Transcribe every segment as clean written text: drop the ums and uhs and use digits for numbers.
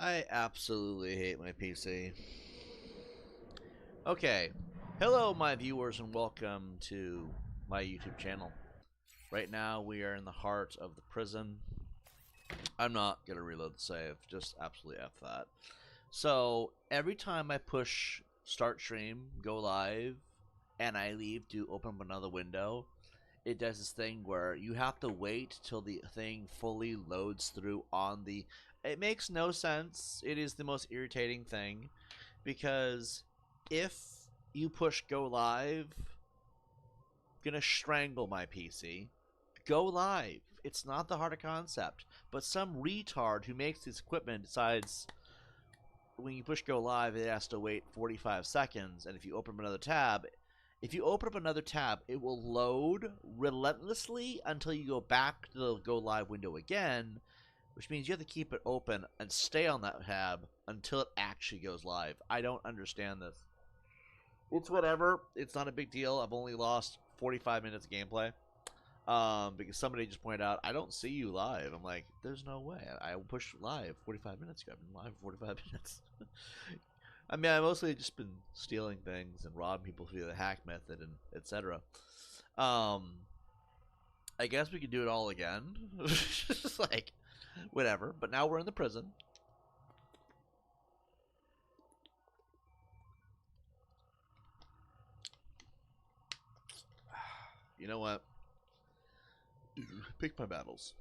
I absolutely hate my PC. Okay. Hello, my viewers, and welcome to my YouTube channel. Right now, we are in the heart of the prison. I'm not going to reload the save. Just absolutely F that. So, every time I push start stream, go live, and I leave to open up another window, it does this thing where you have to wait till the thing fully loads through on the... It makes no sense. It is the most irritating thing because if you push go live, I'm gonna strangle my PC. Go live. It's not the hard concept, but some retard who makes this equipment decides when you push go live, it has to wait 45 seconds, and if you open up another tab, it will load relentlessly until you go back to the go live window again, which means you have to keep it open and stay on that tab until it actually goes live. I don't understand this. It's whatever. It's not a big deal. I've only lost 45 minutes of gameplay. Because somebody just pointed out, I don't see you live. I'm like, there's no way. I pushed live 45 minutes ago. I've been live 45 minutes. I mean, I've mostly just been stealing things and robbing people via the hack method and etc. I guess we could do it all again. Just like, whatever. But now we're in the prison. You know what? Pick my battles.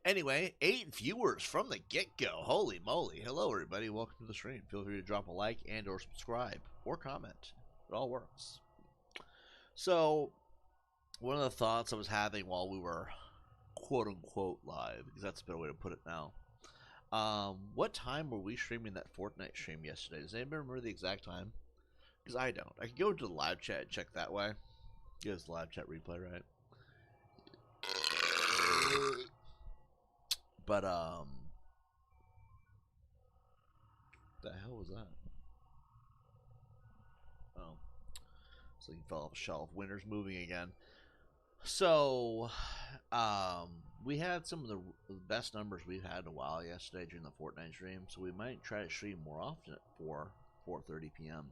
Anyway, 8 viewers from the get-go. Holy moly. Hello, everybody. Welcome to the stream. Feel free to drop a like and or subscribe or comment. It all works. So, one of the thoughts I was having while we were quote-unquote live, because that's a better way to put it now. What time were we streaming that Fortnite stream yesterday? Does anybody remember the exact time? Because I don't. I can go to the live chat and check that way. Get us the live chat replay, right? But, the hell was that? Oh. So he fell off a shelf. Winter's moving again. So, we had some of the best numbers we've had in a while yesterday during the Fortnite stream, so we might try to stream more often at 4:30 p.m.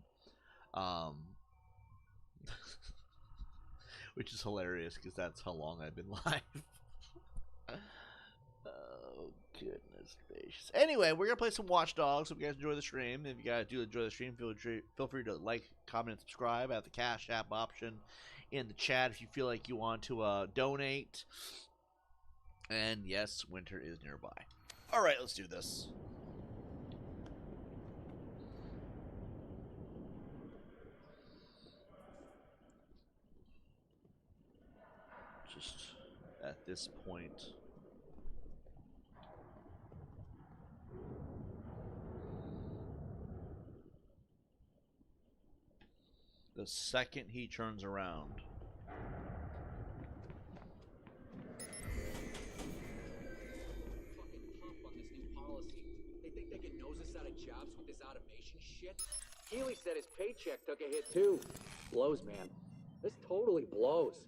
Which is hilarious because that's how long I've been live. Oh, goodness gracious. Anyway, we're going to play some Watch Dogs. Hope you guys enjoy the stream. If you guys do enjoy the stream, feel free to like, comment, and subscribe. I have the Cash App option in the chat if you feel like you want to donate. And yes, winter is nearby. All right, let's do this. Just at this point... The second he turns around. Fucking pump on this new policy. They think they can nose us out of jobs with this automation shit? Healy said his paycheck took a hit too. Blows, man. This totally blows.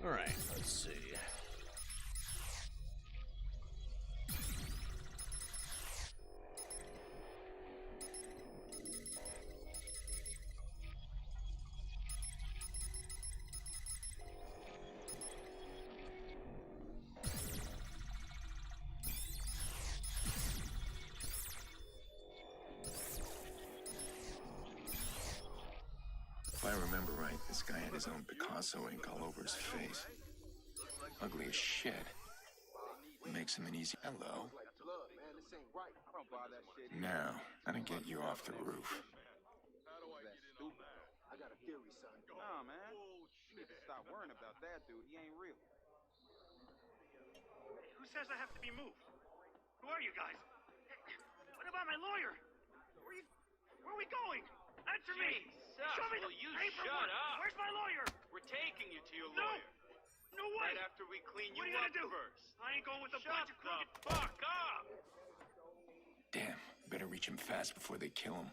All right, let's see. If I remember right, this guy had his own Picasso ink all over his face. Ugly as shit. Makes him an easy... Hello. Look, man, this ain't right. don't buy that shit. Now, how to get you off the roof. That's stupid. I got a theory, son. Nah, man. You need to stop worrying about that dude. He ain't real. Who says I have to be moved? Who are you guys? What about my lawyer? Where are we going? Answer me! Show me the paperwork! Where's my lawyer? We're taking you to your No! lawyer. No way! Right after we clean What you are you up gonna do? first. I ain't going with a Shut bunch of the crooked... fuck up! Damn, better reach him fast before they kill him.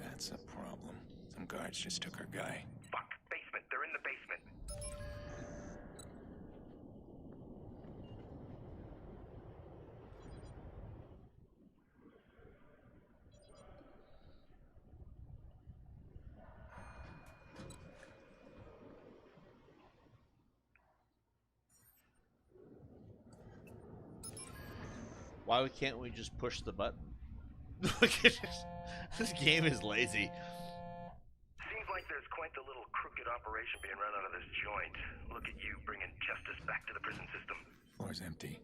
That's a problem. Some guards just took our guy. Fuck, basement. They're in the basement. Why can't we just push the button? This game is lazy. Seems like there's quite the little crooked operation being run out of this joint. Look at you bringing justice back to the prison system. Floor's empty.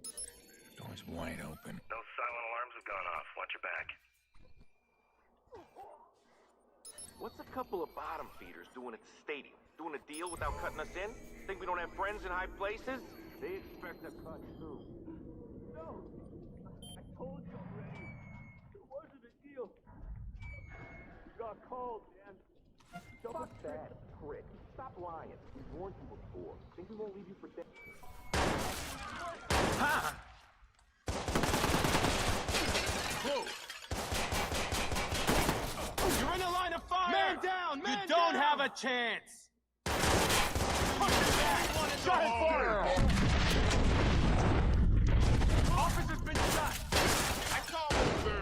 Door's wide open. No silent alarms have gone off. Watch your back. What's a couple of bottom feeders doing at the stadium? Doing a deal without cutting us in? Think we don't have friends in high places? They expect a cut too. No! I told you already. It wasn't a deal. You got called, man. Fuck that, prick. Stop lying. We warned you before. Think we won't leave you for dead? Ha! Whoa! You're in the line of fire! Man down! Man You don't down! have a chance! Shut fire! Officer's been shot! I called him, sir!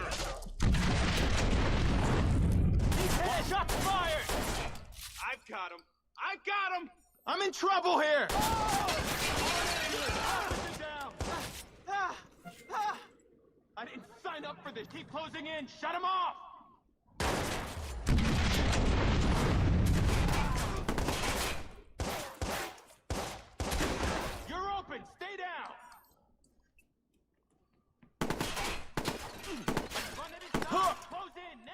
He's hit! Shots fired! I've got him! I got him! I'm in trouble here! Officer down! I didn't sign up for this! Keep closing in! Shut him off! You're open! Stay down! Run it inside! Close in now!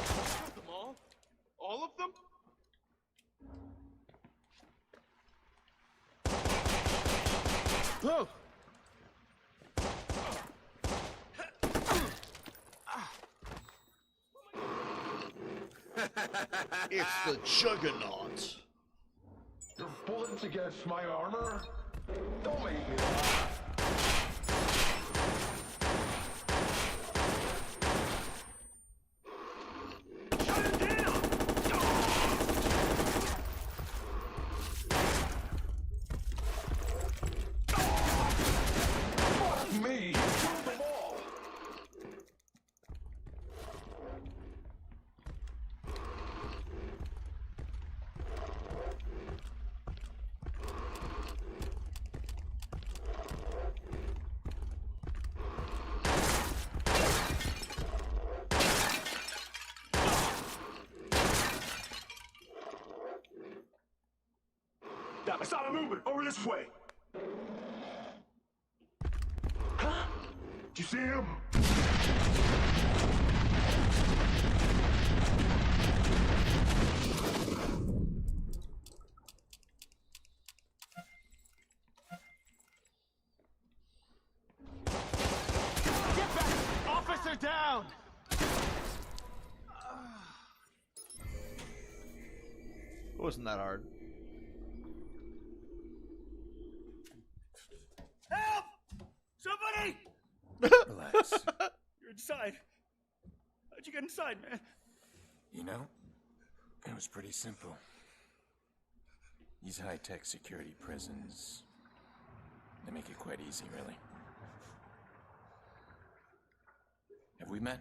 Killed them all? All of them? Whoa! It's the Juggernaut. Your bullets against my armor? Don't make me laugh. Fuck me! Kill them all! Now, stop moving! Over this way! Huh? Did you see him? Get back! Officer down! It wasn't that hard. Help! Somebody! Relax. You're inside. How'd you get inside, man? You know, it was pretty simple. These high-tech security prisons, they make it quite easy, really. Have we met?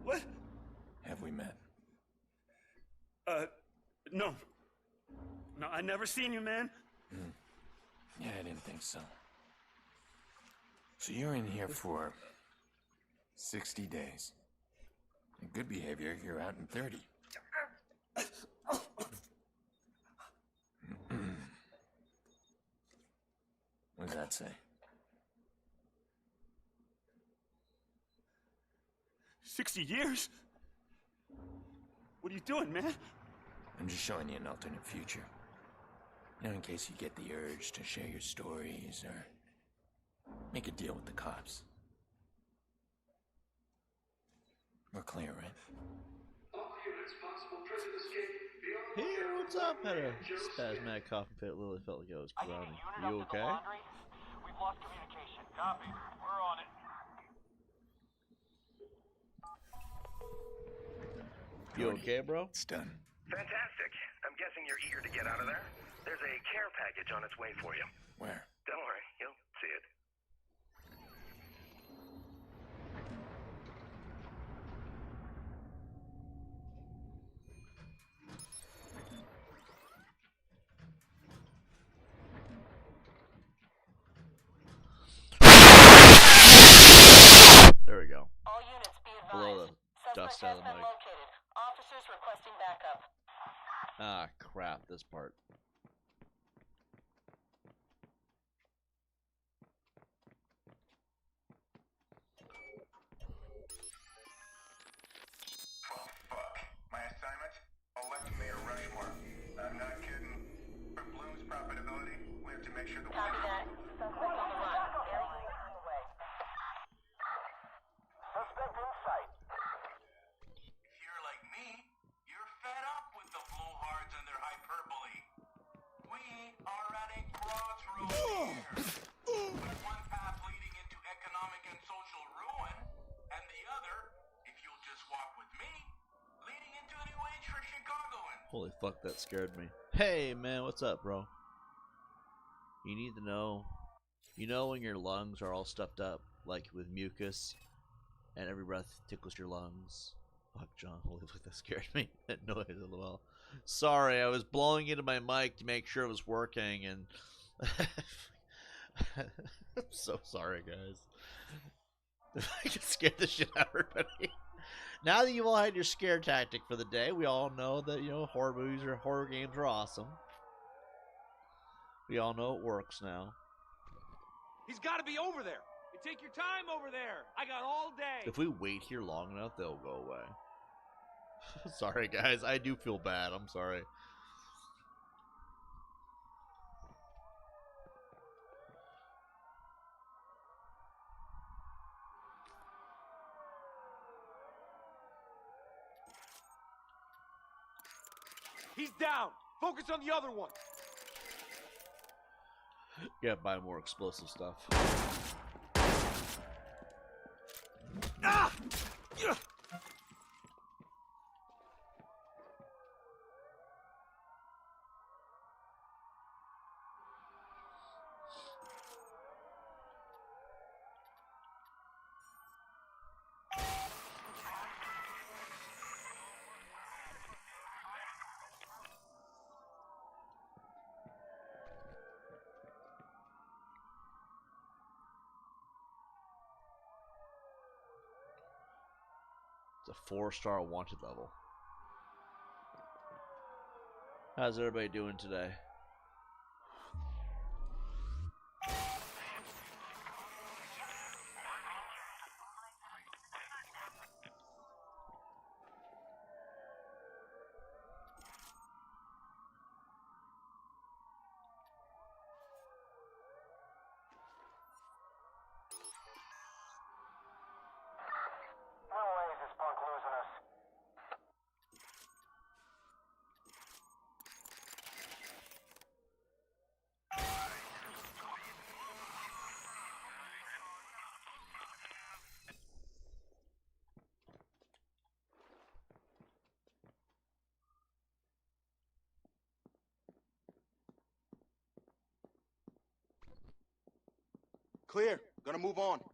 What? Have we met? No. No, I never seen you, man. Yeah, I didn't think so. So you're in here for 60 days. In good behavior, you're out in 30. What does that say? 60 years? What are you doing, man? I'm just showing you an alternate future. You know, in case you get the urge to share your stories or make a deal with the cops. We're clear, right? Hey, what's up? Had a spasmodic coughing fit. Literally felt like I was drowning. You okay? We've lost communication. Copy. We're on it. You okay, bro? It's done. Fantastic. I'm guessing you're eager to get out of there? There's a care package on its way for you. Where? Don't worry, you'll see it. There we go. All units be Blow advised. the dust Suspect out of has the been mic. located. Officers requesting backup. Ah, crap, this part. Well, fuck. My assignment? Elect Mayor Rushmore. I'm not kidding. For Bloom's profitability, we have to make sure the Copy that. Suspect on the run. Area clearing the way. Suspect in sight. If you're like me, you're fed up with the blowhards and their hyperbole. We are at a crossroads here. With one path leading into economic and social ruin, and the other, if you'll just walk with me, leading into a new age for Chicagoans. Holy fuck, that scared me. Hey, man, what's up, bro? You need to know. You know when your lungs are all stuffed up, like with mucus, and every breath tickles your lungs? Fuck, John. Holy fuck, that scared me. That noise, lol. Sorry, I was blowing into my mic to make sure it was working, and... I'm so sorry, guys. I just scared the shit out of everybody. Now that you've all had your scare tactic for the day, we all know that, you know, horror movies or horror games are awesome. We all know it works now. He's got to be over there. You take your time over there. I got all day. If we wait here long enough, they'll go away. Sorry, guys. I do feel bad. I'm sorry. He's down. Focus on the other one. Yeah, buy more explosive stuff. Ah! Yeah. It's a 4-star wanted level. How's everybody doing today? Clear. Gonna move on. Be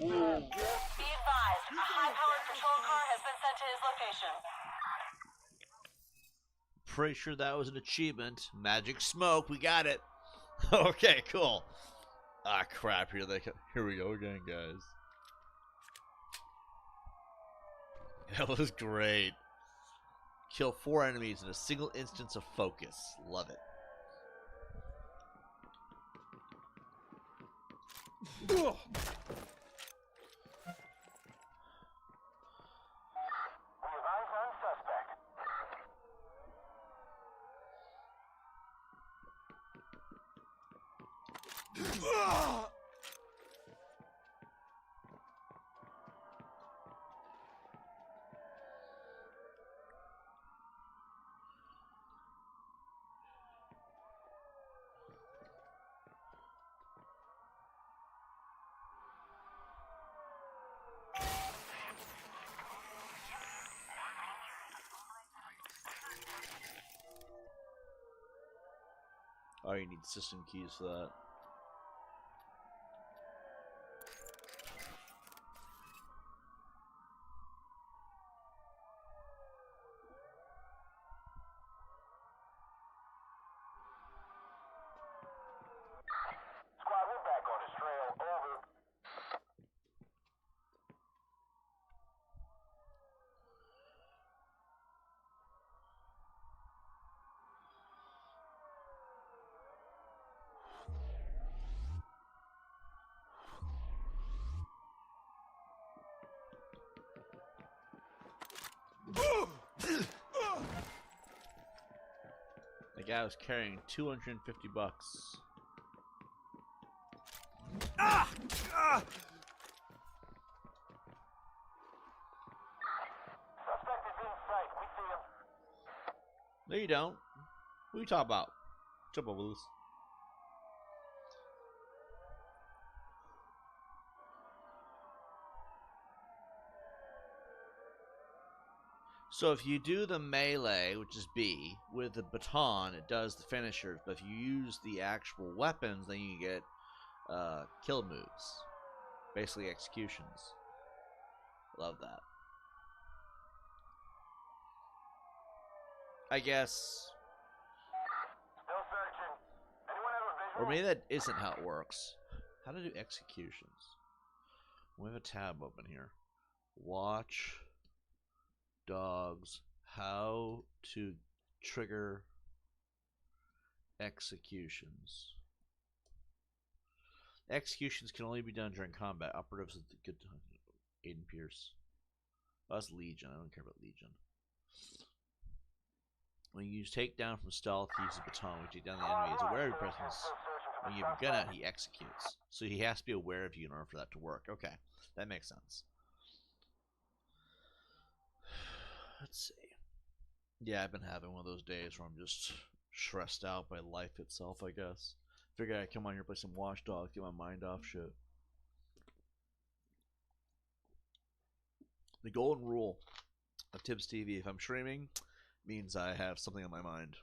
advised, a high-powered patrol car has been sent to his location. Pretty sure that was an achievement. Magic smoke, we got it. Okay, cool. Ah, crap! Here we go again, guys. That was great. Kill 4 enemies in a single instance of focus. Love it. Oh, you need system keys for that. Squad, we're back on his trail. Over. The guy was carrying $250. Ah! Ah! Suspect is in sight. We see him. No, you don't. What are you talking about? Jump over this. So if you do the melee, which is B, with the baton, it does the finishers. But if you use the actual weapons, then you get kill moves. Basically executions. Love that. I guess. Still searching. Anyone have a visual? Or maybe that isn't how it works. How to do executions. We have a tab open here. Watch dogs. How to trigger executions. Executions can only be done during combat. Operatives with the good time. Aiden Pierce. Oh, that's Legion. I don't care about Legion. When you use takedown from stealth, he uses a baton. When you take down the enemy, he's aware of your presence. When you have a gun out, he executes. So he has to be aware of you in order for that to work. Okay, that makes sense. Let's see. Yeah, I've been having one of those days where I'm just stressed out by life itself, I guess. Figured I'd come on here, play some Watch Dogs, get my mind off shit. The golden rule of Tibbs TV, if I'm streaming, means I have something on my mind.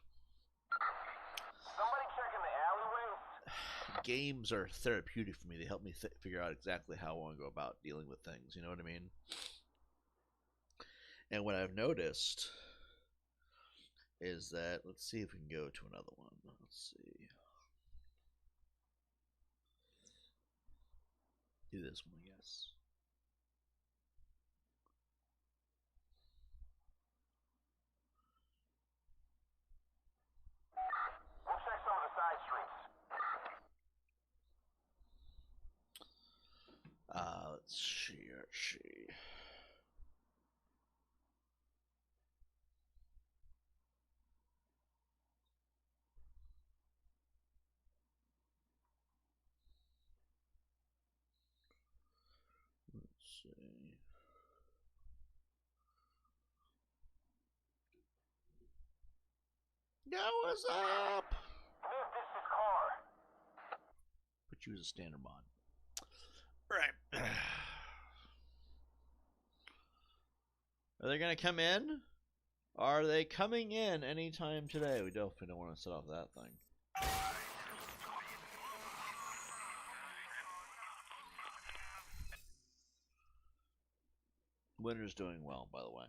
Somebody checking the alleyways? Games are therapeutic for me. They help me figure out exactly how I want to go about dealing with things. You know what I mean? And what I've noticed is that, let's see if we can go to another one. Let's see. Do this one, I guess. We'll check some of the side streets. Let's see. Yo, what's up? Liv, this is car. Put you as a standard mod. Right. Are they gonna come in? Are they coming in anytime today? We definitely don't want to set off that thing. Winter's doing well, by the way.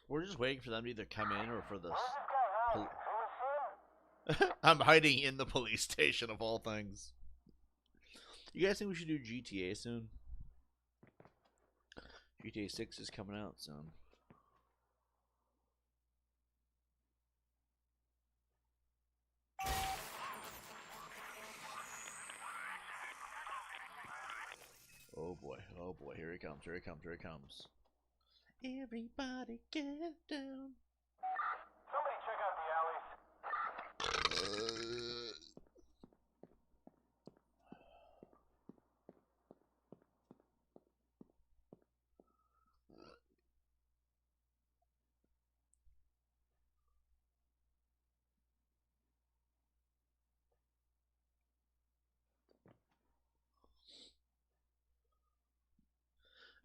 We're just waiting for them to either come in or for this. I'm hiding in the police station of all things. You guys think we should do GTA soon? GTA 6 is coming out soon. Oh boy, here he comes, here he comes, here he comes. Everybody get down. Somebody check out the alleys.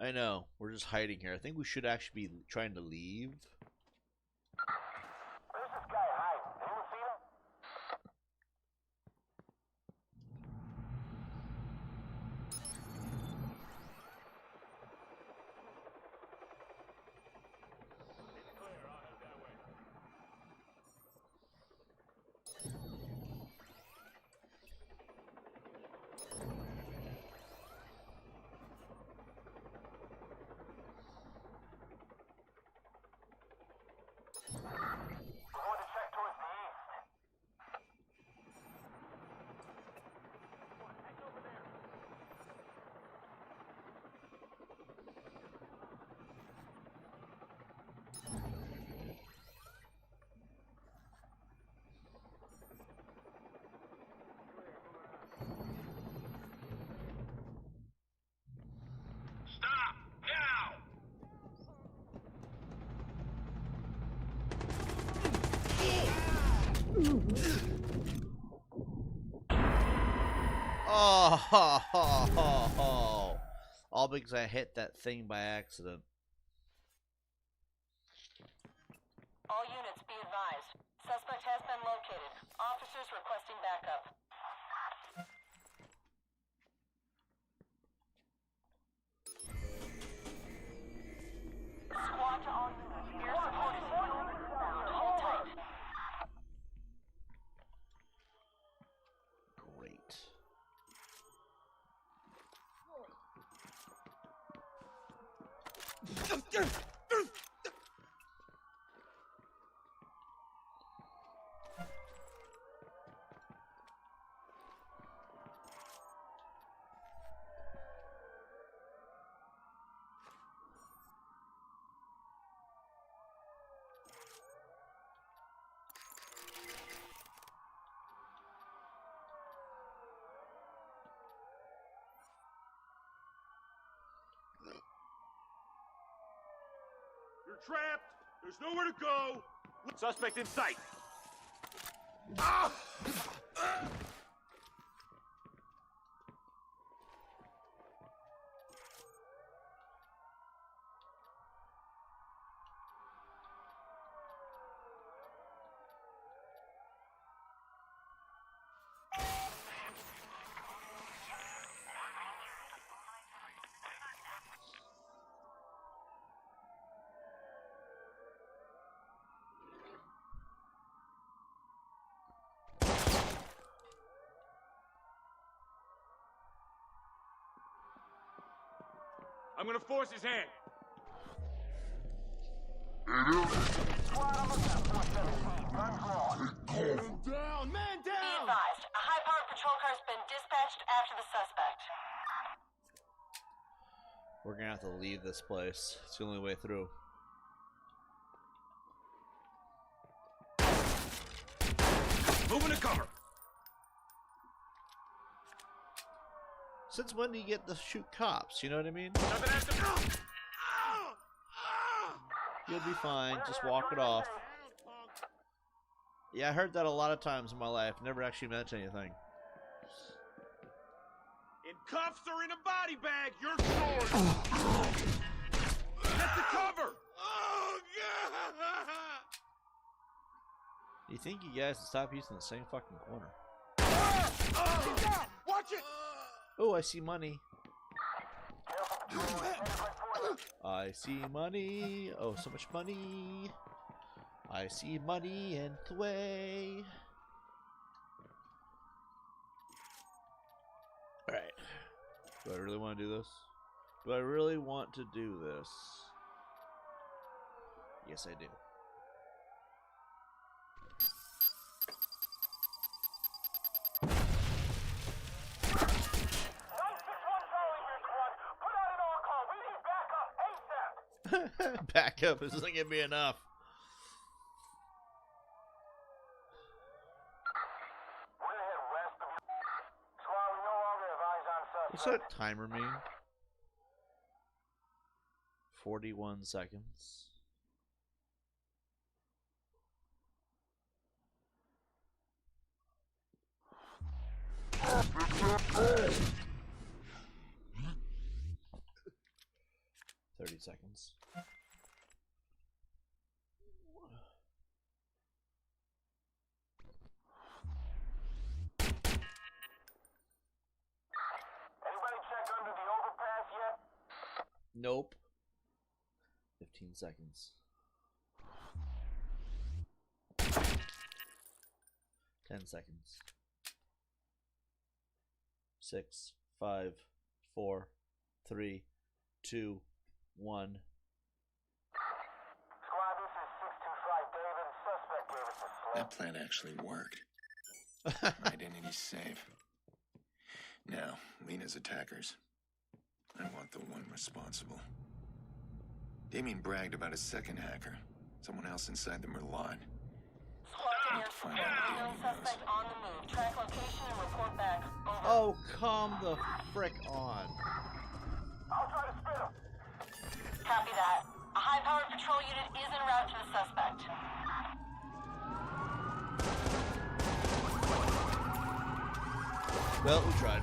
I know, we're just hiding here. I think we should actually be trying to leave. Where's this guy hiding? Anyone seen him? Stop! Now! Oh, ho, ho, ho, ho. All because I hit that thing by accident. All units be advised. Suspect has been located. Officers requesting backup. Squad to all units. Air support is inbound. Hold tight. Great. You're trapped. There's nowhere to go. Suspect in sight. I'm gonna force his hand. Squad on the left, 417. Guns drawn. Down, man Be down! advised. A high-powered patrol car has been dispatched after the suspect. We're gonna have to leave this place. It's the only way through. Moving to cover. Since when do you get to shoot cops? You know what I mean? Nothing has to. You'll be fine. Just walk it off. Yeah, I heard that a lot of times in my life. Never actually meant anything. In cuffs or in a body bag, you're sorted. Get the cover. Oh God! You think you guys would stop using the same fucking corner? Watch it. Oh, I see money. Careful, patrol. I see money. Oh, so much money. I see money in the way. Alright. Do I really want to do this? Do I really want to do this? Yes, I do. Backup isn't gonna be enough. What's that timer mean? 41 seconds. $30 seconds. Nope. 15 seconds. 10 seconds. 6, 5, 4, 3, 2, 1. Squad, this is 625 David. Suspect gave us a slip. That plan actually worked. Identity safe. Now, Lena's attackers. I want the one responsible. Damien bragged about a second hacker. Someone else inside the Merlot. Squad, no suspect on the move. Track location and report back. Over. Oh, come the frick on. I'll try to spin him. Copy that. A high-powered patrol unit is en route to the suspect. Well, we tried.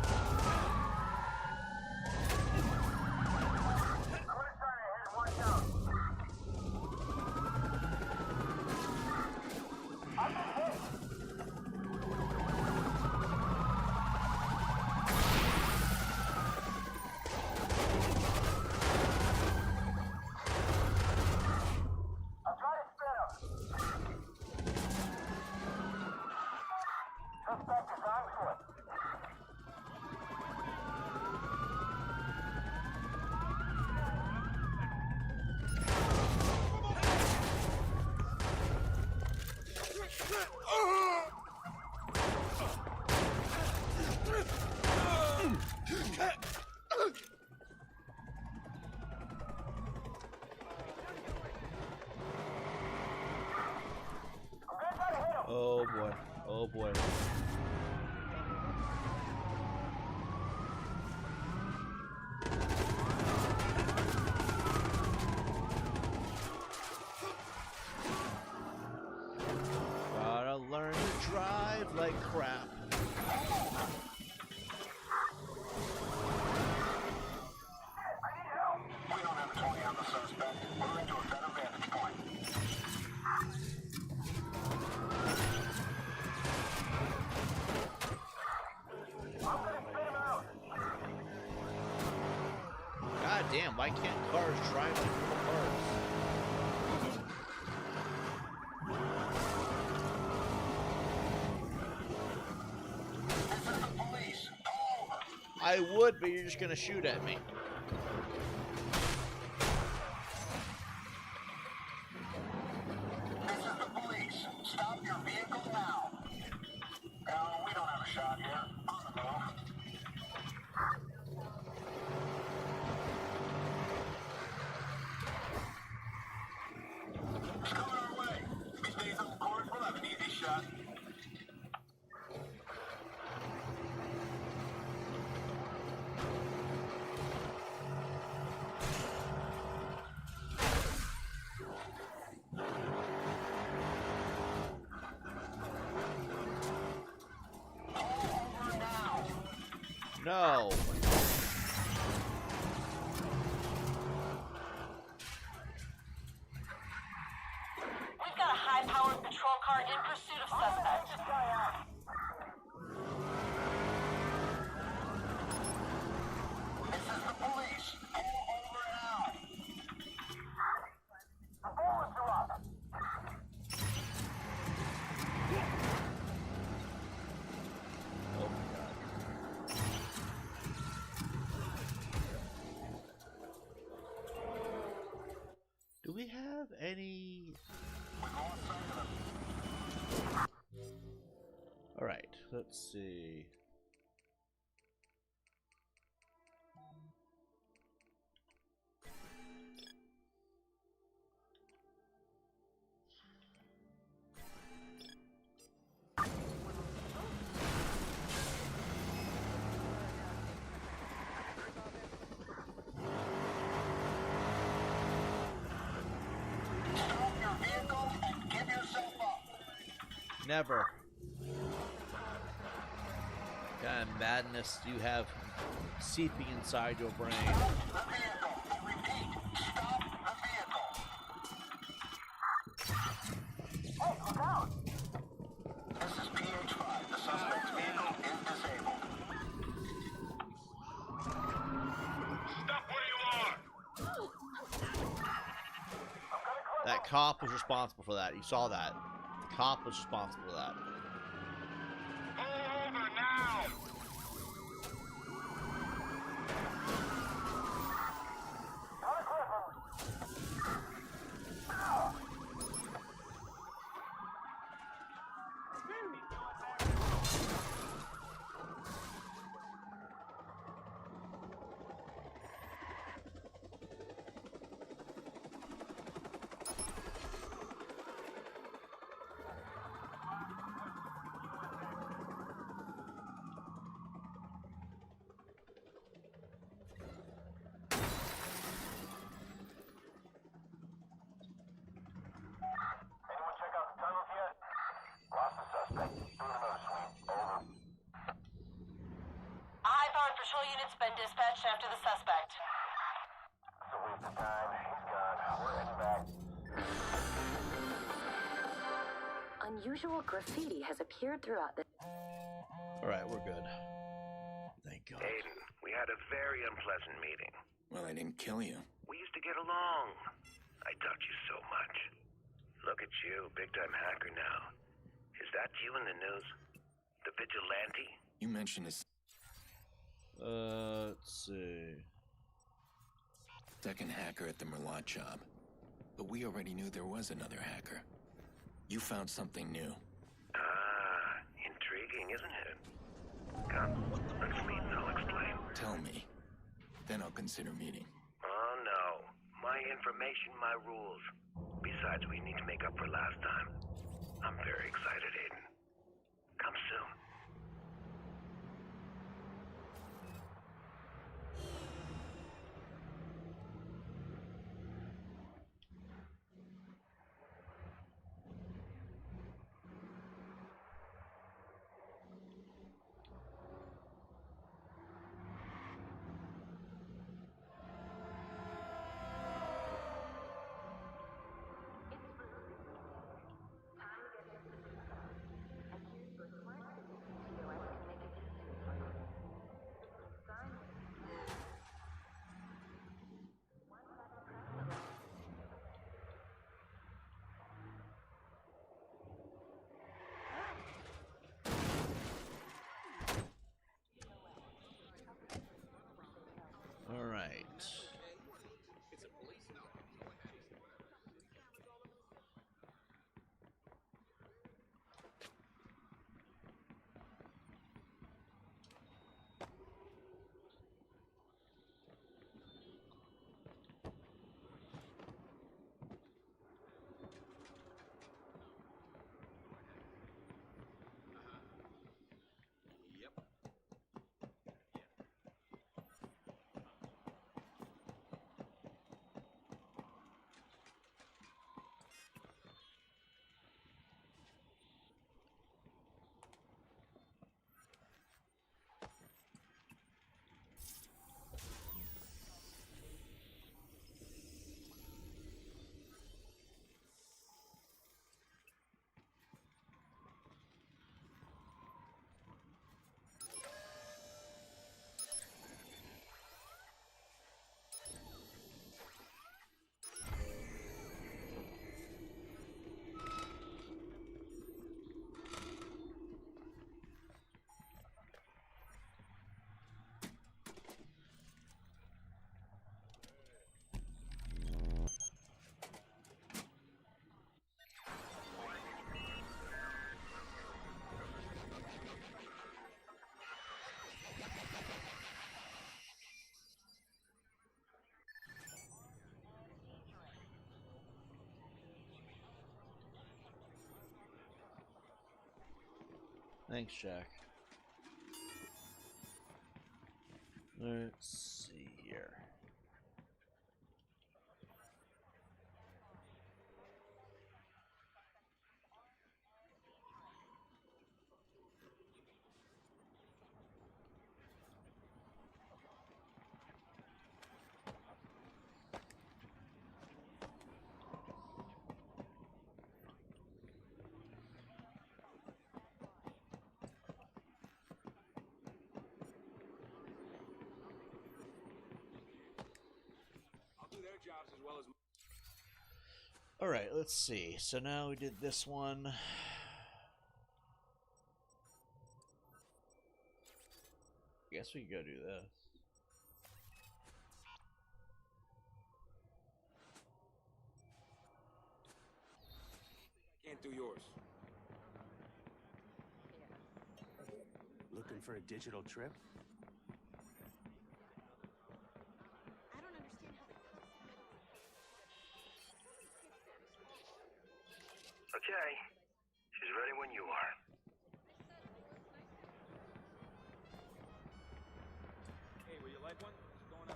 Oh boy. Oh boy. Gotta learn to drive like crap. We don't have 20 on the suspect. We're into a better vantage point. God damn, why can't cars drive like real cars? I would, but you're just gonna shoot at me. This is the police. Stop your vehicle now. No, we don't have a shot here. On the move. He's coming our way. If he stays on course, we'll have an easy shot. No. We've got a high-powered patrol car in pursuit of suspect. This is the police. Pull over now. have any? All right, let's see. Never. What kind of madness do you have seeping inside your brain? Hey, look out! This is PH5. The suspect's vehicle is disabled. Stop where you are! That cop was responsible for that. You saw that. The cop was responsible for that. Pull over now! Anyone check out the tunnels yet? Lost the suspect. Do another sweep. Over. A high-powered patrol unit's been dispatched after the suspect. It's a waste of time. He's gone. We're heading back. Unusual graffiti has appeared throughout the... Alright, we're good. Thank God. Aiden, we had a very unpleasant meeting. Well, I didn't kill you. We used to get along. I taught you so much. Look at you, big-time hacker now. Is that you in the news? The vigilante? You mentioned this Let's see. second hacker at the Merlot job. But we already knew there was another hacker. You found something new. Ah, intriguing, isn't it? Come, let's meet and I'll explain. Tell me. Then I'll consider meeting. Oh, no. My information, my rules. Besides, we need to make up for last time. I'm very excited, Aiden. Come soon. Thanks, Jack. Let's see here. Jobs as well as All right, let's see. So now we did this one. I guess we can go do this. can't do yours. Looking for a digital trip? Okay. She's ready when you are. Hey, will you like one? What's going on?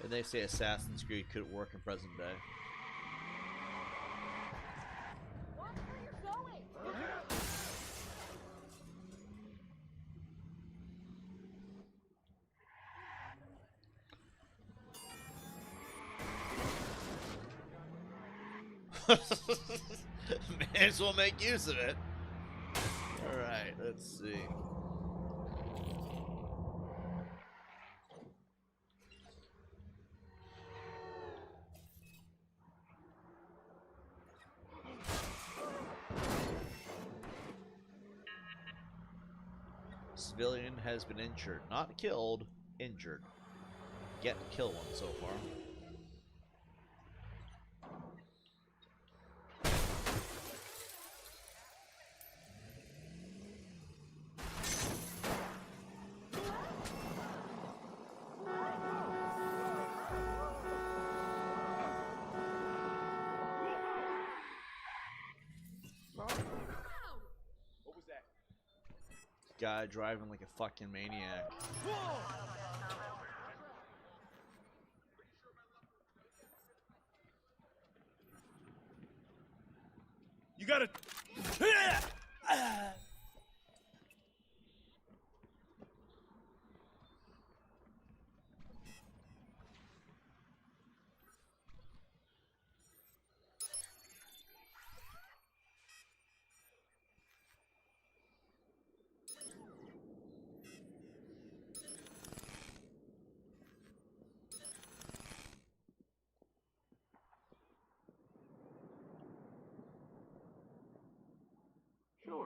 And they say Assassin's Creed couldn't work in present day. Watch where you're going! May as well make use of it. Alright, let's see. Civilian has been injured. Not killed, injured. Yet to kill one so far. What was that? Guy driving like a fucking maniac. You gotta. Sure.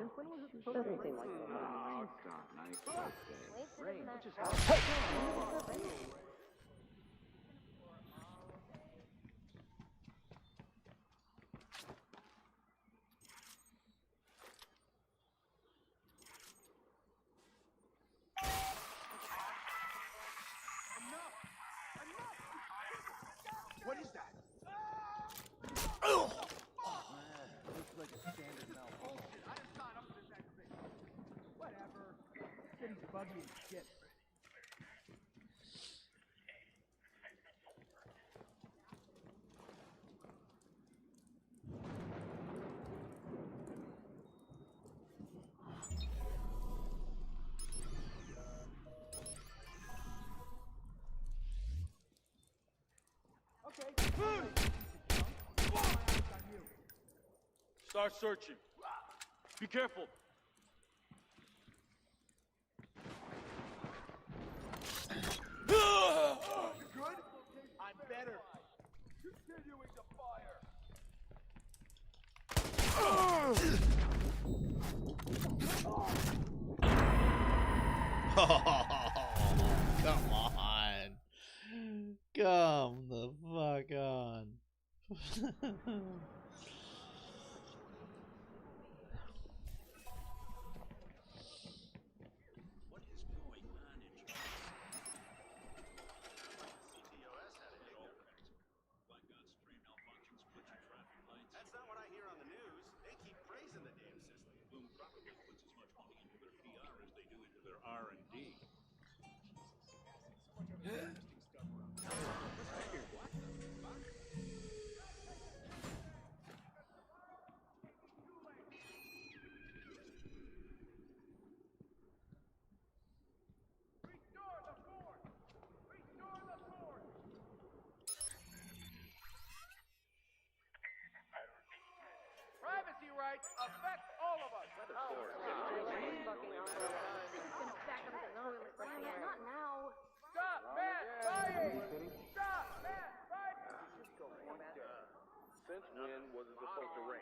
Doesn't seem like so much. Oh, God, nice birthday. Rain, what just happened? What is that? Looks like a standard malfunction. I just got up to that thing. Whatever. City's buggy as shit. Start searching. Be careful. You good? I'm better. Continuing to fire. Come on. Come the fuck on. What is going on in Japan? CTOS had a hiccup. affect all of us. Not now. Stop, Matt, fighting! Stop, Matt, fighting! Since when was it supposed to rain?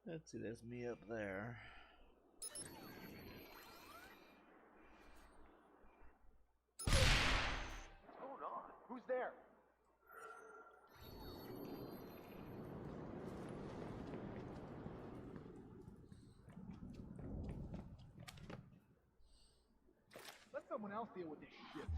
Let's see, there's me up there. What's going on? Who's there? Let someone else deal with this shit.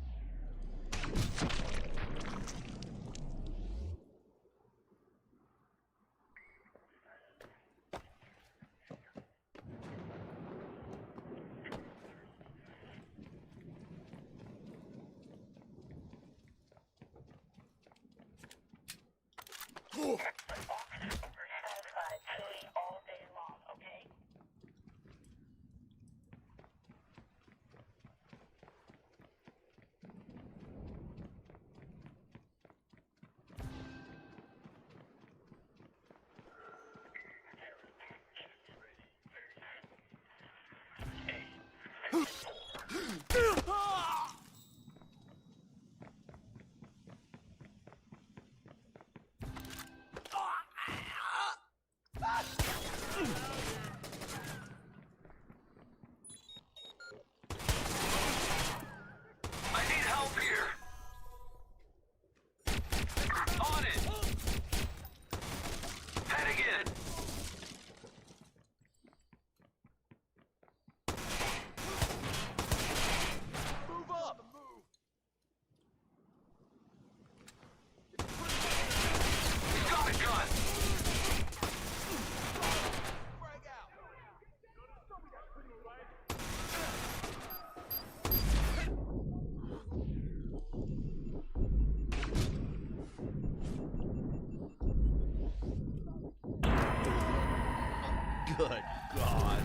Good God.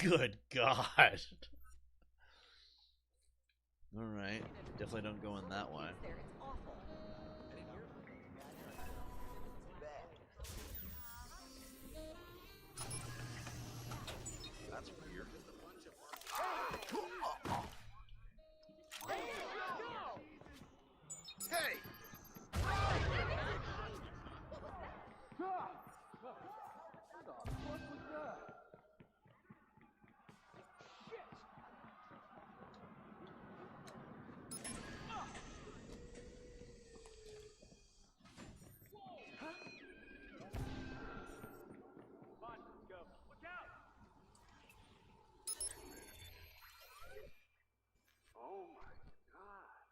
Good God. Alright. Definitely don't go in that way. That's weird. Hey! Oh my god.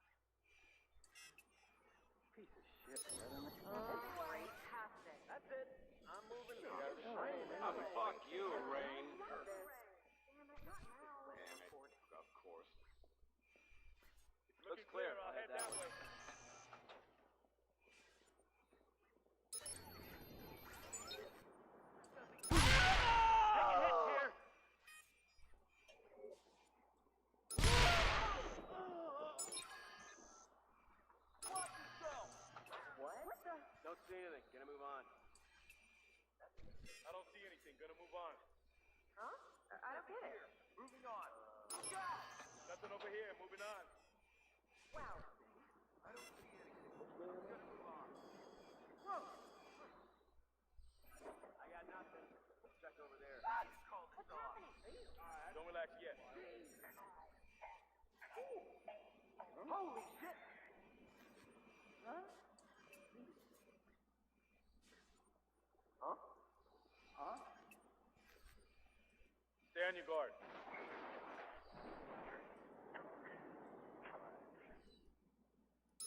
Piece of shit right on the Fantastic. That's it. I'm moving. Fuck you, Rain. see anything. Gonna move on. I don't see anything. Gonna move on. Huh? I don't get it. Moving on. Nothing over here. Moving on. Wow. I don't see anything. Gonna move on. Whoa. I got nothing. Check over there. Call this off. Don't relax yet. Holy shit! Huh? Huh? Huh? Stay on your guard.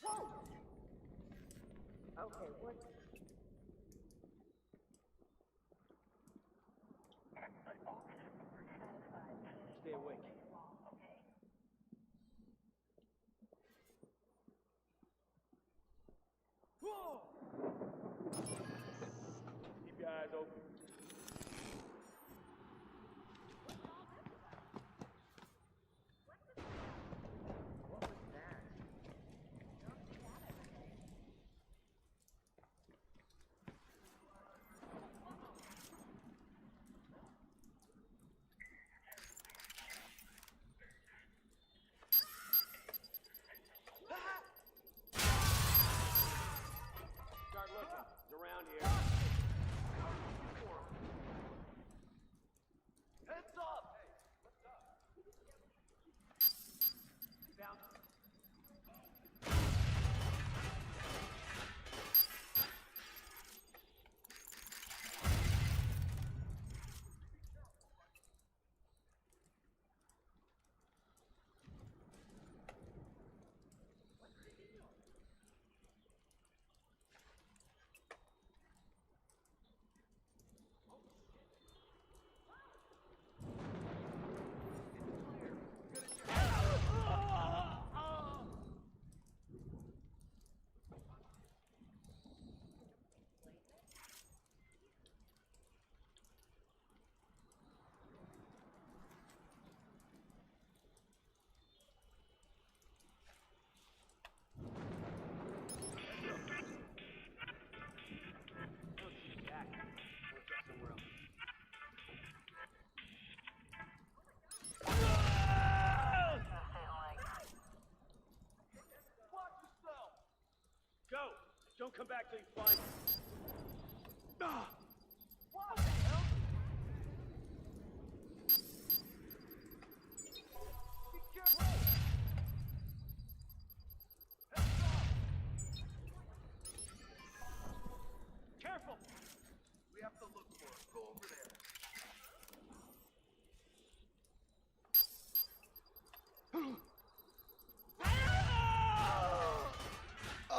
Whoa! Okay, what? Stay awake. Whoa! Keep your eyes open. What was that? Start looking. It's around here. Heads up! Found Go! Don't come back till you find it. Ah! what the hell? Be careful! Careful! We have to look for it. Go over there.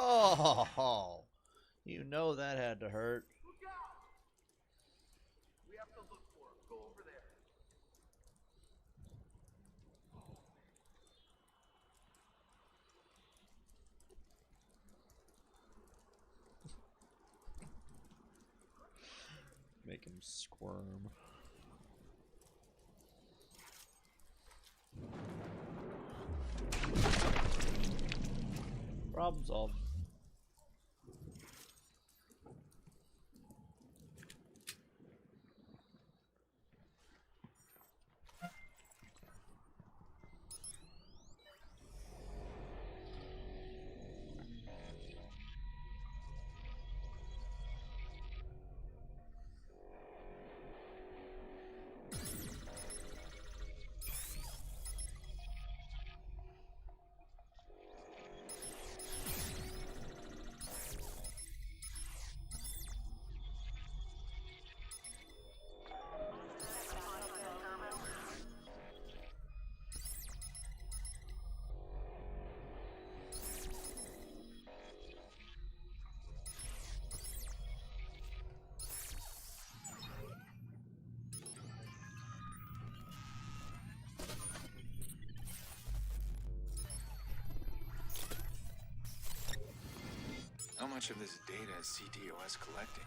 Oh, you know that had to hurt. Look out! We have to look for it. Go over there. Make him squirm. Problem solved. How much of this data is CTOS collecting?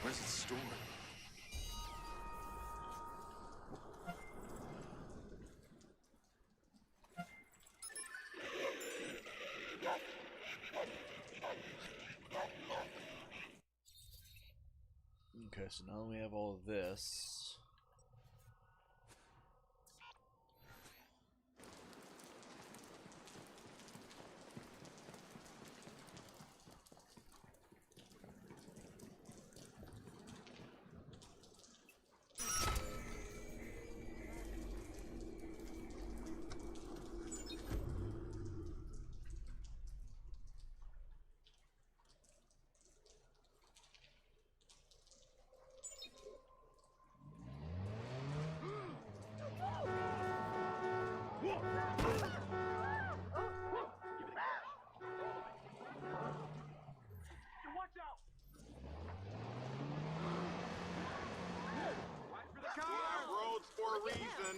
Where's it stored? Okay, so now we have all of this. Watch out! Watch for the car! We have roads for a reason.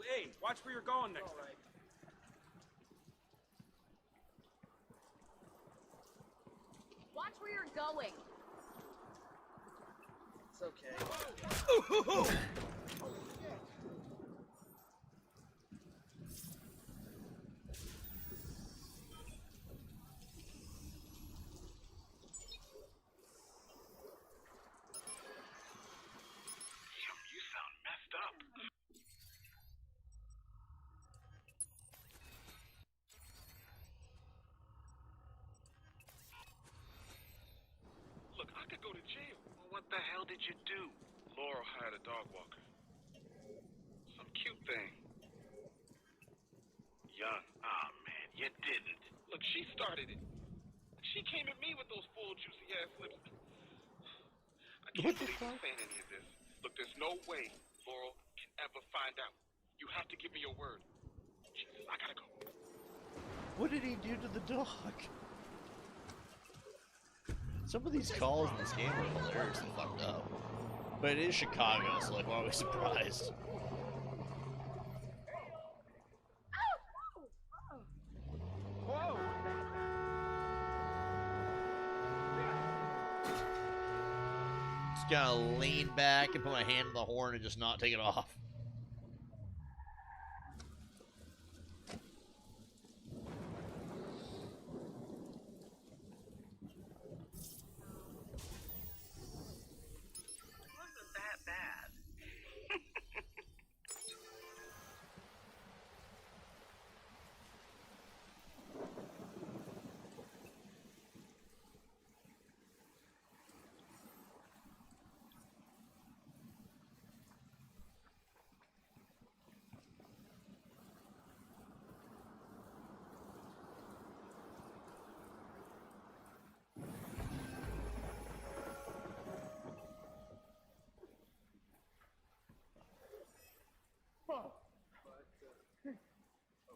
Hey, watch where you're going next time. Watch where you're going. It's okay. You sound messed up. Look, I could go to jail. Well, what the hell did you do? Laurel hired a dog walker. Some cute thing. Young. Ah, man, you didn't. Look, she started it. She came at me with those full juicy ass lips. I can't believe you're saying any of this. Look, there's no way Laurel can ever find out. You have to give me your word. Jesus, I gotta go. What did he do to the dog? Some of these calls in this game are hilariously fucked up. But it is Chicago, so like, why are we surprised? Whoa! Just gotta lean back and put my hand on the horn and just not take it off. Wasn't that bad.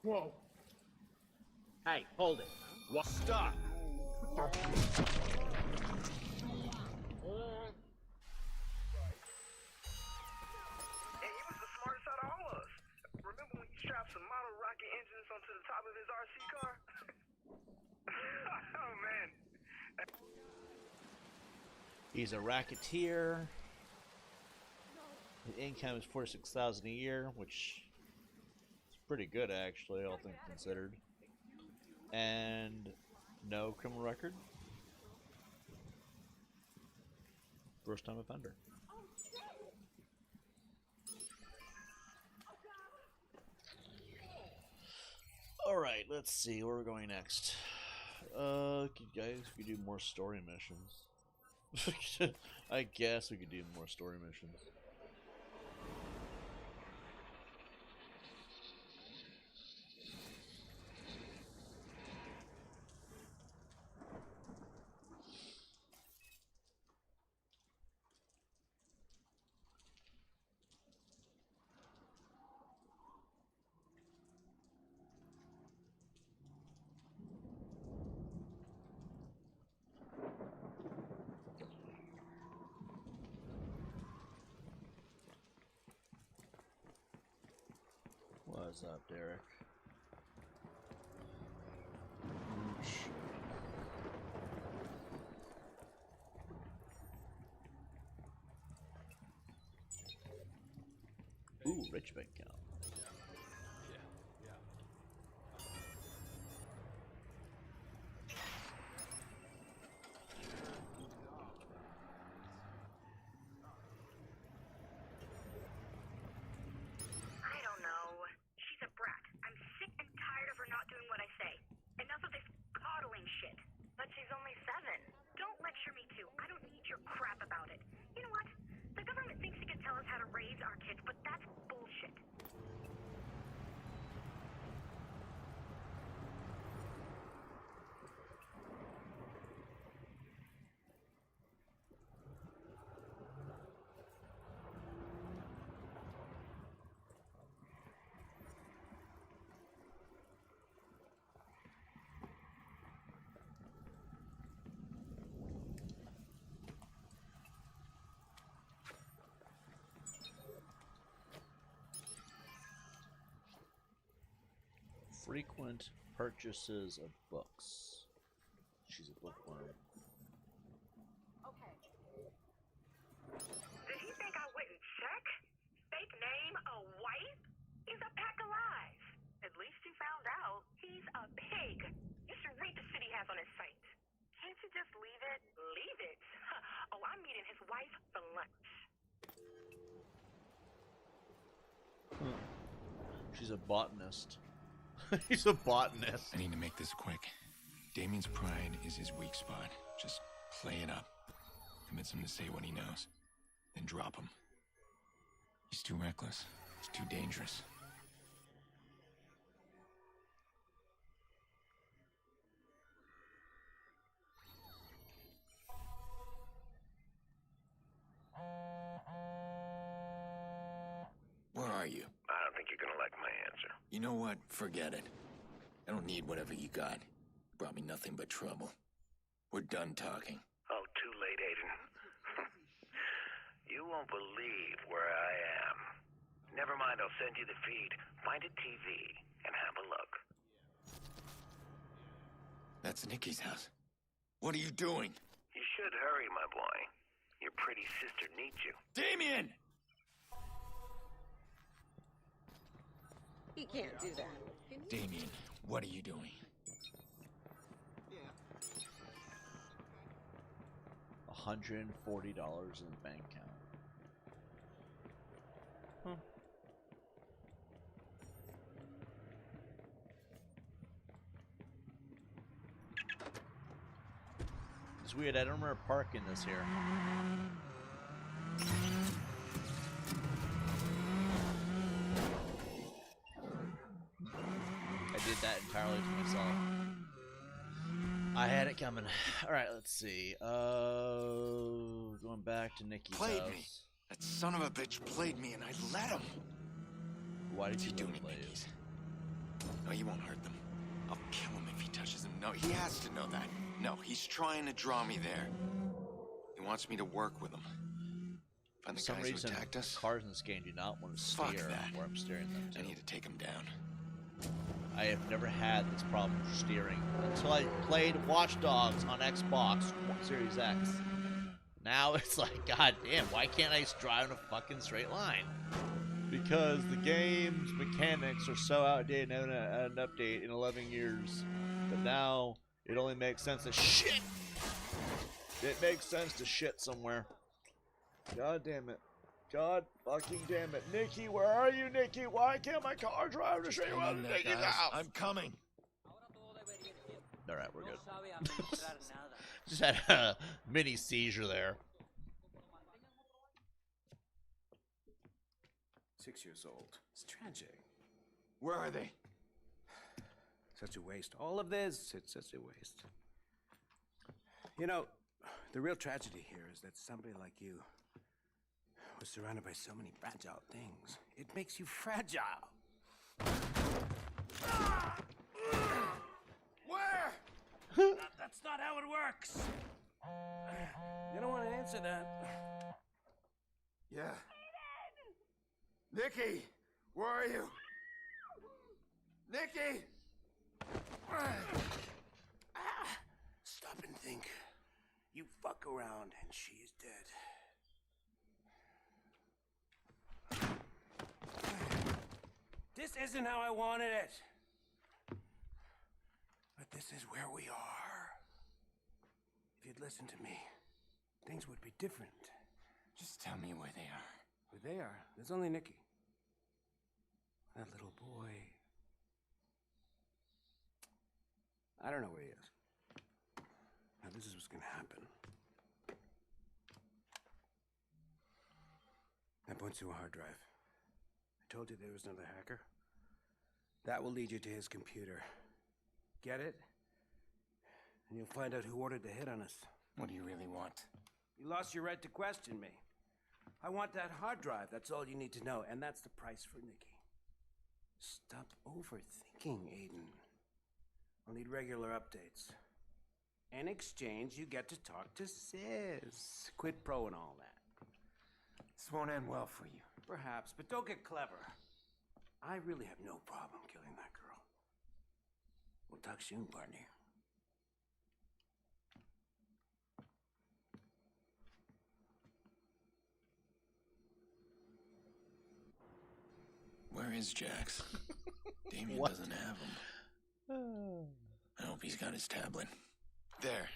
Whoa! Hey, hold it. What? Stop! And he was the smartest out of all of us. Remember when he strapped some model rocket engines onto the top of his RC car? Oh, man. He's a racketeer. His income is $46,000 a year, which is pretty good actually, all things considered. And no criminal record. First time offender. Alright, let's see where we're going next. Guys, we could do more story missions. I guess we could do more story missions. size up, Derek. Ooch. Ooh, rich bank account. I don't know. She's a brat. I'm sick and tired of her not doing what I say. Enough of this coddling shit. But she's only 7. Don't lecture me too. I don't need your crap about it. You know what? The government thinks it can tell us how to raise our kids, but that's bullshit. Frequent purchases of books. She's a bookworm. Okay. Did he think I wouldn't check? Fake name, a wife? He's a pack of lies. At least he found out. He's a pig. You should read the shit he has on his site. Can't you just leave it? Leave it? Oh, I'm meeting his wife for lunch. She's a botanist. He's a botanist. I need to make this quick. Damien's pride is his weak spot. Just play it up. Convince him to say what he knows. Then drop him. He's too reckless. He's too dangerous. Where are you? I don't think you're gonna like my answer. You know what? Forget it. I don't need whatever you got. You brought me nothing but trouble. We're done talking. Oh, too late, Aiden. You won't believe where I am. Never mind, I'll send you the feed. Find a TV and have a look. That's Nikki's house. What are you doing? You should hurry, my boy. Your pretty sister needs you. Damien! He can't do that. Damien, what are you doing? $140 in the bank account. Huh. It's weird, I don't remember parking this here. I did that entirely to myself. I had it coming. Alright, let's see. Going back to Nikki's Played house. me. That son of a bitch played me and I let him. Why did you do let to him play you? Nikki's? No, you won't hurt them. I'll kill him if he touches them. No, he has to know that. No, he's trying to draw me there. He wants me to work with him. Find For the some guys reason, who attacked us. cars in this game do not want to Fuck steer that. where I'm steering them to. I need to take him down. I have never had this problem with steering until I played Watch Dogs on Xbox Series X. Now it's like, god damn, why can't I just drive in a fucking straight line? Because the game's mechanics are so outdated and haven't had an update in 11 years that now it only makes sense to shit. It makes sense to shit somewhere. God damn it. God fucking damn it. Nikki, where are you, Nikki? Why can't my car drive to straight around to Nikki's house? I'm coming. Alright, we're good. Just had a mini seizure there. 6 years old. It's tragic. Where are they? Such a waste. All of this, it's such a waste. You know, the real tragedy here is that somebody like you was surrounded by so many fragile things. It makes you fragile. Where? That's not how it works. You don't want to answer that. Yeah. Nikki, where are you? Nikki! Stop and think. You fuck around and she is dead. This isn't how I wanted it. But this is where we are. If you'd listened to me, things would be different. Just tell me where they are. Where they are? There's only Nikki. That little boy. I don't know where he is. Now, this is what's gonna happen. I points to a hard drive. I told you there was another hacker. That will lead you to his computer. Get it? And you'll find out who ordered the hit on us. What do you really want? You lost your right to question me. I want that hard drive. That's all you need to know. And that's the price for Nikki. Stop overthinking, Aiden. I'll need regular updates. In exchange, you get to talk to Sis. Quid pro and all that. This won't end well for you. Perhaps, but don't get clever. I really have no problem killing that girl. We'll talk soon, partner. Where is Jax? Damien What? doesn't have him. I hope he's got his tablet. There.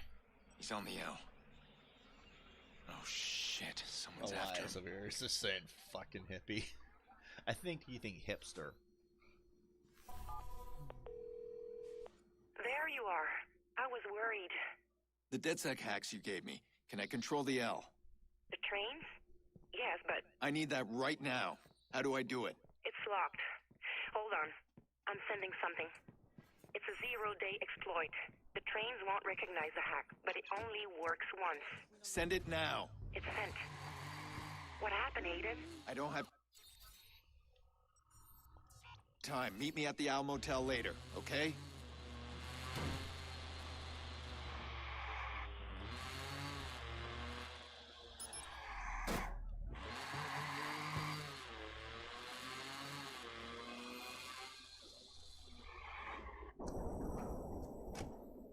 He's on the L. Oh shit, someone's after him. Elias over here is just saying fucking hippie. I think you think hipster. There you are. I was worried. The DedSec hacks you gave me. Can I control the L? The train? Yes, but I need that right now. How do I do it? it's locked. Hold on. I'm sending something. It's a zero-day exploit. The trains won't recognize the hack, but it only works once. Send it now. It's sent. What happened, Aiden? I don't have time. Meet me at the Al Motel later, okay?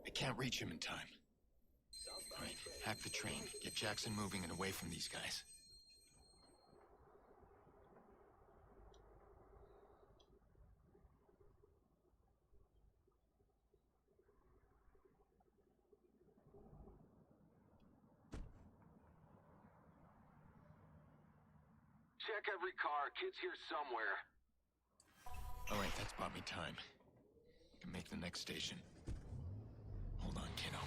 I can't reach him in time. All right, hack the train. Get Jackson moving and away from these guys. Check every car. Kid's here somewhere. All right, that's bought me time. I can make the next station. Hold on, kiddo.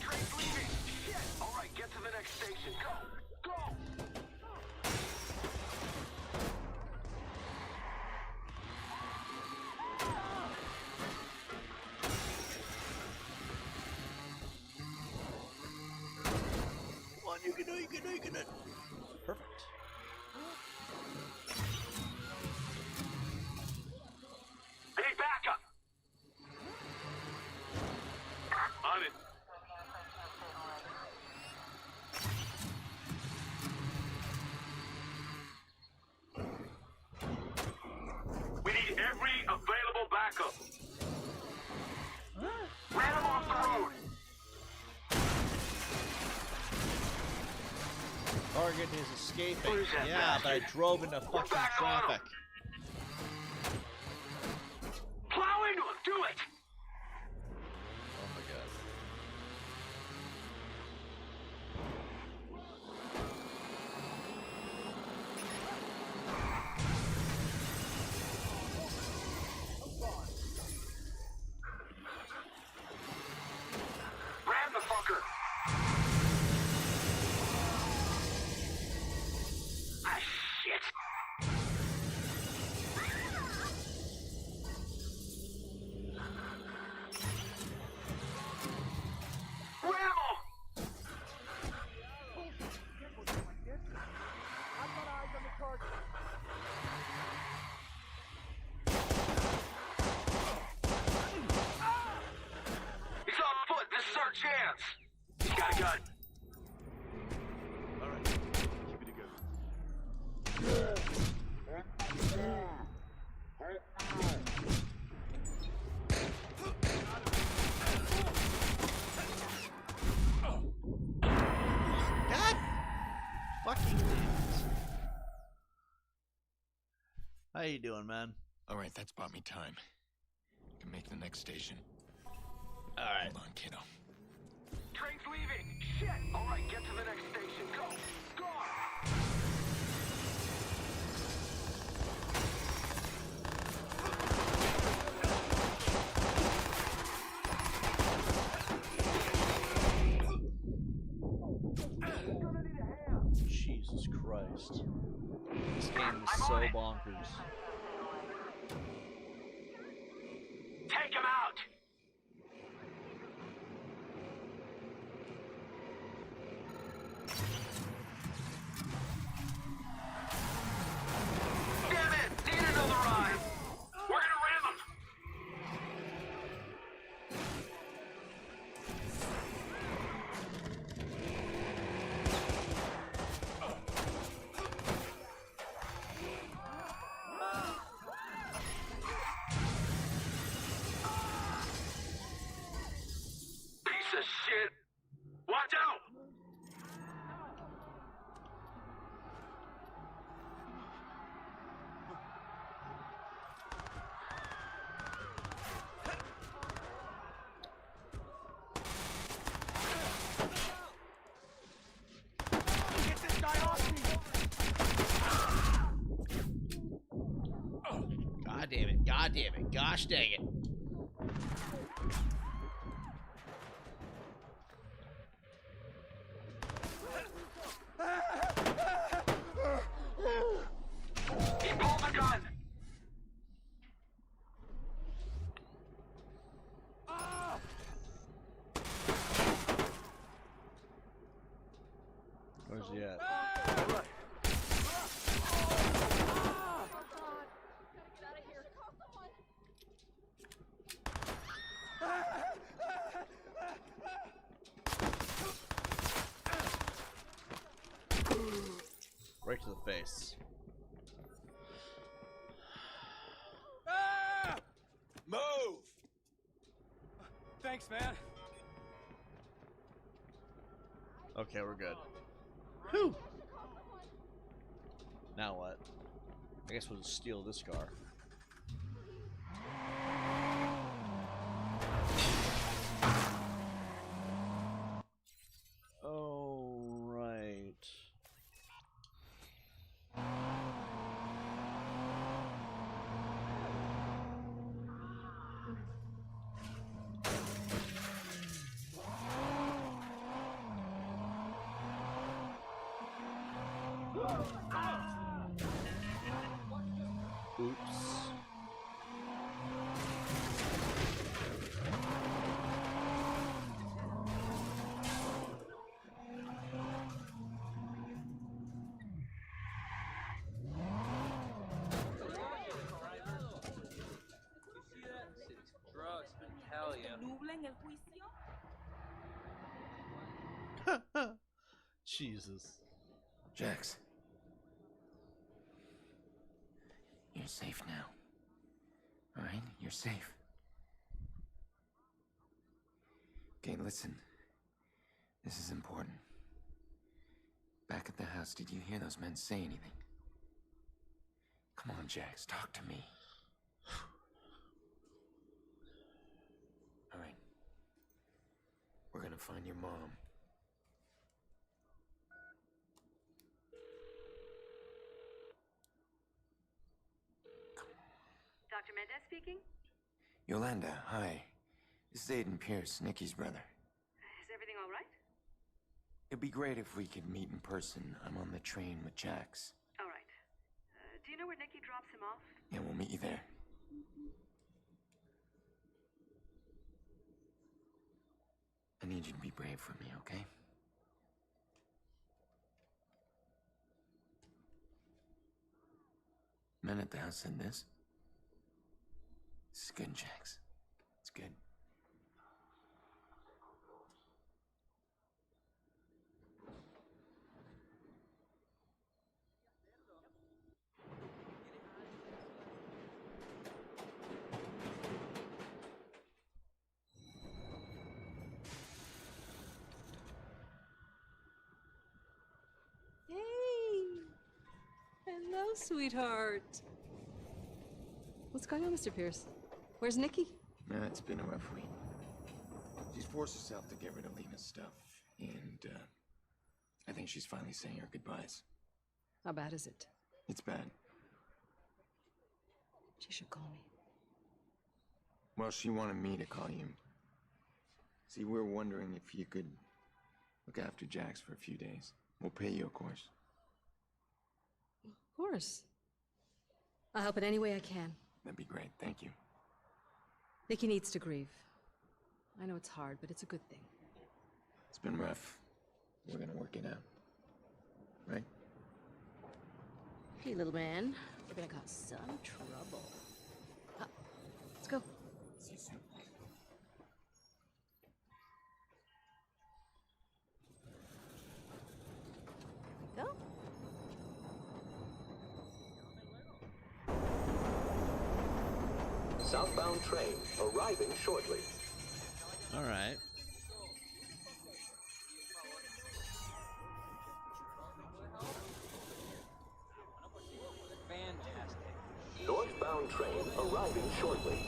Train's leaving! Shit! All right, get to the next station. Go! Go! Come on, you can do it, you can do it, you can do it. Perfect. I need backup! On it. We need every available backup. Ran him off the road. Target is escaping. Yeah, but I drove into fucking traffic. Plow into him. Do it. Oh my god. Ram the fucker. Ah, shit. Ram him! He's on foot. This is our chance. He's got a gun. All right, keep it together. How you doing, man? All right, that's bought me time. I can make the next station. All right. Hold on, kiddo. Train's leaving! Shit! Alright, get to the next station. Go! Go! Jesus Christ. This game is so bonkers. Take him out! Damn it! Need another ride! We're gonna ram him! Piece of shit! Watch out! Get this guy off me! God damn it. God damn it. Gosh dang it. He pulled the gun! Where's he at? Right to the face. Move! Thanks, man. Okay, we're good. Whew. Now what? I guess we'll just steal this car. Oh, right. Oops. Jesus. Jax. You're safe now. All right? You're safe. Okay, listen. This is important. Back at the house, did you hear those men say anything? Come on, Jax, talk to me. All right. We're gonna find your mom. Dr. Mendez speaking? Yolanda, hi. This is Aiden Pierce, Nikki's brother. Is everything all right? It'd be great if we could meet in person. I'm on the train with Jax. All right. Do you know where Nikki drops him off? Yeah, we'll meet you there. I need you to be brave for me, okay? Men at the house said this. This is good, Jax. It's good. Hey! Hello, sweetheart. What's going on, Mr. Pierce? Where's Nikki? Nah, it's been a rough week. She's forced herself to get rid of Lena's stuff, and I think she's finally saying her goodbyes. How bad is it? It's bad. She should call me. Well, she wanted me to call you. See, we're wondering if you could look after Jax for a few days. We'll pay you, of course. Of course. I'll help in any way I can. That'd be great, thank you. Nikki needs to grieve. I know it's hard, but it's a good thing. It's been rough. We're gonna work it out. Right? Hey, little man. We're gonna cause some trouble. Let's go. See you soon. Go. Southbound train arriving shortly. All right. Fantastic. Northbound train arriving shortly.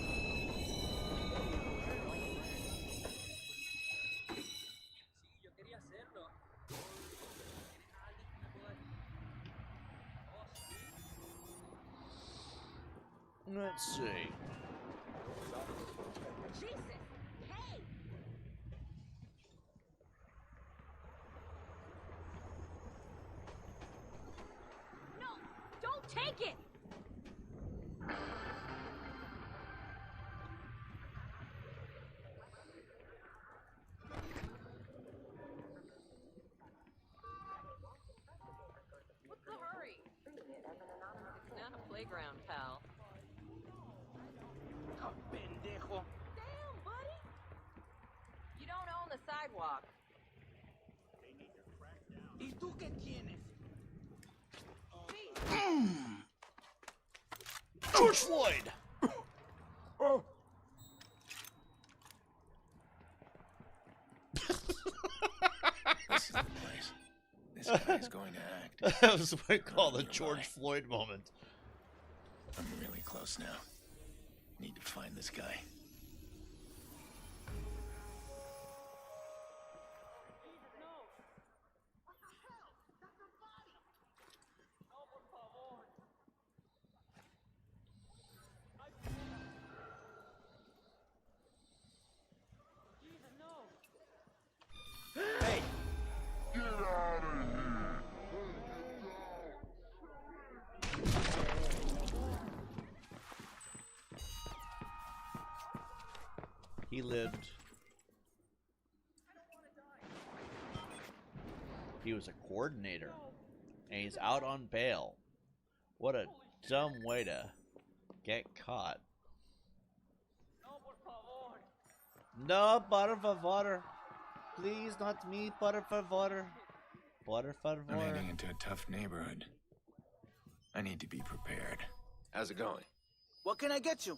Let's see. Jesus! Hey! No! Don't take it! What's the hurry? It's not a playground, pal. Oh, pendejo. Damn, buddy! You don't own the sidewalk. ¿Y tú qué tienes? George Floyd! This is the place. This guy is going to act. That was what I call the George Floyd moment. I'm really close now. Need to find this guy. Hey! Get out of here! He lived. He was a coordinator, and he's out on bail. What a dumb way to get caught. No, por favor. Please, not me, por favor. Por favor. I'm heading into a tough neighborhood. I need to be prepared. How's it going? What can I get you?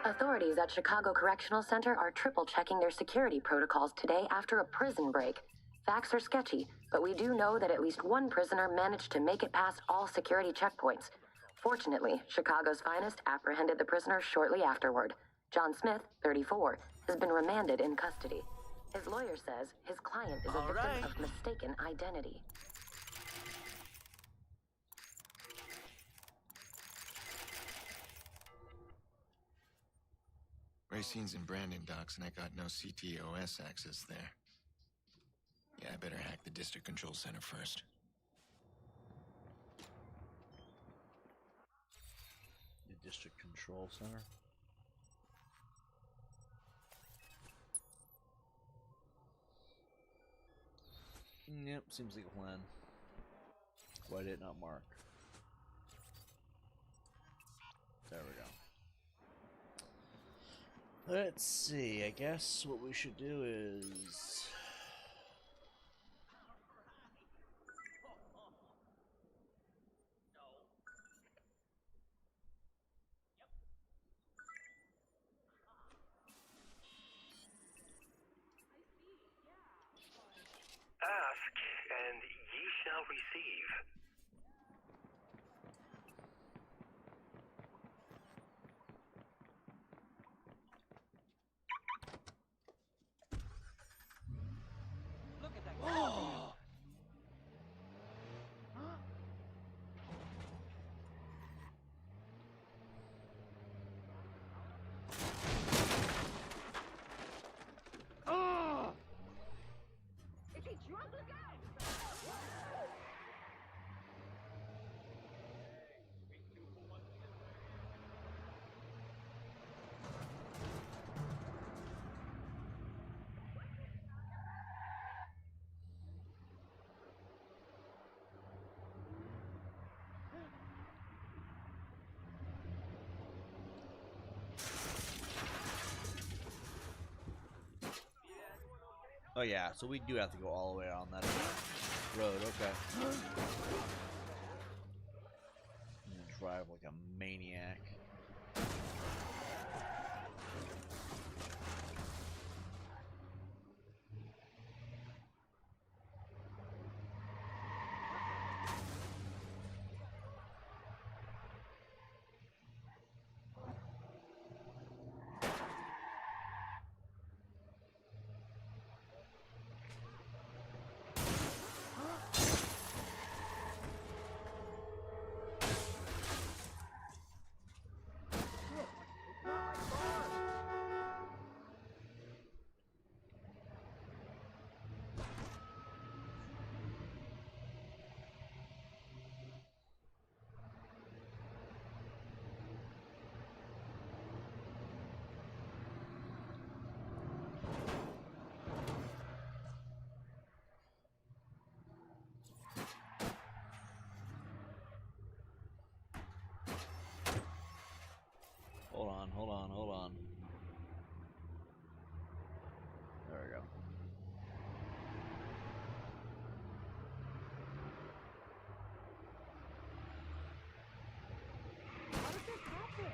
Authorities at Chicago Correctional Center are triple-checking their security protocols today after a prison break. Facts are sketchy, but we do know that at least one prisoner managed to make it past all security checkpoints. Fortunately, Chicago's finest apprehended the prisoner shortly afterward. John Smith, 34, has been remanded in custody. His lawyer says his client is a victim of mistaken identity. Racine's in Brandon docks, and I got no CTOS access there. Yeah, I better hack the district control center first. The district control center? Yep, seems like a plan. Why did it not mark? There we go. Let's see, I guess what we should do is... Ask, and ye shall receive. Oh yeah, so we do have to go all the way on that road, okay. I'm gonna drive like a maniac. Hold on. There we go. How did this happen?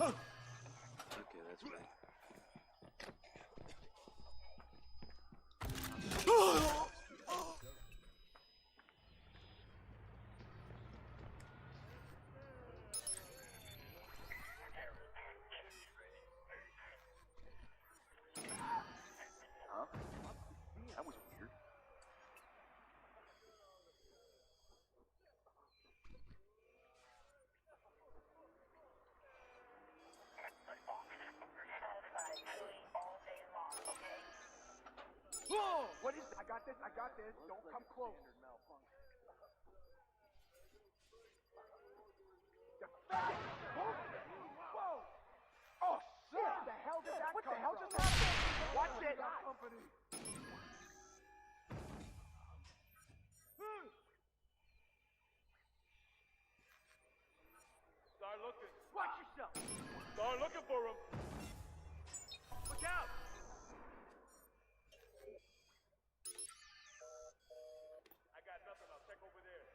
Okay, that's right. Huh? That was weird. Whoa! What is that? I got this. Don't come close. Defend it! Whoa! Oh, shit! What the hell did that come from? What the hell just happened? Watch it! Start looking. Watch yourself! Start looking for him. Look out! I got nothing. I'll check over there.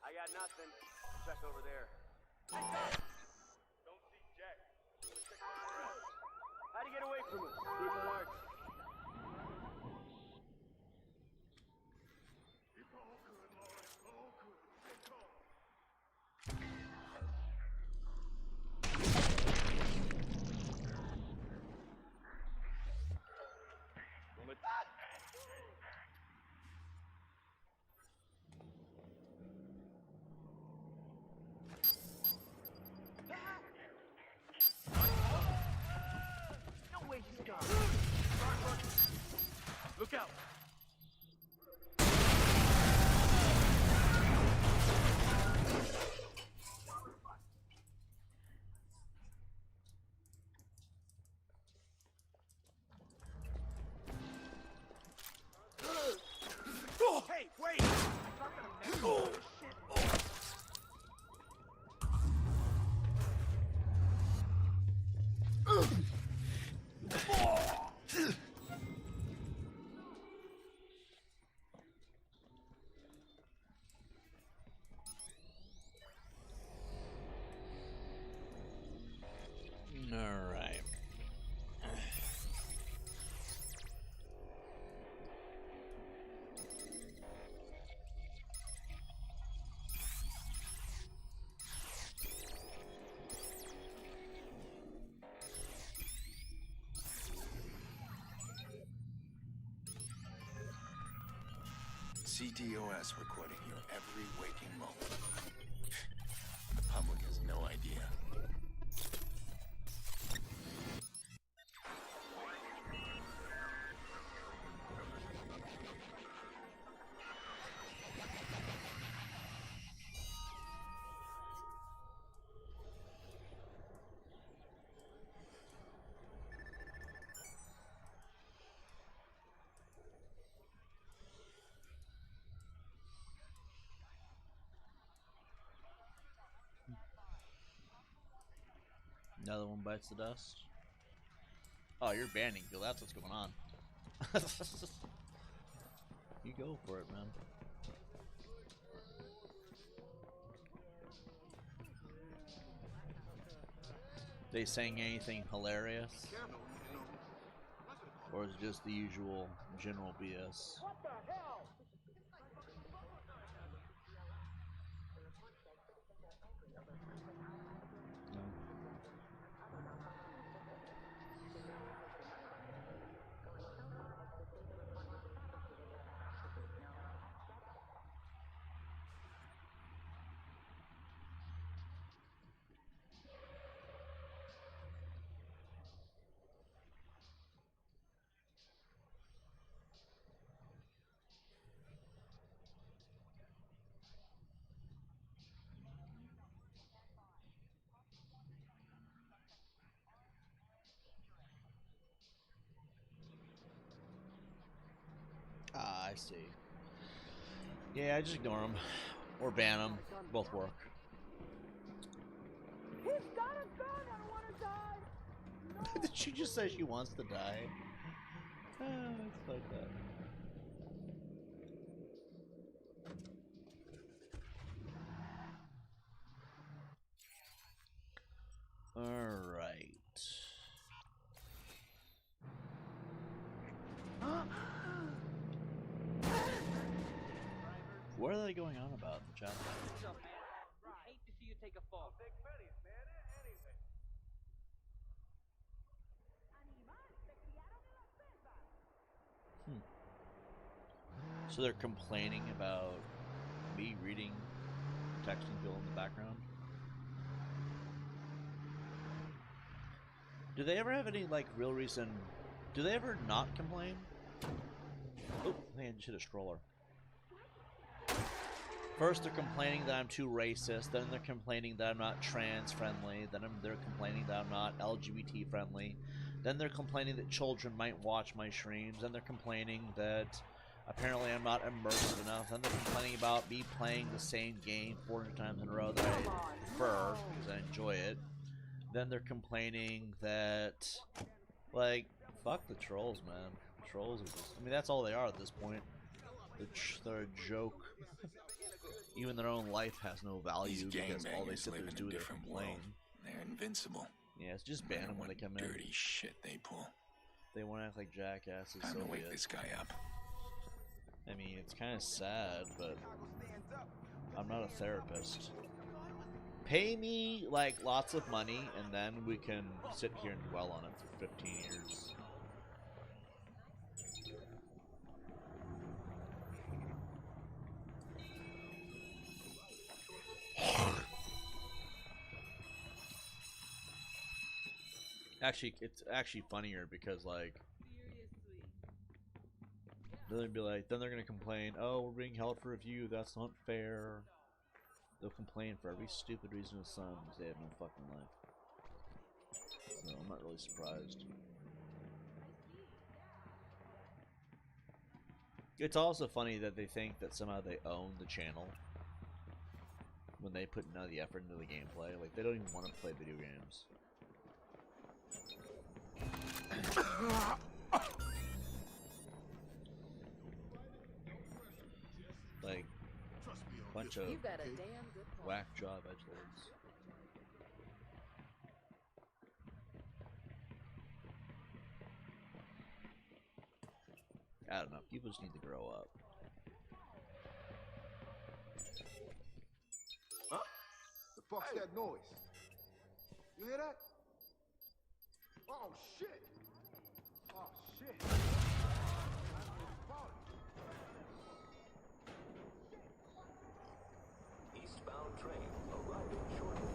I got nothing. Check over there. Don't see Jack. Gonna check somewhere else. How'd you get away from us? People aren't. No way she's gone. CTOS recording your every waking moment. The public has no idea. Another one bites the dust. Oh, you're banning Gil. That's what's going on. You go for it, man. They saying anything hilarious? Or is it just the usual general BS? What the hell? Ah, I see. Yeah, I just ignore them. Or ban them. Both work. He's got a gun! I don't want to die! Did she just say she wants to die? It's like that. Alright. What are they going on about in the chat? What's up, man? I hate to see you take a fall. Big pennies, man. Anything. So they're complaining about me reading, texting Bill in the background? Do they ever have any, like, real reason? Do they ever not complain? Oh, man, just hit a stroller. First they're complaining that I'm too racist, then they're complaining that I'm not trans friendly, then they're complaining that I'm not LGBT friendly, then they're complaining that children might watch my streams, then they're complaining that apparently I'm not immersive enough, then they're complaining about me playing the same game 400 times in a row that I prefer because I enjoy it. Then they're complaining that, like, fuck the trolls, man. Trolls are just, I mean, that's all they are at this point. They're a joke. Even their own life has no value because all they sit there and do is complain. They're invincible. Yeah, it's just ban them when they come in. Dirty shit they pull. They want to act like jackasses. Time so to wake this guy up. I mean, it's kind of sad, but I'm not a therapist. Pay me, like, lots of money, and then we can sit here and dwell on it for 15 years. Actually, it's actually funnier because, like, then they'd be like, then they're gonna complain, oh, we're being held for review, that's not fair. They'll complain for every stupid reason of sun because they have no fucking life. So I'm not really surprised. It's also funny that they think that somehow they own the channel when they put none of the effort into the gameplay. Like, they don't even want to play video games. Like, bunch of whack job edgelords. I don't know. People just need to grow up. Huh? The fuck's that noise? You hear that? Oh shit! Oh shit! Westbound train arriving shortly.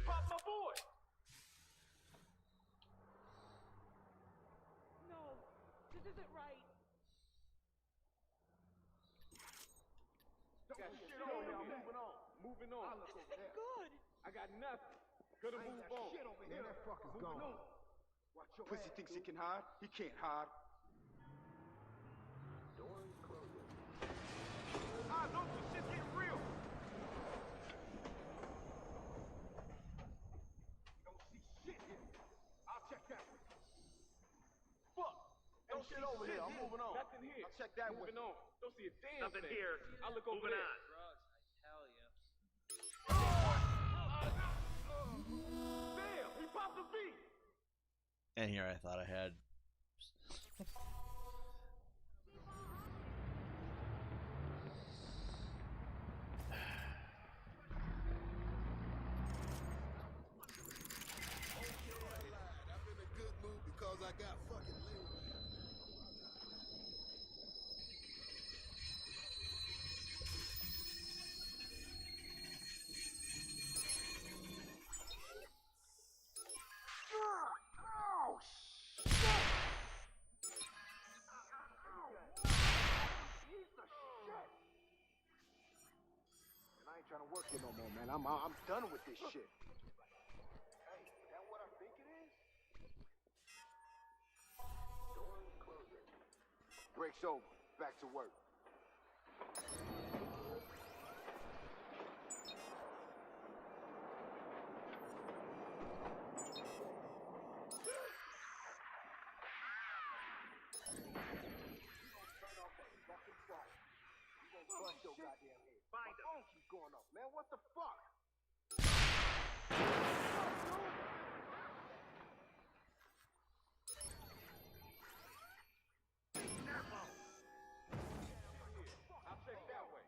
Pop my boy! No, this isn't right. Got shit on here. I'm moving on. Moving on. This isn't good. I got nothing. Gotta move on. Shit over here. That fucker's Moving gone. on. Watch your Pussy ass. thinks he can hide. He can't hide. Doors closing. Eyes open. Shit's getting real. Don't see shit here. I'll check that one. Fuck. Don't see get over shit here. I'm moving on. Nothing here. I'll check that one. Moving on. Don't see a damn Nothing thing. here. I look over Moving there. on. Damn, he popped a beat. And here I thought I had. I'm in a good mood because I got fucking laid. Oh, shit! Piece of shit! And I ain't trying to work here no more, man. I'm done with this shit. Hey, is that what I think it is? Doors closing. Break's over. Back to work. Bust your goddamn head. My phone keeps going off, man. What the fuck? I'll check that way.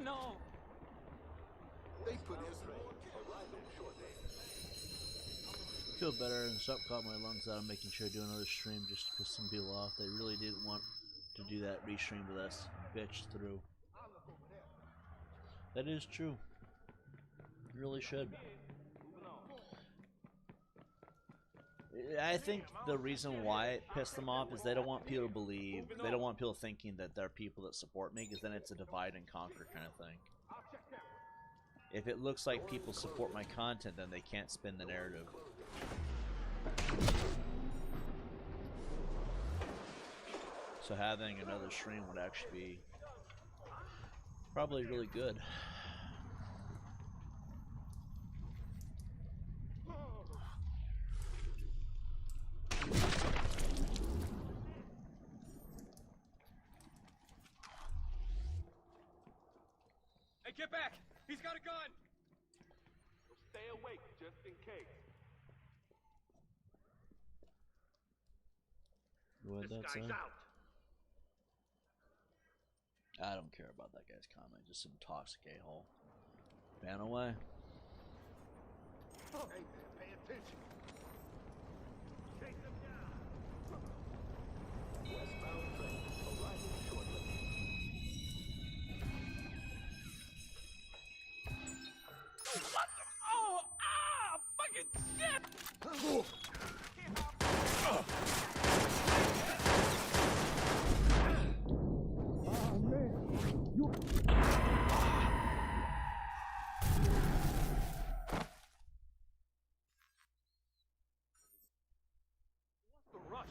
No. They put his Arriving shortly. Feel better and stop calling my lungs out. I'm making sure I do another stream just to piss some people off. They really didn't want to do that restream with us bitch through. That is true. You really should. I think the reason why it pissed them off is they don't want people to believe, they don't want people thinking that there are people that support me, because then it's a divide and conquer kind of thing. If it looks like people support my content, then they can't spin the narrative. So having another stream would actually be probably really good. Hey, get back! He's got a gun! So stay awake, just in case. What'd This that guy's say? out. I don't care about that guy's comment. Just some toxic a-hole. Ban away. Hey, man, pay attention. Chase him down. Westbound train arriving shortly. What the? Oh! Ah! Fucking shit! Oh, man. You... What's the rush?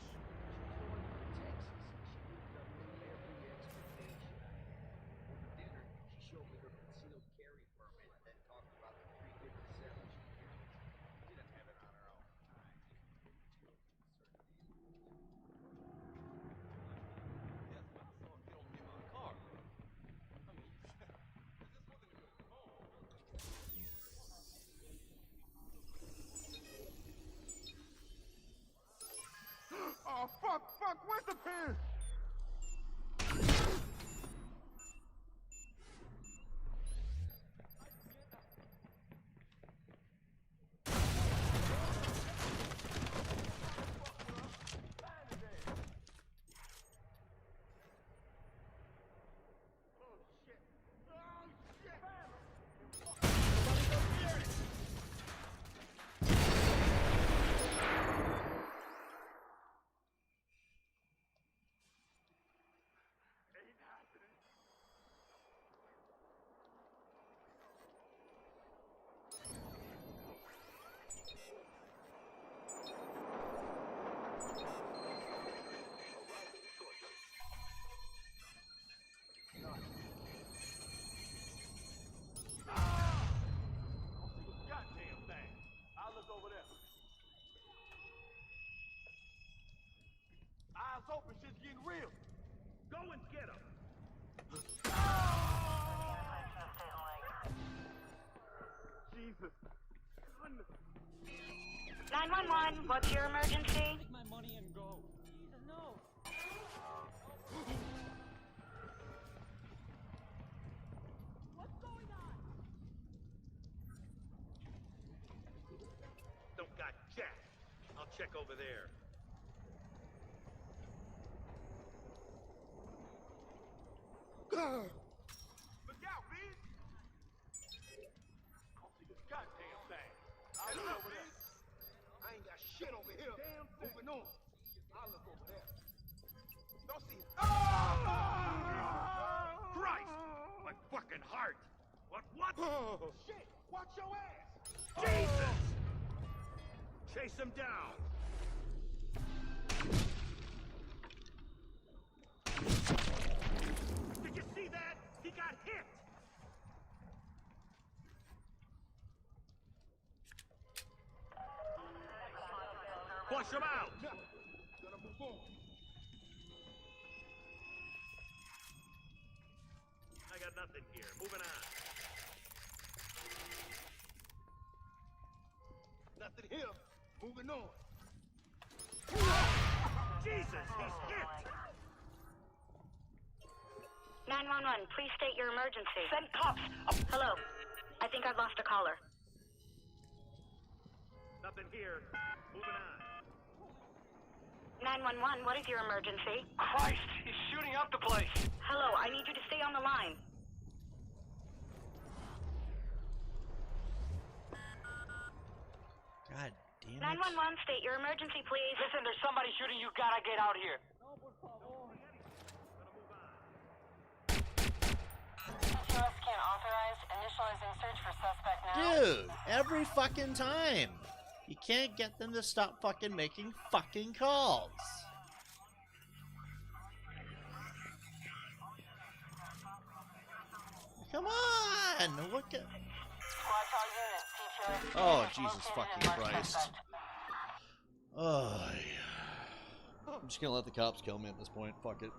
Goddamn thing. I'll look over there. Eyes open, shit's getting real. Go and get him. Jesus. 911, what's your emergency? Take my money and go. Jesus, no. What's going on? Don't got jack. I'll check over there. Look out, Reed! Don't see this goddamn thing. I'll look over there. I ain't got shit over here. Damn thing. Moving on. I'll look over there. Don't see it. Christ! My fucking heart! What? Shit! Watch your ass! Jesus! Chase him down! Did you see that? He got hit! Flush him out! Gonna move on. I got nothing here. Moving on. Nothing here. Moving on. Jesus, he's hit! 911, please state your emergency. Send cops! Hello. I think I've lost a caller. Nothing here. Moving on. 911, what is your emergency? Christ, he's shooting up the place. Hello, I need you to stay on the line. God damn it. 911, state your emergency, please. Listen, there's somebody shooting. You gotta get out here. CTOS can't authorize. Initializing search for suspect now. Dude, every fucking time. You can't get them to stop fucking making fucking calls. Come on! What ca- Squad call unit. CTOS. Oh, Jesus fucking Christ. Oh, yeah. I'm just gonna let the cops kill me at this point. Fuck it.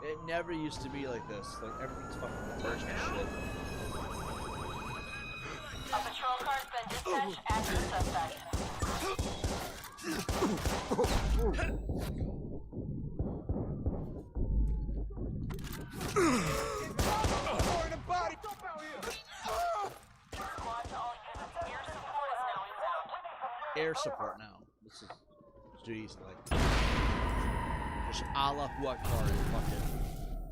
It never used to be like this. Like, everything's fucking first and shit. A patrol car's been dispatched after the suspect. Squad to all units. Air support is now inbound. Air support now. This is jeez, like just Allah Akbar. Fucking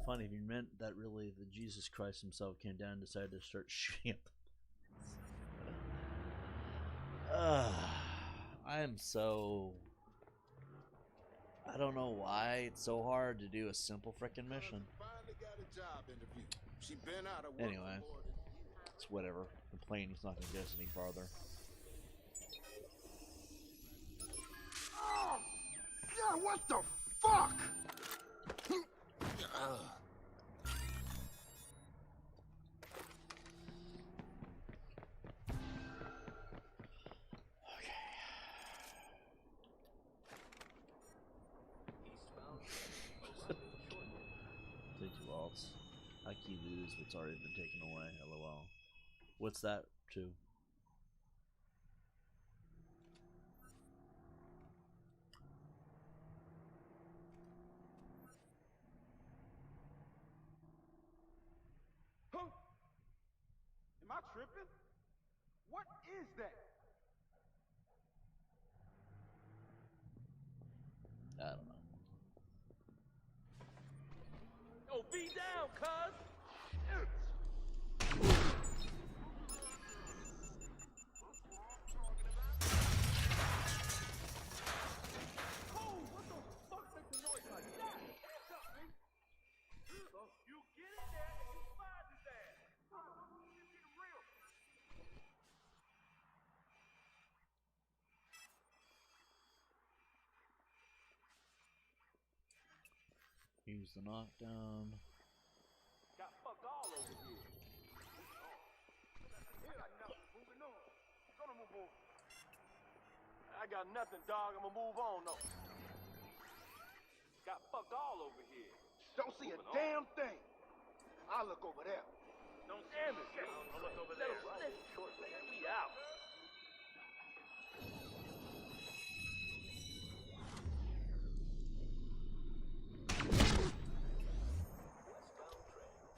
funny if you meant that really that Jesus Christ himself came down and decided to start shooting up. I am so. I don't know why it's so hard to do a simple frickin' mission. Finally got a job interview. She been out of work Anyway, for more than a year. it's whatever. Complaining's not gonna get us any farther. Oh, God, what the fuck? Take two alts. How can you lose what's already been taken away? LOL. What's that too? Huh? Am I tripping? What is that? I don't know. Oh, be down, cuz! Oh, what the fuck makes a noise like that? Hands up, man! You get in there and you find his ass! It's getting real! use the knockdown. Got fuck all over here. Moving on. Gonna move on. I got nothing, dog. I'ma move on, though. Got fuck all over here. Don't see a damn thing. I'll look over there. Don't damn it. I'll look over there. We out.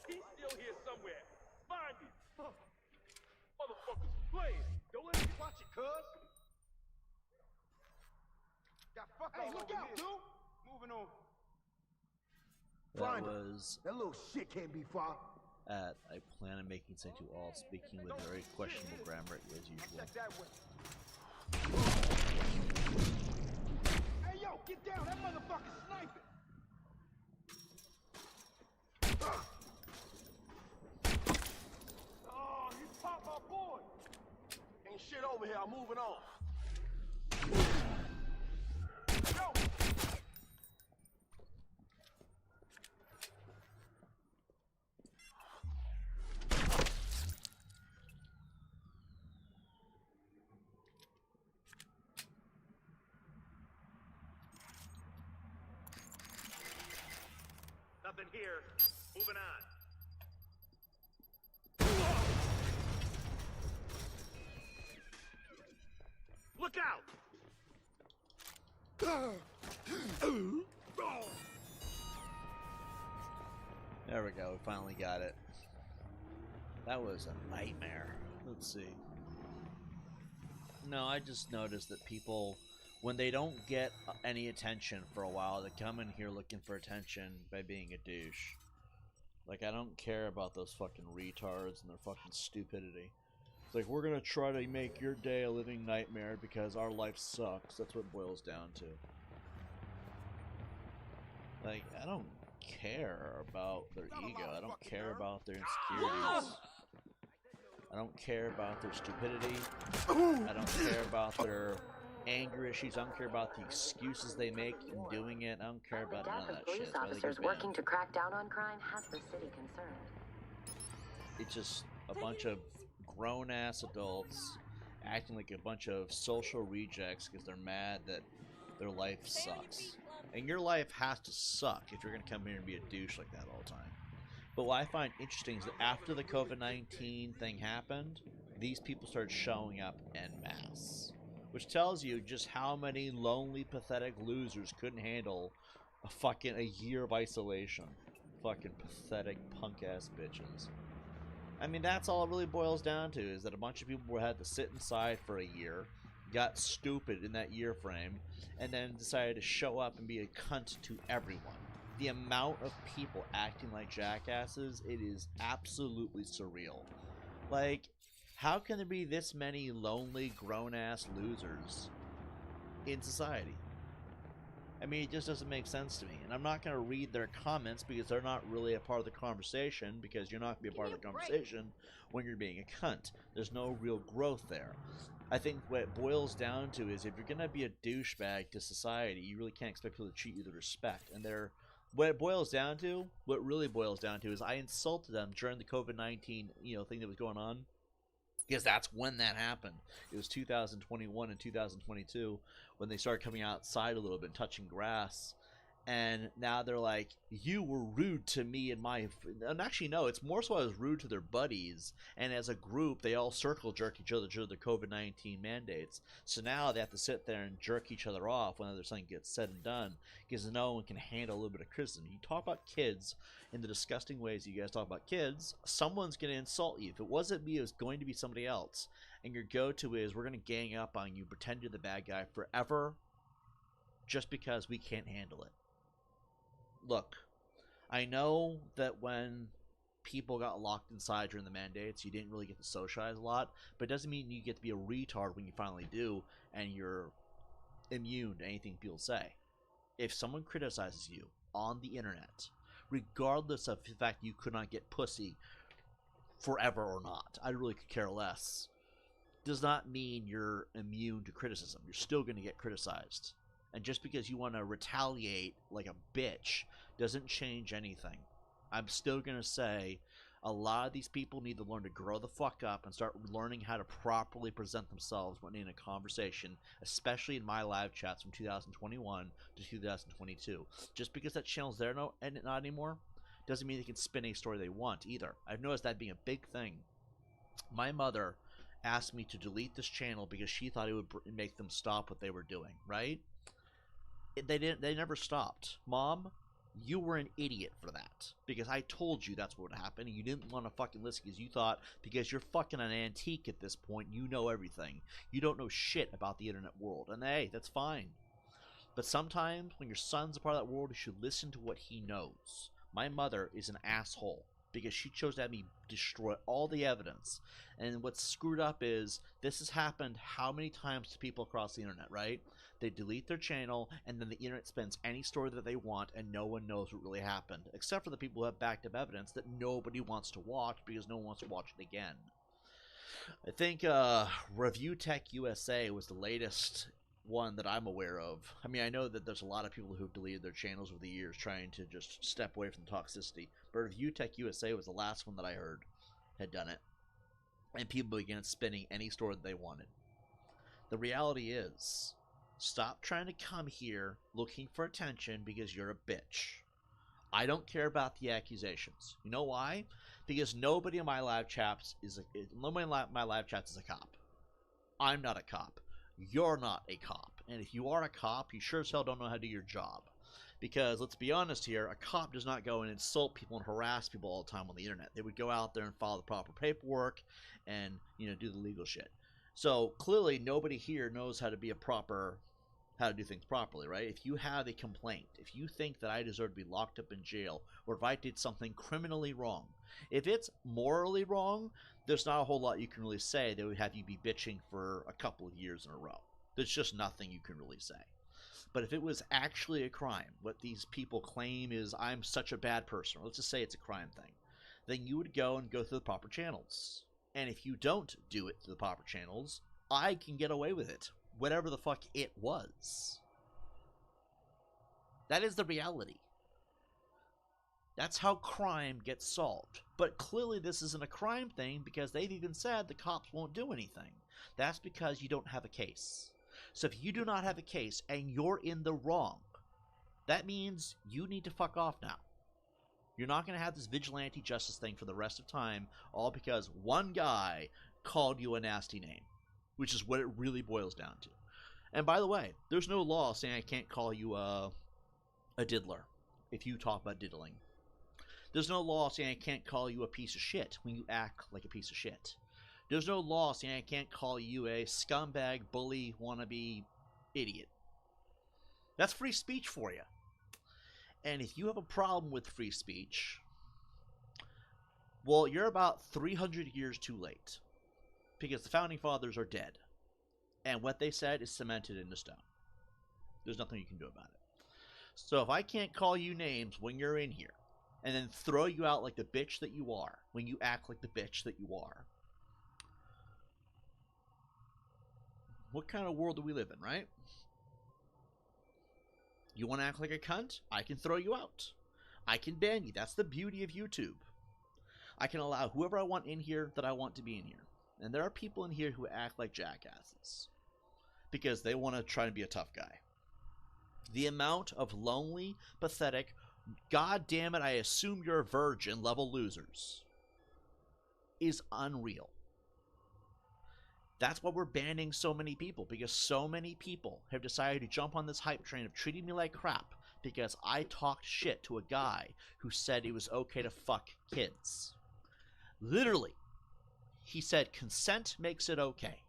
He's still here somewhere. Find him. Motherfuckers playing. Don't let me watch it, cuz. Got fuck Hey, all look over out, here. dude. Moving on. That Find him. was That little shit can't be far. at I plan on making sent to all, speaking with very questionable grammar as usual. Check that way. Hey, yo, get down. That motherfucker's sniping. Oh, you popped my boy. Ain't shit over here. I'm moving on. Yo. Nothing here. Moving on. Look out! There we go, we finally got it. That was a nightmare. Let's see. No, I just noticed that people, when they don't get any attention for a while, they come in here looking for attention by being a douche. Like, I don't care about those fucking retards and their fucking stupidity. It's like, we're gonna try to make your day a living nightmare because our life sucks. That's what it boils down to. Like, I don't care about their ego. I don't care about their insecurities. I don't care about their stupidity. I don't care about their anger issues. I don't care about the excuses they make in doing it. I don't care about none of Death that of police shit. I think officers it's working bad. to crack down on crime has the city concerned. It's just a bunch of grown-ass adults acting like a bunch of social rejects because they're mad that their life sucks. And your life has to suck if you're going to come here and be a douche like that all the time. But what I find interesting is that after the COVID-19 thing happened, these people started showing up en masse. Which tells you just how many lonely, pathetic losers couldn't handle a year of isolation. Fucking pathetic punk-ass bitches. I mean, that's all it really boils down to, is that a bunch of people had to sit inside for a year, got stupid in that year frame, and then decided to show up and be a cunt to everyone. The amount of people acting like jackasses, it is absolutely surreal. Like, how can there be this many lonely, grown-ass losers in society? I mean, it just doesn't make sense to me. And I'm not going to read their comments because they're not really a part of the conversation, because you're not going to be a part of the conversation when you're being a cunt. There's no real growth there. I think what it boils down to is if you're going to be a douchebag to society, you really can't expect people to treat you with respect. And what it boils down to, what really boils down to, is I insulted them during the COVID-19 thing that was going on. Because that's when that happened. It was 2021 and 2022 when they started coming outside a little bit, touching grass. And now they're like, you were rude to me and my... And actually, no, it's more so I was rude to their buddies. And as a group, they all circle jerk each other due to the COVID-19 mandates. So now they have to sit there and jerk each other off whenever something gets said and done. Because no one can handle a little bit of criticism. You talk about kids in the disgusting ways you guys talk about kids, someone's going to insult you. If it wasn't me, it was going to be somebody else. And your go-to is, we're going to gang up on you, pretend you're the bad guy forever, just because we can't handle it. Look, I know that when people got locked inside during the mandates, you didn't really get to socialize a lot, but it doesn't mean you get to be a retard when you finally do, and you're immune to anything people say. If someone criticizes you on the internet, regardless of the fact you could not get pussy forever or not, I really could care less, does not mean you're immune to criticism. You're still going to get criticized. And just because you want to retaliate like a bitch doesn't change anything. I'm still going to say a lot of these people need to learn to grow the fuck up and start learning how to properly present themselves when in a conversation, especially in my live chats from 2021 to 2022. Just because that channel's there not anymore doesn't mean they can spin any story they want either. I've noticed that being a big thing. My mother asked me to delete this channel because she thought it would make them stop what they were doing, right? They never stopped. Mom, you were an idiot for that, because I told you that's what would happen and you didn't want to fucking listen because you thought because you're fucking an antique at this point, you know everything. You don't know shit about the internet world, and hey, that's fine. But sometimes when your son's a part of that world, you should listen to what he knows. My mother is an asshole because she chose to have me destroy all the evidence. And what's screwed up is this has happened how many times to people across the internet, right? They delete their channel, and then the internet spins any story that they want, and no one knows what really happened, except for the people who have backed up evidence that nobody wants to watch because no one wants to watch it again. I think Review Tech USA was the latest one that I'm aware of. I mean, I know that there's a lot of people who've deleted their channels over the years trying to just step away from the toxicity, but Review Tech USA was the last one that I heard had done it, and people began spinning any story that they wanted. The reality is, stop trying to come here looking for attention because you're a bitch. I don't care about the accusations. You know why? Because nobody in my live chats is a cop. I'm not a cop. You're not a cop. And if you are a cop, you sure as hell don't know how to do your job. Because, let's be honest here, a cop does not go and insult people and harass people all the time on the internet. They would go out there and follow the proper paperwork and, do the legal shit. So, clearly, nobody here knows how to do things properly, right? If you have a complaint, if you think that I deserve to be locked up in jail, or if I did something criminally wrong, if it's morally wrong, there's not a whole lot you can really say that would have you be bitching for a couple of years in a row. There's just nothing you can really say. But if it was actually a crime, what these people claim is I'm such a bad person, or let's just say it's a crime thing, then you would go through the proper channels. And if you don't do it through the proper channels, I can get away with it. Whatever the fuck it was. That is the reality. That's how crime gets solved. But clearly this isn't a crime thing because they've even said the cops won't do anything. That's because you don't have a case. So if you do not have a case and you're in the wrong, that means you need to fuck off now. You're not going to have this vigilante justice thing for the rest of time, all because one guy called you a nasty name, which is what it really boils down to. And by the way, there's no law saying I can't call you a diddler if you talk about diddling. There's no law saying I can't call you a piece of shit when you act like a piece of shit. There's no law saying I can't call you a scumbag, bully, wannabe idiot. That's free speech for you. And if you have a problem with free speech, well, you're about 300 years too late. Because the Founding Fathers are dead. And what they said is cemented into stone. There's nothing you can do about it. So if I can't call you names when you're in here, and then throw you out like the bitch that you are, when you act like the bitch that you are, what kind of world do we live in, right? You want to act like a cunt? I can throw you out. I can ban you. That's the beauty of YouTube. I can allow whoever I want in here that I want to be in here. And there are people in here who act like jackasses because they want to try to be a tough guy. The amount of lonely, pathetic, God damn it, I assume you're a virgin level losers is unreal. That's why we're banning so many people, because so many people have decided to jump on this hype train of treating me like crap because I talked shit to a guy who said it was okay to fuck kids. Literally. He said consent makes it okay.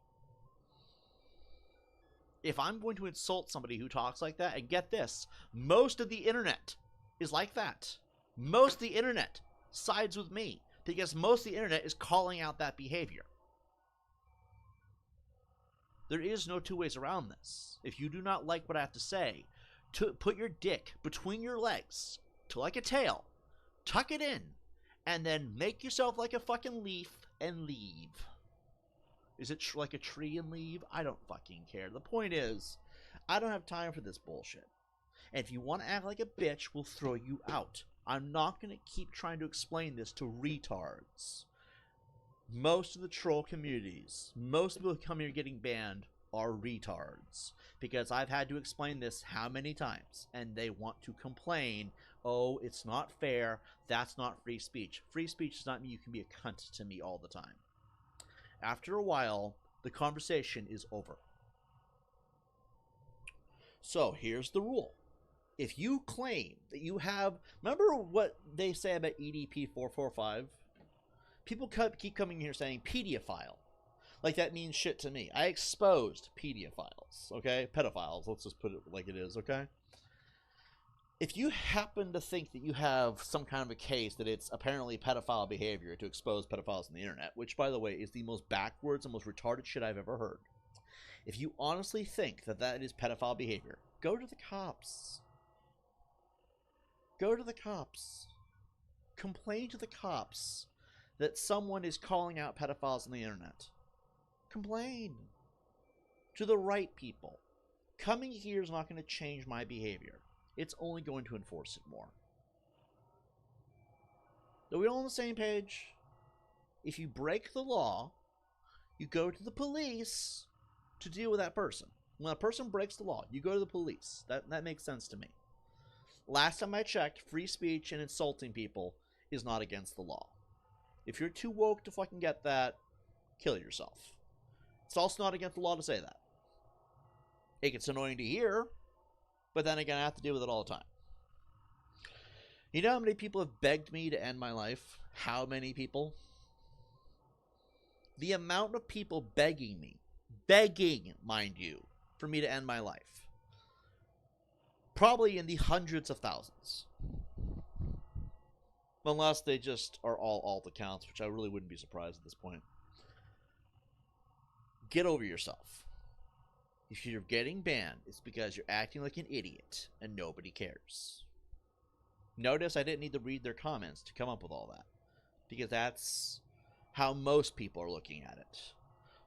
If I'm going to insult somebody who talks like that, and get this, most of the internet is like that. Most of the internet sides with me because most of the internet is calling out that behavior. There is no two ways around this. If you do not like what I have to say, put your dick between your legs to like a tail, tuck it in, and then make yourself like a fucking leaf and leave. Is it like a tree and leave? I don't fucking care. The point is, I don't have time for this bullshit. And if you want to act like a bitch, we'll throw you out. I'm not going to keep trying to explain this to retards. Most of the troll communities, most people who come here getting banned are retards. Because I've had to explain this how many times, and they want to complain, oh, it's not fair, that's not free speech. Free speech does not mean you can be a cunt to me all the time. After a while, the conversation is over. So, here's the rule. If you claim that you have... Remember what they say about EDP 445? People keep coming here saying pedophile. Like that means shit to me. I exposed pedophiles, okay? Pedophiles, let's just put it like it is, okay? If you happen to think that you have some kind of a case that it's apparently pedophile behavior to expose pedophiles on the internet, which, by the way, is the most backwards and most retarded shit I've ever heard. If you honestly think that that is pedophile behavior, go to the cops. Go to the cops. Complain to the cops that someone is calling out pedophiles on the internet. Complain to the right people. Coming here is not going to change my behavior. It's only going to enforce it more. Are we all on the same page? If you break the law, you go to the police to deal with that person. When a person breaks the law, you go to the police. That makes sense to me. Last time I checked, free speech and insulting people is not against the law. If you're too woke to fucking get that, kill yourself. It's also not against the law to say that. It gets annoying to hear, but then again, I have to deal with it all the time. You know how many people have begged me to end my life? How many people? The amount of people begging me, mind you, for me to end my life. Probably in the hundreds of thousands. Unless they just are all alt accounts, which I really wouldn't be surprised at this point. Get over yourself. If you're getting banned, it's because you're acting like an idiot and nobody cares. Notice I didn't need to read their comments to come up with all that. Because that's how most people are looking at it.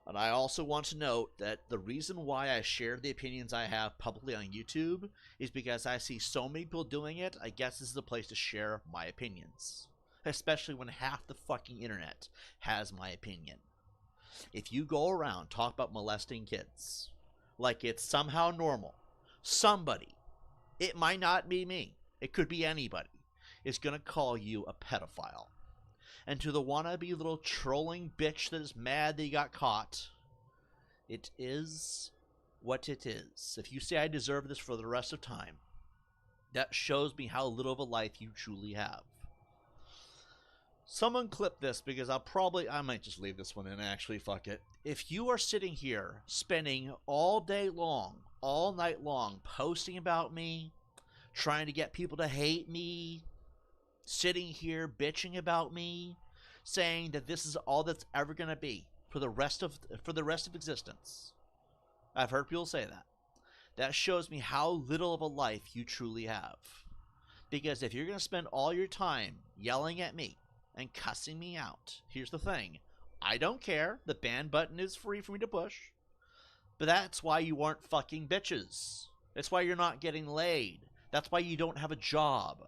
And I also want to note that the reason why I share the opinions I have publicly on YouTube is because I see so many people doing it, I guess this is a place to share my opinions. Especially when half the fucking internet has my opinion. If you go around talk about molesting kids like it's somehow normal, somebody, it might not be me, it could be anybody, is going to call you a pedophile. And to the wannabe little trolling bitch that is mad that you got caught, it is what it is. If you say I deserve this for the rest of time, that shows me how little of a life you truly have. Someone clip this because I might just leave this one in actually, fuck it. If you are sitting here spending all day long, all night long, posting about me, trying to get people to hate me, sitting here bitching about me, saying that this is all that's ever going to be for the rest of existence. I've heard people say that. That shows me how little of a life you truly have. Because if you're going to spend all your time yelling at me and cussing me out, here's the thing. I don't care. The ban button is free for me to push. But that's why you aren't fucking bitches. That's why you're not getting laid. That's why you don't have a job.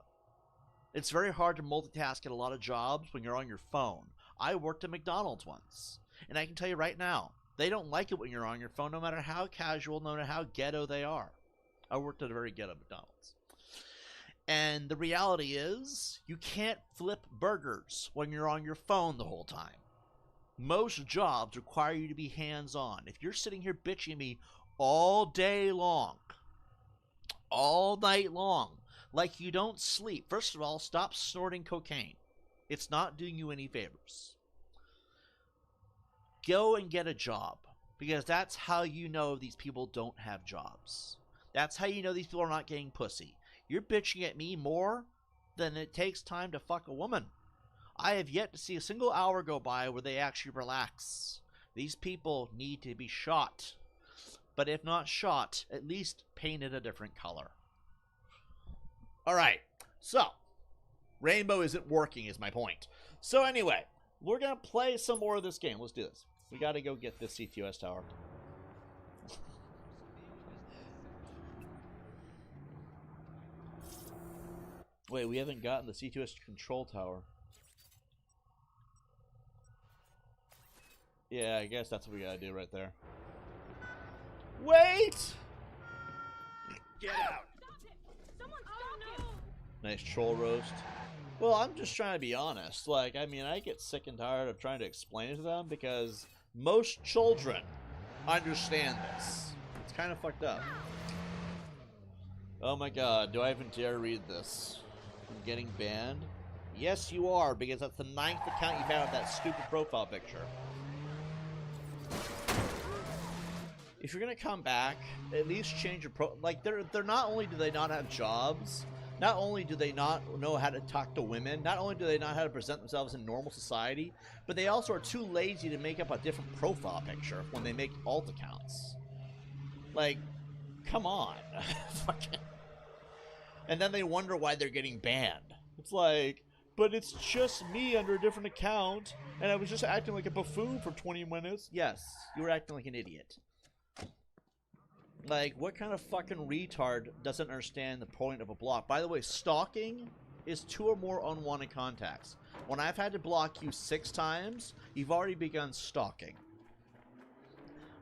It's very hard to multitask at a lot of jobs when you're on your phone. I worked at McDonald's once. And I can tell you right now, they don't like it when you're on your phone, no matter how casual, no matter how ghetto they are. I worked at a very ghetto McDonald's. And the reality is, you can't flip burgers when you're on your phone the whole time. Most jobs require you to be hands-on. If you're sitting here bitching at me all day long, all night long, like you don't sleep, first of all, stop snorting cocaine. It's not doing you any favors. Go and get a job, because that's how you know these people don't have jobs. That's how you know these people are not getting pussy. You're bitching at me more than it takes time to fuck a woman. I have yet to see a single hour go by where they actually relax. These people need to be shot. But if not shot, at least painted a different color. Alright, so, Rainbow isn't working is my point. So anyway, we're going to play some more of this game. Let's do this. We got to go get this CTOS tower. Wait, we haven't gotten the C2S control tower. Yeah, I guess that's what we gotta do right there. Wait! Get out! Nice troll roast. Well, I'm just trying to be honest. Like, I mean, I get sick and tired of trying to explain it to them because most children understand this. It's kind of fucked up. Oh my god, do I even dare read this? I'm getting banned? Yes, you are, because that's the 9th account you've had of that stupid profile picture. If you're gonna come back, at least change your like, they're not only do they not have jobs, not only do they not know how to talk to women, not only do they not know how to present themselves in normal society, but they also are too lazy to make up a different profile picture when they make alt accounts. Like, come on. Fucking. And then they wonder why they're getting banned. It's like, but it's just me under a different account, and I was just acting like a buffoon for 20 minutes. Yes, you were acting like an idiot. Like, what kind of fucking retard doesn't understand the point of a block? By the way, stalking is 2 or more unwanted contacts. When I've had to block you 6 times, you've already begun stalking.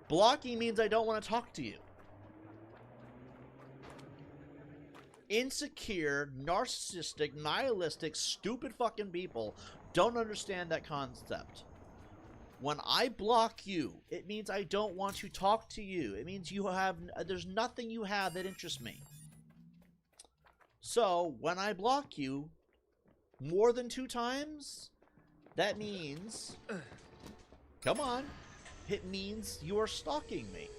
Blocking means I don't want to talk to you. Insecure, narcissistic, nihilistic, stupid fucking people don't understand that concept. When I block you, it means I don't want to talk to you. It means you have, there's nothing you have that interests me. So, when I block you more than 2 times, that means, come on, it means you are stalking me.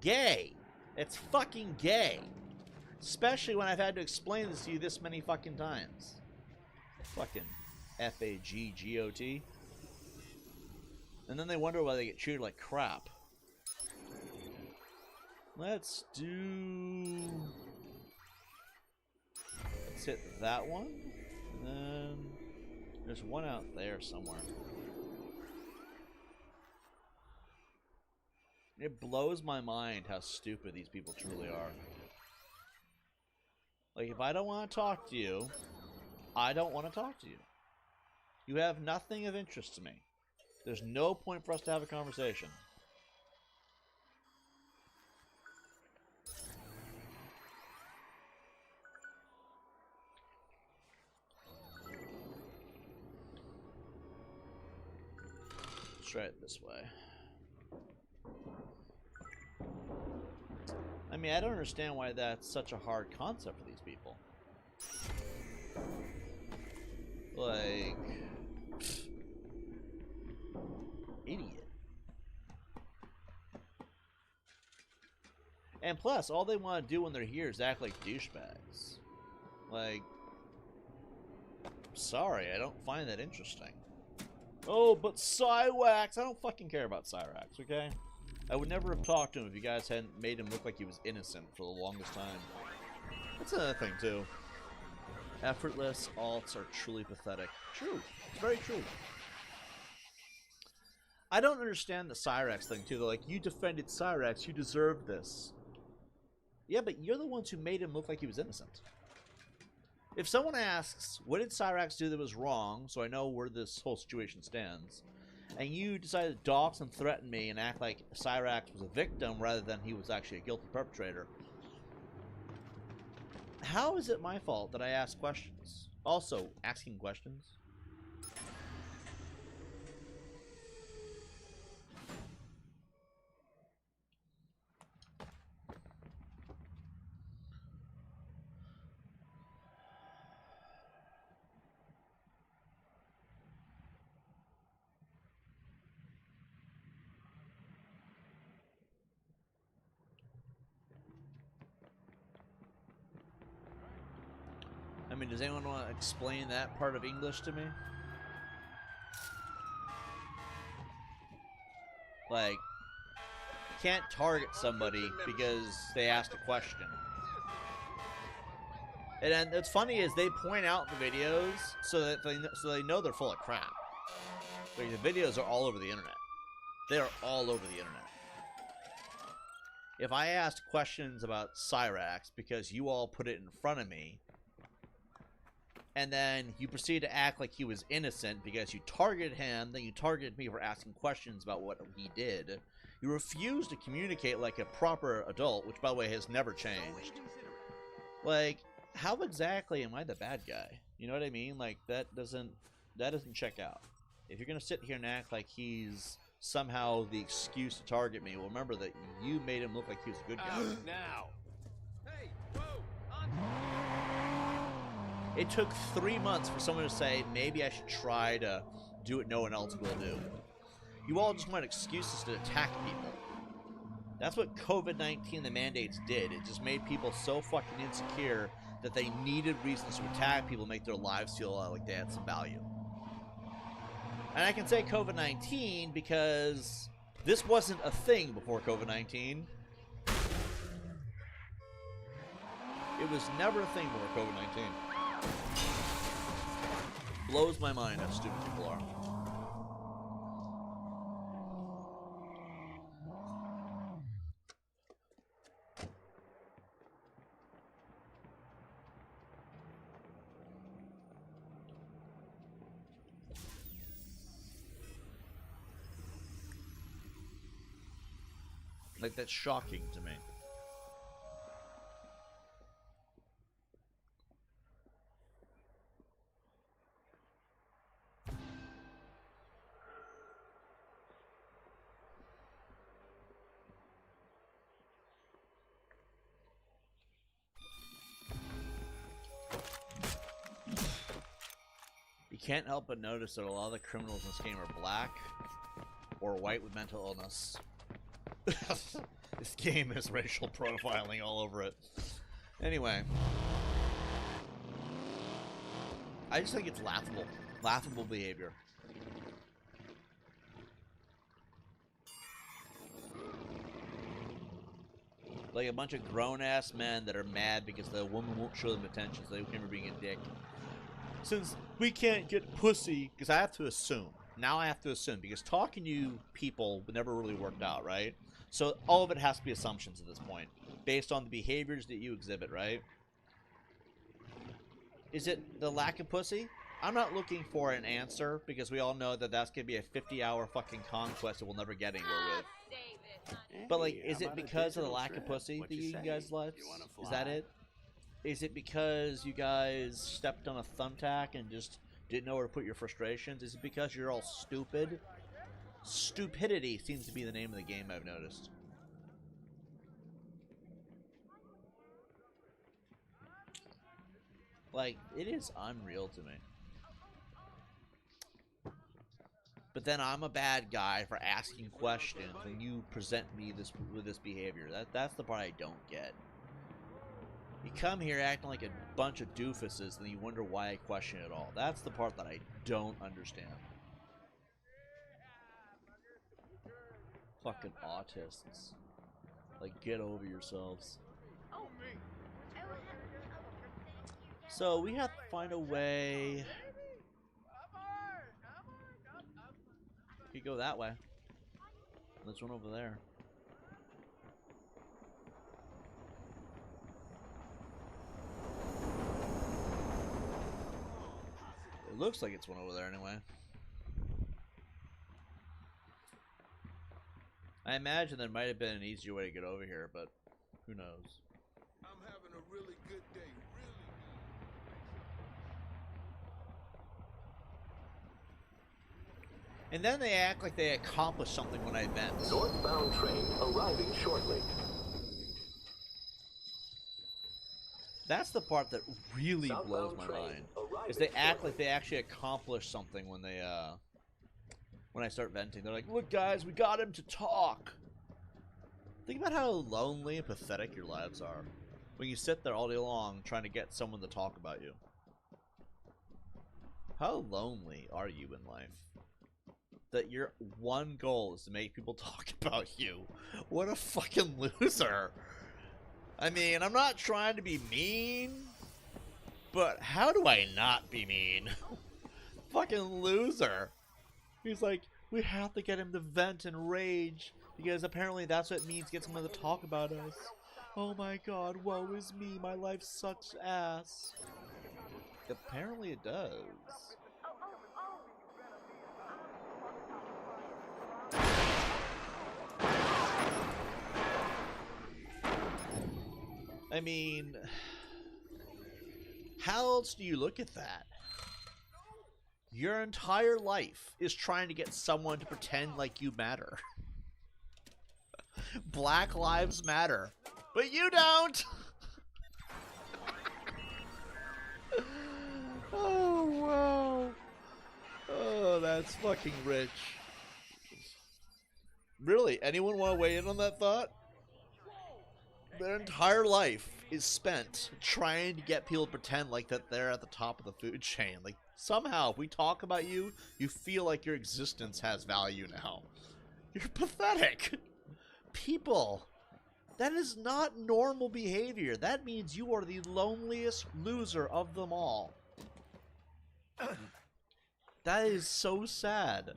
Gay. It's fucking gay. Especially when I've had to explain this to you this many fucking times. Fucking F-A-G-G-O-T. And then they wonder why they get treated like crap. Let's hit that one. And then there's one out there somewhere. It blows my mind how stupid these people truly are. Like, if I don't want to talk to you, I don't want to talk to you. You have nothing of interest to me. There's no point for us to have a conversation. Let's try it this way. I mean, I don't understand why that's such a hard concept for these people. Like, idiot. And plus, all they want to do when they're here is act like douchebags. Like, sorry, I don't find that interesting. Oh, but Cyrax! I don't fucking care about Cyrax, okay? I would never have talked to him if you guys hadn't made him look like he was innocent for the longest time. That's another thing, too. Effortless alts are truly pathetic. True. It's very true. I don't understand the Cyrax thing, too. They're like, you defended Cyrax, you deserve this. Yeah, but you're the ones who made him look like he was innocent. If someone asks, what did Cyrax do that was wrong, so I know where this whole situation stands, and you decided to dox and threaten me and act like Cyrax was a victim rather than he was actually a guilty perpetrator, how is it my fault that I ask questions? Also, asking questions. I mean, does anyone want to explain that part of English to me? Like, you can't target somebody because they asked a question. And what's funny is they point out the videos so that they know they're full of crap. Like, the videos are all over the internet. They are all over the internet. if I asked questions about Cyrax because you all put it in front of me, and then you proceed to act like he was innocent because you targeted him, then you targeted me for asking questions about what he did, you refuse to communicate like a proper adult, which, by the way, has never changed. Like, how exactly am I the bad guy? You know what I mean? Like, that doesn't check out. If you're gonna sit here and act like he's somehow the excuse to target me, well, remember that you made him look like he was a good guy. Now. Hey, whoa! It took 3 months for someone to say, maybe I should try to do what no one else will do. You all just want excuses to attack people. That's what COVID-19, the mandates, did. It just made people so fucking insecure that they needed reasons to attack people, make their lives feel like they had some value. And I can say COVID-19 because this wasn't a thing before COVID-19. It was never a thing before COVID-19. Blows my mind how stupid people are. Like, that's shocking to me. You can't help but notice that a lot of the criminals in this game are black or white with mental illness. This game is racial profiling all over it. Anyway. I just think it's laughable. Laughable behavior. Like a bunch of grown-ass men that are mad because the woman won't show them attention, so they think we're being a dick. Since we can't get pussy, because I have to assume. Now I have to assume, because talking to you people never really worked out, right? So all of it has to be assumptions at this point, based on the behaviors that you exhibit, right? Is it the lack of pussy? I'm not looking for an answer, because we all know that that's going to be a 50-hour fucking conquest that we'll never get anywhere with. But, like, is it because of the lack of pussy that you guys left? Is that it? Is it because you guys stepped on a thumbtack and just didn't know where to put your frustrations? Is it because you're all stupid? Stupidity seems to be the name of the game, I've noticed. Like, it is unreal to me. But then I'm a bad guy for asking questions when you present me with this behavior. That's the part I don't get. You come here acting like a bunch of doofuses, and you wonder why I question it all. That's the part that I don't understand. Fucking autists. Like, get over yourselves. So, we have to find a way. You could go that way. There's one over there. It looks like it's one over there anyway. I imagine there might have been an easier way to get over here, but who knows? I'm having a really good day. And then they act like they accomplished something when I vent. Northbound train arriving shortly. That's the part that really blows my mind. Is they act like they actually accomplished something when they when I start venting. They're like, "Look, guys, we got him to talk." Think about how lonely and pathetic your lives are when you sit there all day long trying to get someone to talk about you. How lonely are you in life? That your one goal is to make people talk about you. What a fucking loser. I mean, I'm not trying to be mean, but how do I not be mean? Fucking loser. He's like, we have to get him to vent and rage Because apparently that's what it means to get someone to talk about us. Oh my god, woe is me, my life sucks ass. Apparently it does. I mean, how else do you look at that? Your entire life is trying to get someone to pretend like you matter. Black Lives Matter. But you don't! Oh, wow. Oh, that's fucking rich. Really, anyone want to weigh in on that thought? Their entire life is spent trying to get people to pretend like that they're at the top of the food chain. Like, somehow, if we talk about you, you feel like your existence has value now. You're pathetic. People, that is not normal behavior. That means you are the loneliest loser of them all. That is so sad.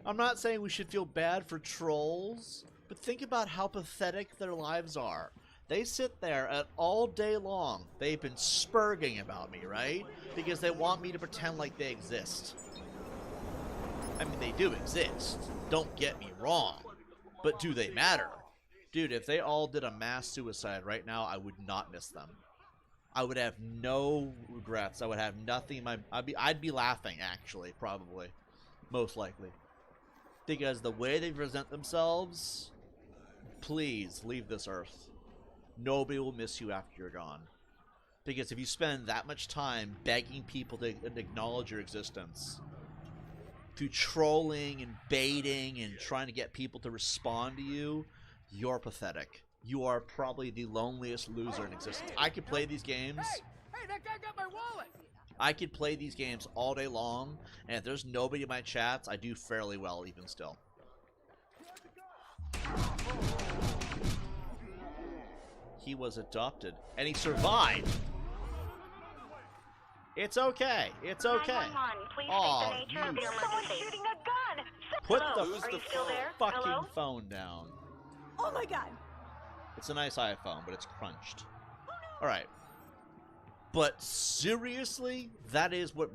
I'm not saying we should feel bad for trolls, but think about how pathetic their lives are. They sit there and all day long, they've been spurging about me, right? Because they want me to pretend like they exist. I mean, they do exist. Don't get me wrong. But do they matter? Dude, if they all did a mass suicide right now, I would not miss them. I would have no regrets. I would have nothing in my... I'd be laughing, actually, probably. Most likely. Because the way they present themselves... Please, leave this earth. Nobody will miss you after you're gone. Because if you spend that much time begging people to acknowledge your existence, through trolling and baiting and trying to get people to respond to you, you're pathetic. You are probably the loneliest loser in existence. I could play these games. Hey, that guy got my wallet! I could play these games all day long, and if there's nobody in my chats, I do fairly well even still. He was adopted, and he survived. It's okay. It's okay. 911, please Aw, state the nature of your you emergency. Shooting a gun! put Hello, the are you still there? fucking Hello? phone down. Oh my god. It's a nice iPhone, but it's crunched. Alright. But seriously, that's what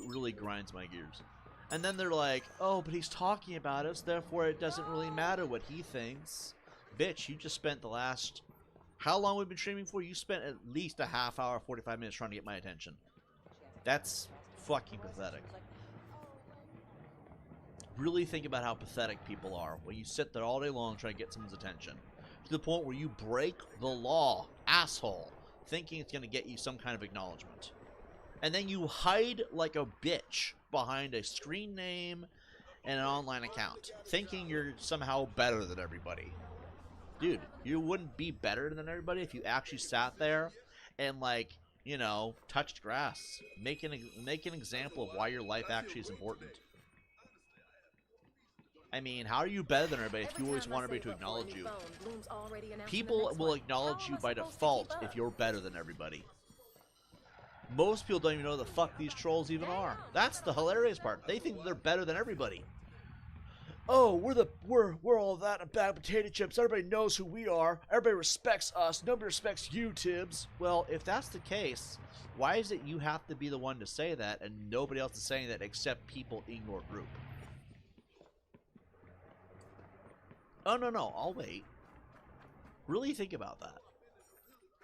really grinds my gears. And then they're like, oh, but he's talking about us, therefore it doesn't really matter what he thinks. Bitch, you just spent the last... How long we've been streaming for? You spent at least a half hour, 45 minutes trying to get my attention. That's fucking pathetic. Really think about how pathetic people are when you sit there all day long trying to get someone's attention. To the point where you break the law, asshole, thinking it's going to get you some kind of acknowledgement. And then you hide like a bitch behind a screen name and an online account, thinking you're somehow better than everybody. Dude, you wouldn't be better than everybody if you actually sat there and, like, you know, touched grass. Make an example of why your life actually is important. I mean, how are you better than everybody if you always want everybody to acknowledge you? People will acknowledge you by default if you're better than everybody. Most people don't even know the fuck these trolls even are. That's the hilarious part. They think they're better than everybody. Oh, we're all that bag of potato chips. Everybody knows who we are. Everybody respects us. Nobody respects you, Tibbs. Well, if that's the case, why is it you have to be the one to say that and nobody else is saying that except people in your group? Oh, no, I'll wait. Really think about that.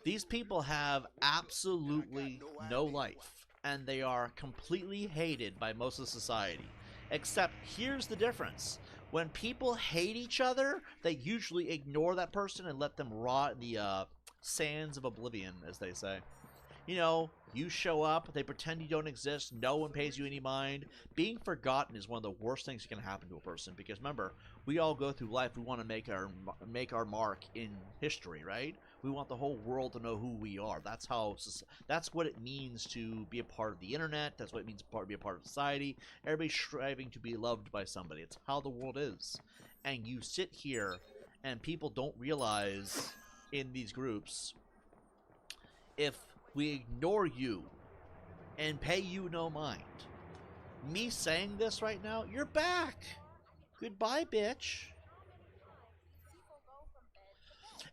These people have absolutely no life, and they are completely hated by most of society. Except, here's the difference. When people hate each other, they usually ignore that person and let them rot in the sands of oblivion, as they say. You know, you show up, they pretend you don't exist, no one pays you any mind. Being forgotten is one of the worst things that can happen to a person, because remember, we all go through life, we want to make our mark in history, right? We want the whole world to know who we are. That's what it means to be a part of the internet. That's what it means to be a part of society. Everybody's striving to be loved by somebody. It's how the world is. And you sit here, and people don't realize in these groups, if we ignore you and pay you no mind, me saying this right now, you're back. Goodbye, bitch.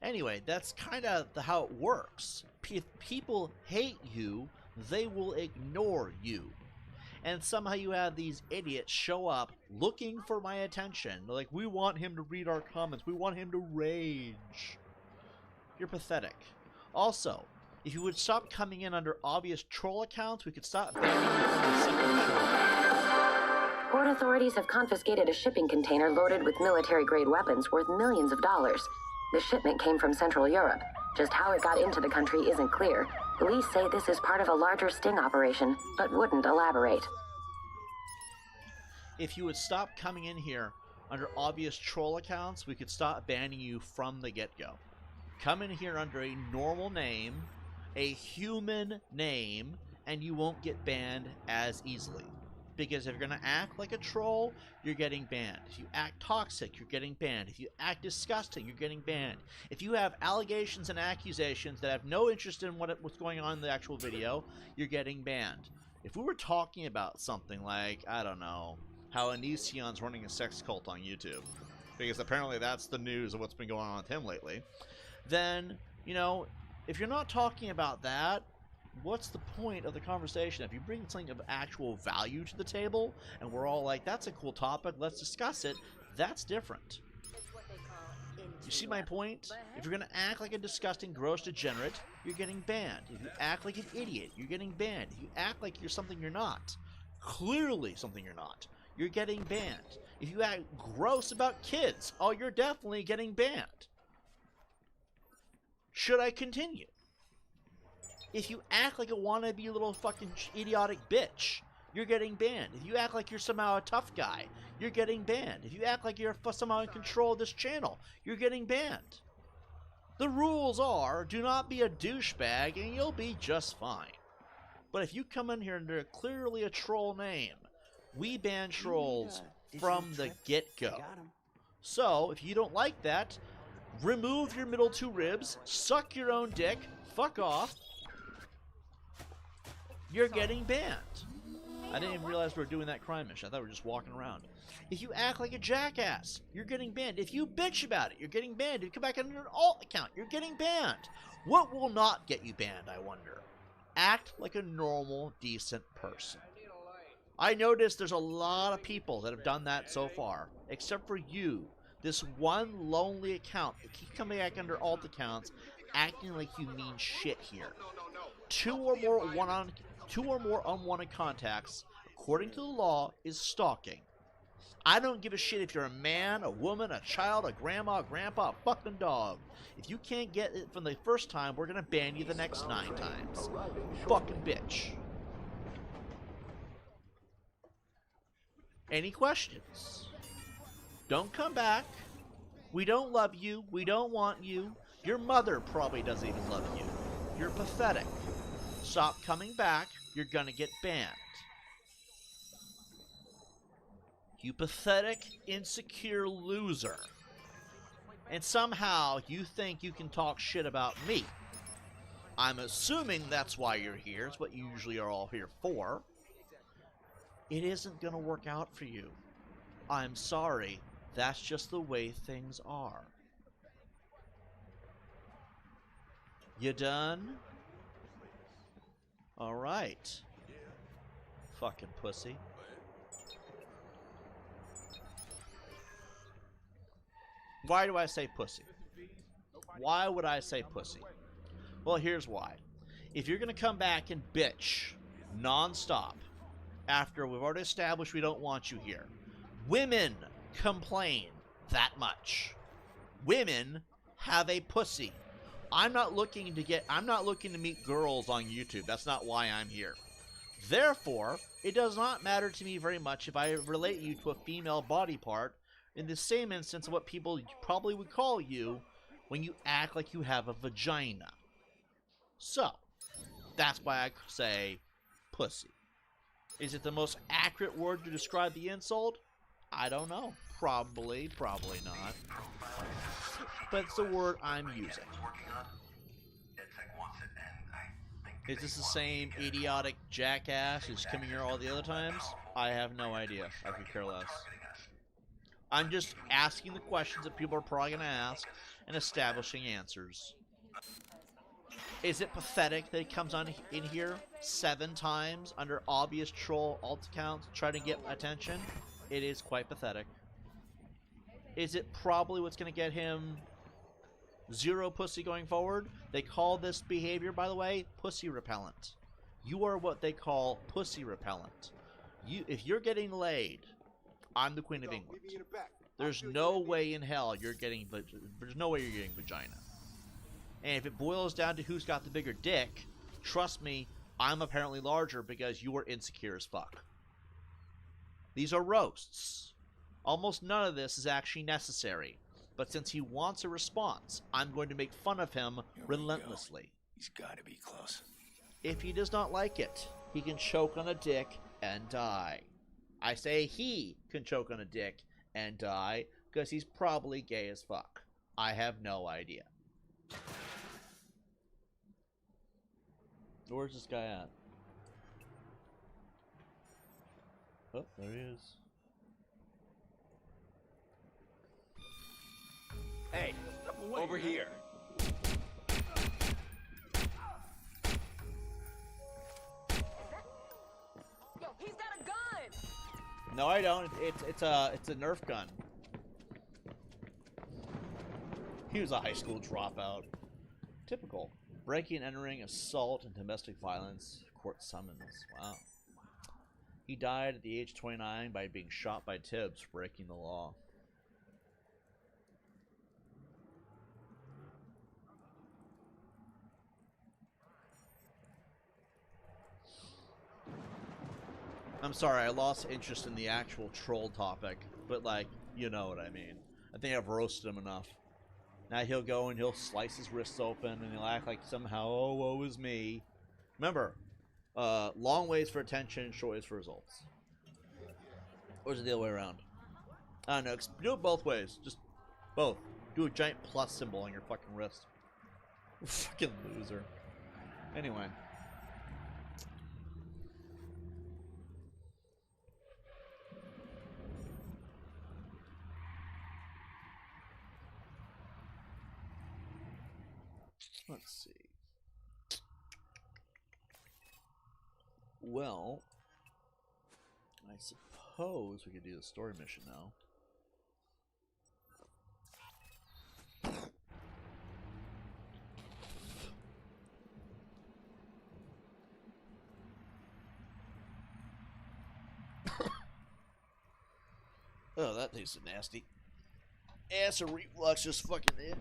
Anyway, that's kind of how it works. If people hate you, they will ignore you. And somehow you have these idiots show up looking for my attention. They're like, we want him to read our comments. We want him to rage. You're pathetic. Also, if you would stop coming in under obvious troll accounts, we could stop banning you from the secret show. Port authorities have confiscated a shipping container loaded with military-grade weapons worth millions of dollars. The shipment came from Central Europe. Just how it got into the country isn't clear. Police say this is part of a larger sting operation, but wouldn't elaborate. If you would stop coming in here under obvious troll accounts, we could stop banning you from the get-go. Come in here under a normal name, a human name, and you won't get banned as easily. Because if you're going to act like a troll, you're getting banned. If you act toxic, you're getting banned. If you act disgusting, you're getting banned. If you have allegations and accusations that have no interest in what's going on in the actual video, you're getting banned. If we were talking about something like, I don't know, how Onision's running a sex cult on YouTube, because apparently that's the news of what's been going on with him lately, then, you know, if you're not talking about that, what's the point of the conversation? If you bring something of actual value to the table, and we're all like, that's a cool topic, let's discuss it, that's different. You see my point? If you're going to act like a disgusting, gross degenerate, you're getting banned. If you act like an idiot, you're getting banned. If you act like you're something you're not, clearly something you're not, you're getting banned. If you act gross about kids, oh, you're definitely getting banned. Should I continue? If you act like a wannabe little fucking idiotic bitch, you're getting banned. If you act like you're somehow a tough guy, you're getting banned. If you act like you're somehow in control of this channel, you're getting banned. The rules are, do not be a douchebag and you'll be just fine. But if you come in here under clearly a troll name, we ban trolls from the get-go. So, if you don't like that, remove your middle two ribs, suck your own dick, fuck off. You're getting banned. I didn't even realize we were doing that crime mission. I thought we were just walking around. If you act like a jackass, you're getting banned. If you bitch about it, you're getting banned. If you come back under an alt account, you're getting banned. What will not get you banned, I wonder? Act like a normal, decent person. I noticed there's a lot of people that have done that so far, except for you. This one lonely account that keeps coming back under alt accounts, acting like you mean shit here. Two or more unwanted contacts, according to the law, is stalking. I don't give a shit if you're a man, a woman, a child, a grandma, a grandpa, a fucking dog. If you can't get it from the first time, we're gonna ban you the next 9 times. Fucking bitch. Any questions? Don't come back. We don't love you. We don't want you. Your mother probably doesn't even love you. You're pathetic. Stop coming back. You're gonna get banned. You pathetic, insecure loser. And somehow you think you can talk shit about me. I'm assuming that's why you're here. It's what you usually are all here for. It isn't gonna work out for you. I'm sorry. That's just the way things are. You done? Alright. Fucking pussy. Why do I say pussy? Why would I say pussy? Well, here's why. If you're gonna come back and bitch non-stop after we've already established we don't want you here, women complain that much. Women have a pussy. I'm not looking to meet girls on YouTube. That's not why I'm here. Therefore, it does not matter to me very much if I relate you to a female body part in the same instance of what people probably would call you when you act like you have a vagina. So, that's why I say pussy. Is it the most accurate word to describe the insult? I don't know. Probably not. But it's the word I'm using. Is this the same idiotic jackass who's coming here all the other times? I have no idea. I could care less. I'm just asking the questions that people are probably going to ask and establishing answers. Is it pathetic that he comes on in here 7 times under obvious troll alt accounts trying to get attention? It is quite pathetic. Is it probably what's going to get him 0 pussy going forward? They call this behavior, by the way, pussy repellent. You are what they call pussy repellent. If you're getting laid, I'm the Queen of England. There's no way in hell you're getting vagina. And if it boils down to who's got the bigger dick, trust me, I'm apparently larger because you are insecure as fuck. These are roasts. Almost none of this is actually necessary. But since he wants a response, I'm going to make fun of him relentlessly. He's got to be close. If he does not like it, he can choke on a dick and die. I say he can choke on a dick and die because he's probably gay as fuck. I have no idea. Where's this guy at? Oh, there he is. Hey, over here. Yo, he's got a gun! No, I don't. It's a Nerf gun. He was a high school dropout. Typical. Breaking, entering, assault, and domestic violence. Court summons. Wow. He died at the age of 29 by being shot by Tibbs for breaking the law. I'm sorry, I lost interest in the actual troll topic, but like, you know what I mean. I think I've roasted him enough. Now he'll go and he'll slice his wrists open and he'll act like somehow, oh, woe is me. Remember, long ways for attention, short ways for results. Or is it the other way around? I don't know, do it both ways. Just both. Do a giant plus symbol on your fucking wrist. Fucking loser. Anyway. Let's see. Well, I suppose we could do the story mission now. Oh, that tasted nasty. Acid reflux just fucking in.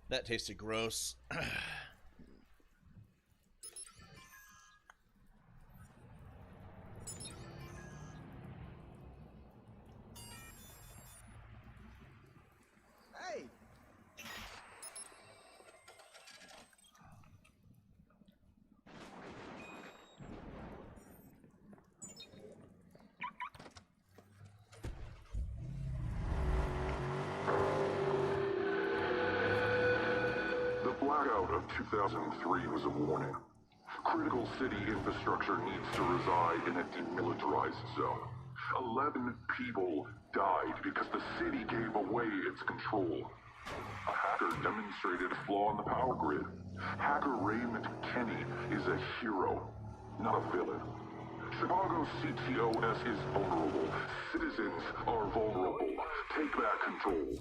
That tasted gross. Hey! The blackout of 2003 was a warning. Critical city infrastructure needs to reside in a demilitarized zone. 11 people died because the city gave away its control. A hacker demonstrated a flaw in the power grid. Hacker Raymond Kenny is a hero, not a villain. Chicago CTOS is vulnerable. Citizens are vulnerable. Take back control.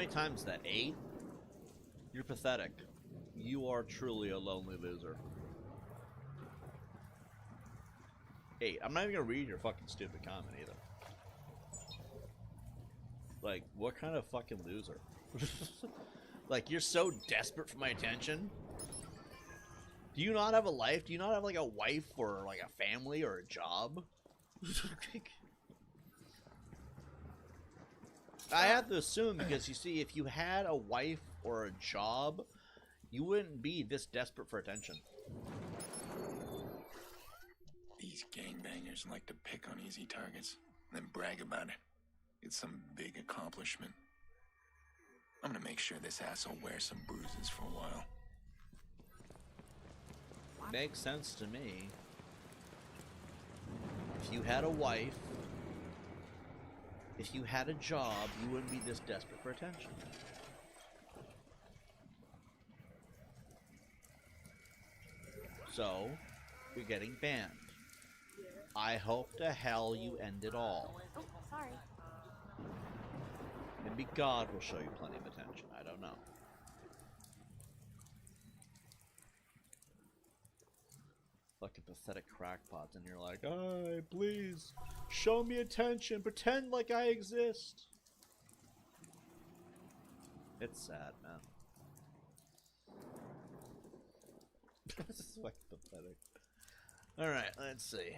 many times is that? 8? You're pathetic. You are truly a lonely loser. 8. I'm not even gonna read your fucking stupid comment either. Like, what kind of fucking loser? Like, you're so desperate for my attention? Do you not have a life? Do you not have, like, a wife or, like, a family or a job? I have to assume, because you see, if you had a wife or a job, you wouldn't be this desperate for attention. These gangbangers like to pick on easy targets, then brag about it. It's some big accomplishment. I'm gonna make sure this asshole wears some bruises for a while. Makes sense to me. If you had a wife, if you had a job, you wouldn't be this desperate for attention. So, you're getting banned. I hope to hell you end it all. Oh, sorry. Maybe God will show you plenty of attention. I don't know. Fucking pathetic crackpots, and you're like, "Hey, please, show me attention. Pretend like I exist." It's sad, man. This is fucking pathetic. Alright, let's see.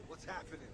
What's happening?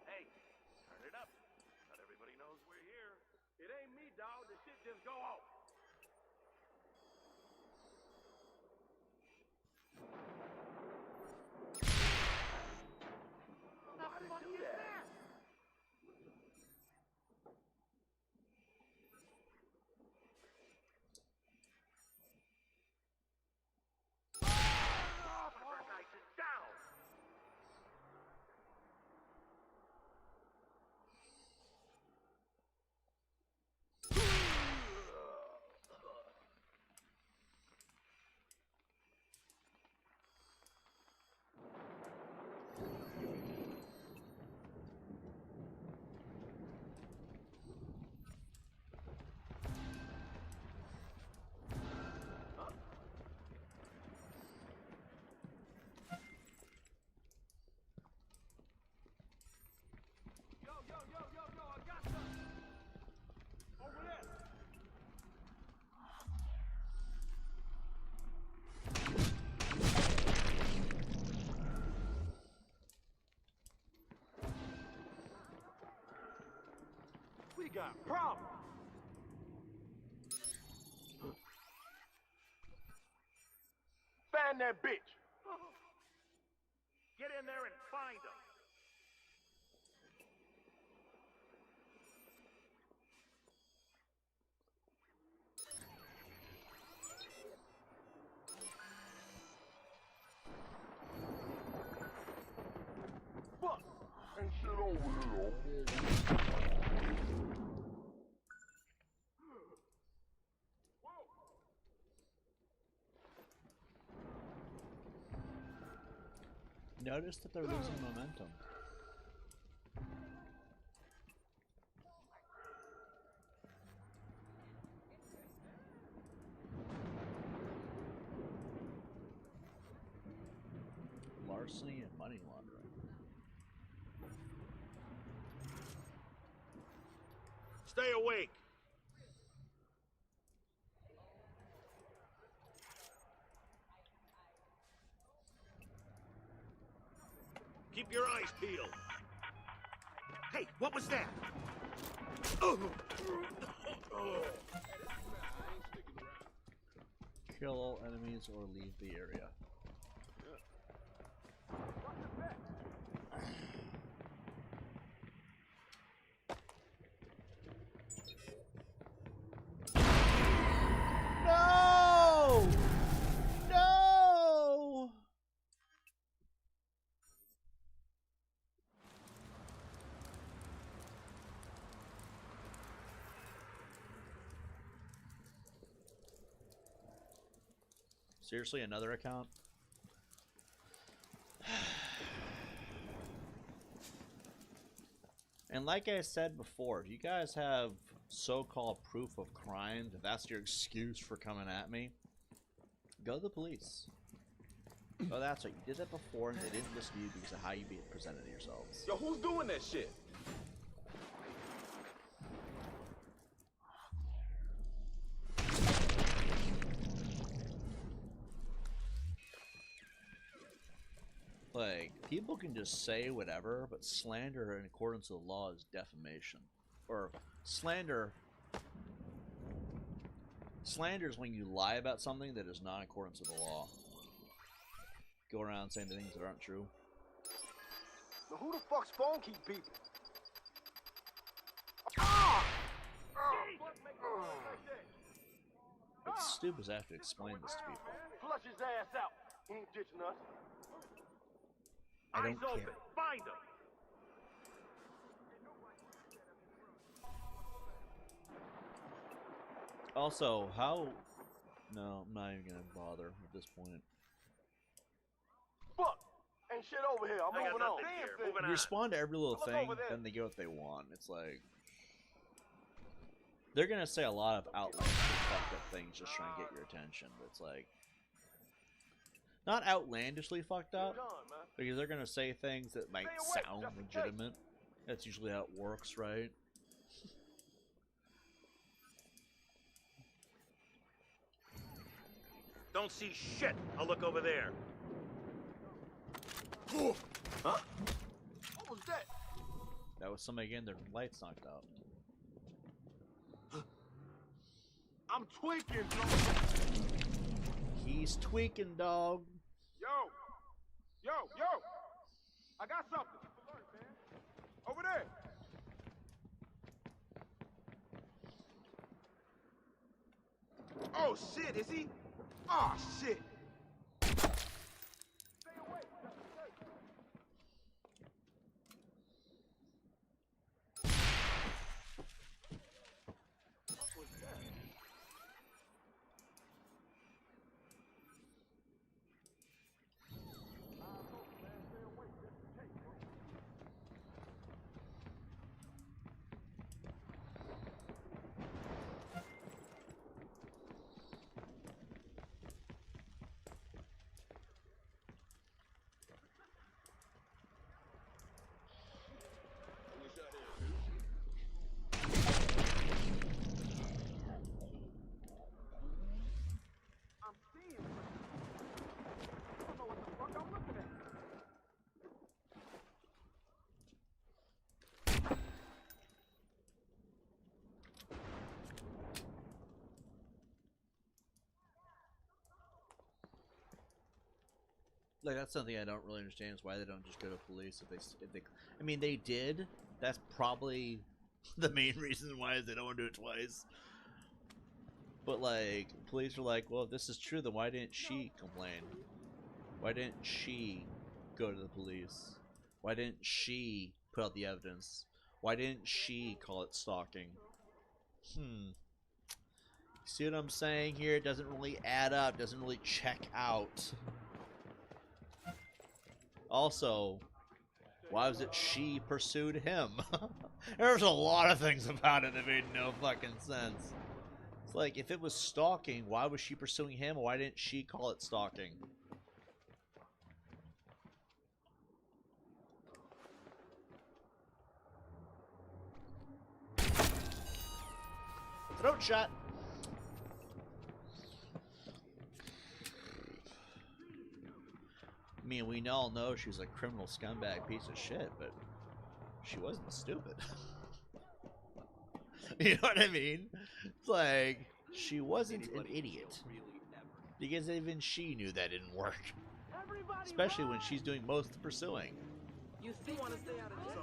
Hey, turn it up. Not everybody knows we're here. It ain't me, dog. The shit just go off. What the fuck is that? Down. I got something. Over there. We got problems. find that bitch. Get in there and find him. Fuck! Ain't shit over here. Notice that they're losing momentum. Larceny and money laundering. Stay awake. Keep your eyes peeled. Hey, what was that? Oh. Kill all enemies or leave the area. No! No! Seriously, another account? And like I said before, if you guys have so-called proof of crimes, if that's your excuse for coming at me, go to the police. Oh, that's right. You did that before and they didn't listen to you because of how you presented yourselves. Yo, who's doing that shit? Like, people can just say whatever, but slander in accordance with the law is defamation. Or slander is when you lie about something that is not in accordance with the law. Go around saying things that aren't true. Now who the fuck spawn keep people? It's stupid to have to explain this to people. Flush his ass out. He ain't ditching us. I don't Eyes open. care. Find him. Also, how... No, I'm not even gonna bother at this point. Fuck! Ain't shit over here. I'm moving on. You respond to every little Look thing, over there. then they get what they want. It's like... They're gonna say a lot of outlandish fucked up things just trying to get your attention. But it's like... Not outlandishly fucked up, because they're gonna say things that might sound legitimate. That's usually how it works, right? Don't see shit. I'll look over there. Huh? What was that? That was somebody getting their lights knocked out. I'm tweaking, He's tweaking, dog. Yo! Yo! Yo! I got something. Over there. Oh, shit, is he? Oh, shit. Like, that's something I don't really understand, is why they don't just go to police if they I mean, they did. That's probably the main reason why is they don't want to do it twice. But, like, police are like, well, if this is true, then why didn't she complain? Why didn't she go to the police? Why didn't she put out the evidence? Why didn't she call it stalking? See what I'm saying here? It doesn't really add up, doesn't really check out. Also, why was it she pursued him? There's a lot of things about it that made no fucking sense. It's like, if it was stalking, why was she pursuing him? Why didn't she call it stalking? Throat shot. I mean, we all know she's a criminal scumbag piece of shit, but she wasn't stupid. You know what I mean? It's like, she wasn't an idiot. Because even she knew that didn't work. Especially when she's doing most of the pursuing. You think want to stay out of this?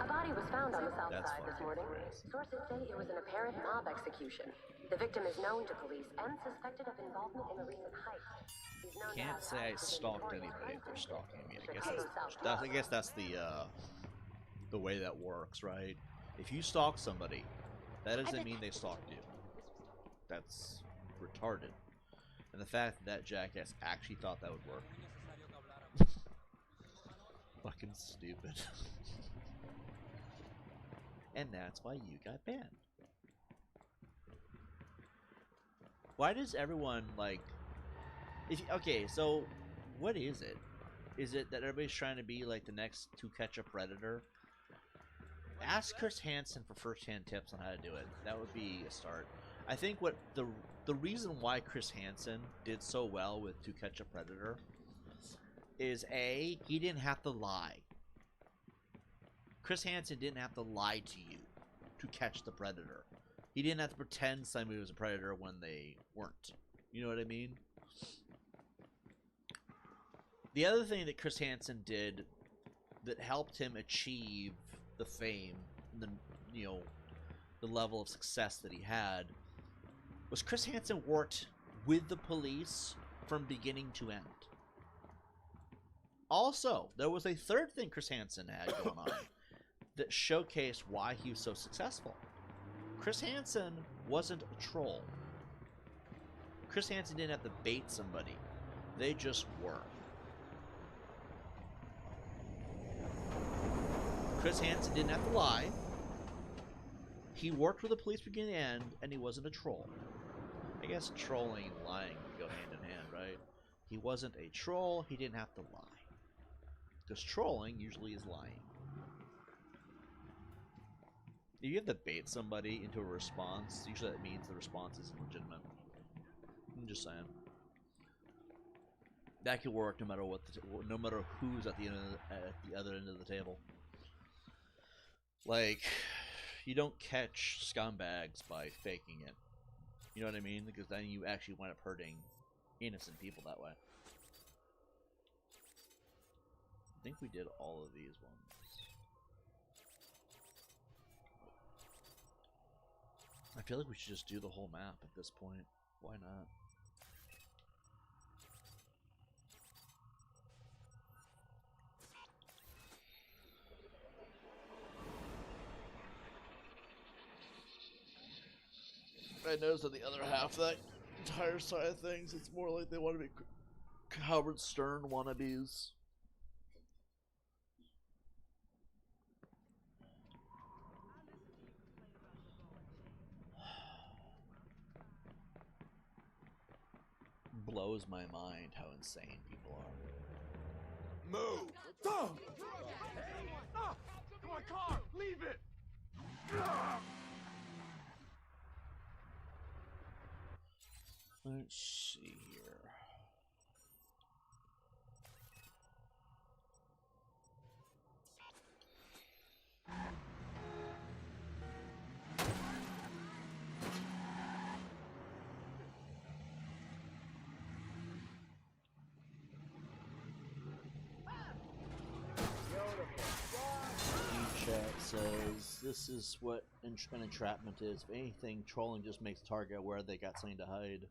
A body was found on the south That's side this fucking morning. crazy. Sources say it was an apparent mob execution. The victim is known to police and suspected of involvement in a recent heist. He's known to Can't have say I ties to stalked notorious anybody if crime they're stalking me. syndicate. I guess that's the way that works, right? If you stalk somebody, that doesn't mean they stalked you. That's retarded. And the fact that that jackass actually thought that would work. Fucking stupid. And that's why you got banned. Why does everyone, like... okay, so, what is it? Is it that everybody's trying to be like the next To Catch a Predator? Ask Chris Hansen for first-hand tips on how to do it. That would be a start. I think what the reason why Chris Hansen did so well with To Catch a Predator is A, he didn't have to lie. Chris Hansen didn't have to lie to you to catch the predator. He didn't have to pretend somebody was a predator when they weren't. You know what I mean? The other thing that Chris Hansen did that helped him achieve the fame, the the level of success that he had, was Chris Hansen worked with the police from beginning to end. Also, there was a third thing Chris Hansen had going on that showcased why he was so successful. Chris Hansen wasn't a troll. Chris Hansen didn't have to bait somebody. They just were. Chris Hansen didn't have to lie. He worked with the police beginning to end, and he wasn't a troll. I guess trolling and lying go hand in hand, right? He wasn't a troll. He didn't have to lie. Because trolling usually is lying. If you have to bait somebody into a response, usually that means the response isn't legitimate. I'm just saying. That could work no matter what, no matter who's at the other end of the table. Like, you don't catch scumbags by faking it. You know what I mean? Because then you actually wind up hurting innocent people that way. I think we did all of these ones. I feel like we should just do the whole map at this point. Why not? I noticed on the other half of that entire side of things, it's more like they want to be Howard Stern wannabes. Blows my mind how insane people are. Move! Stop! Stop! Come on, car! Leave it! Let's see here. says this is what an entrapment is. If anything, trolling just makes target aware they got something to hide.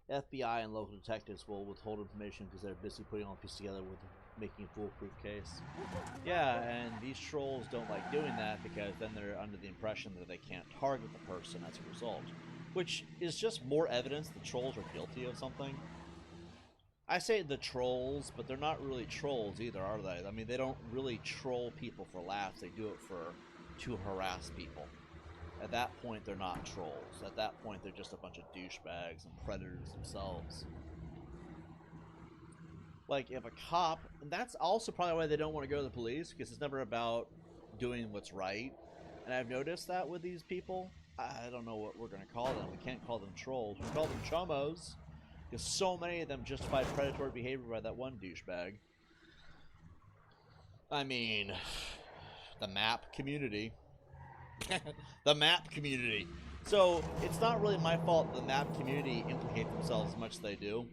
FBI and local detectives will withhold information because they're busy putting all the pieces together with making a foolproof case. Yeah, and these trolls don't like doing that because then they're under the impression that they can't target the person as a result. Which is just more evidence the trolls are guilty of something. I say the trolls, but they're not really trolls either, are they? I mean, they don't really troll people for laughs. They do it to harass people. At that point, they're not trolls. At that point, they're just a bunch of douchebags and predators themselves. Like, if a cop... And that's also probably why they don't want to go to the police, because it's never about doing what's right. And I've noticed that with these people. I don't know what we're going to call them. We can't call them trolls. We call them chomos. Because so many of them justify predatory behavior by that one douchebag. I mean, the map community. The map community. So, it's not really my fault the map community implicate themselves as much as they do.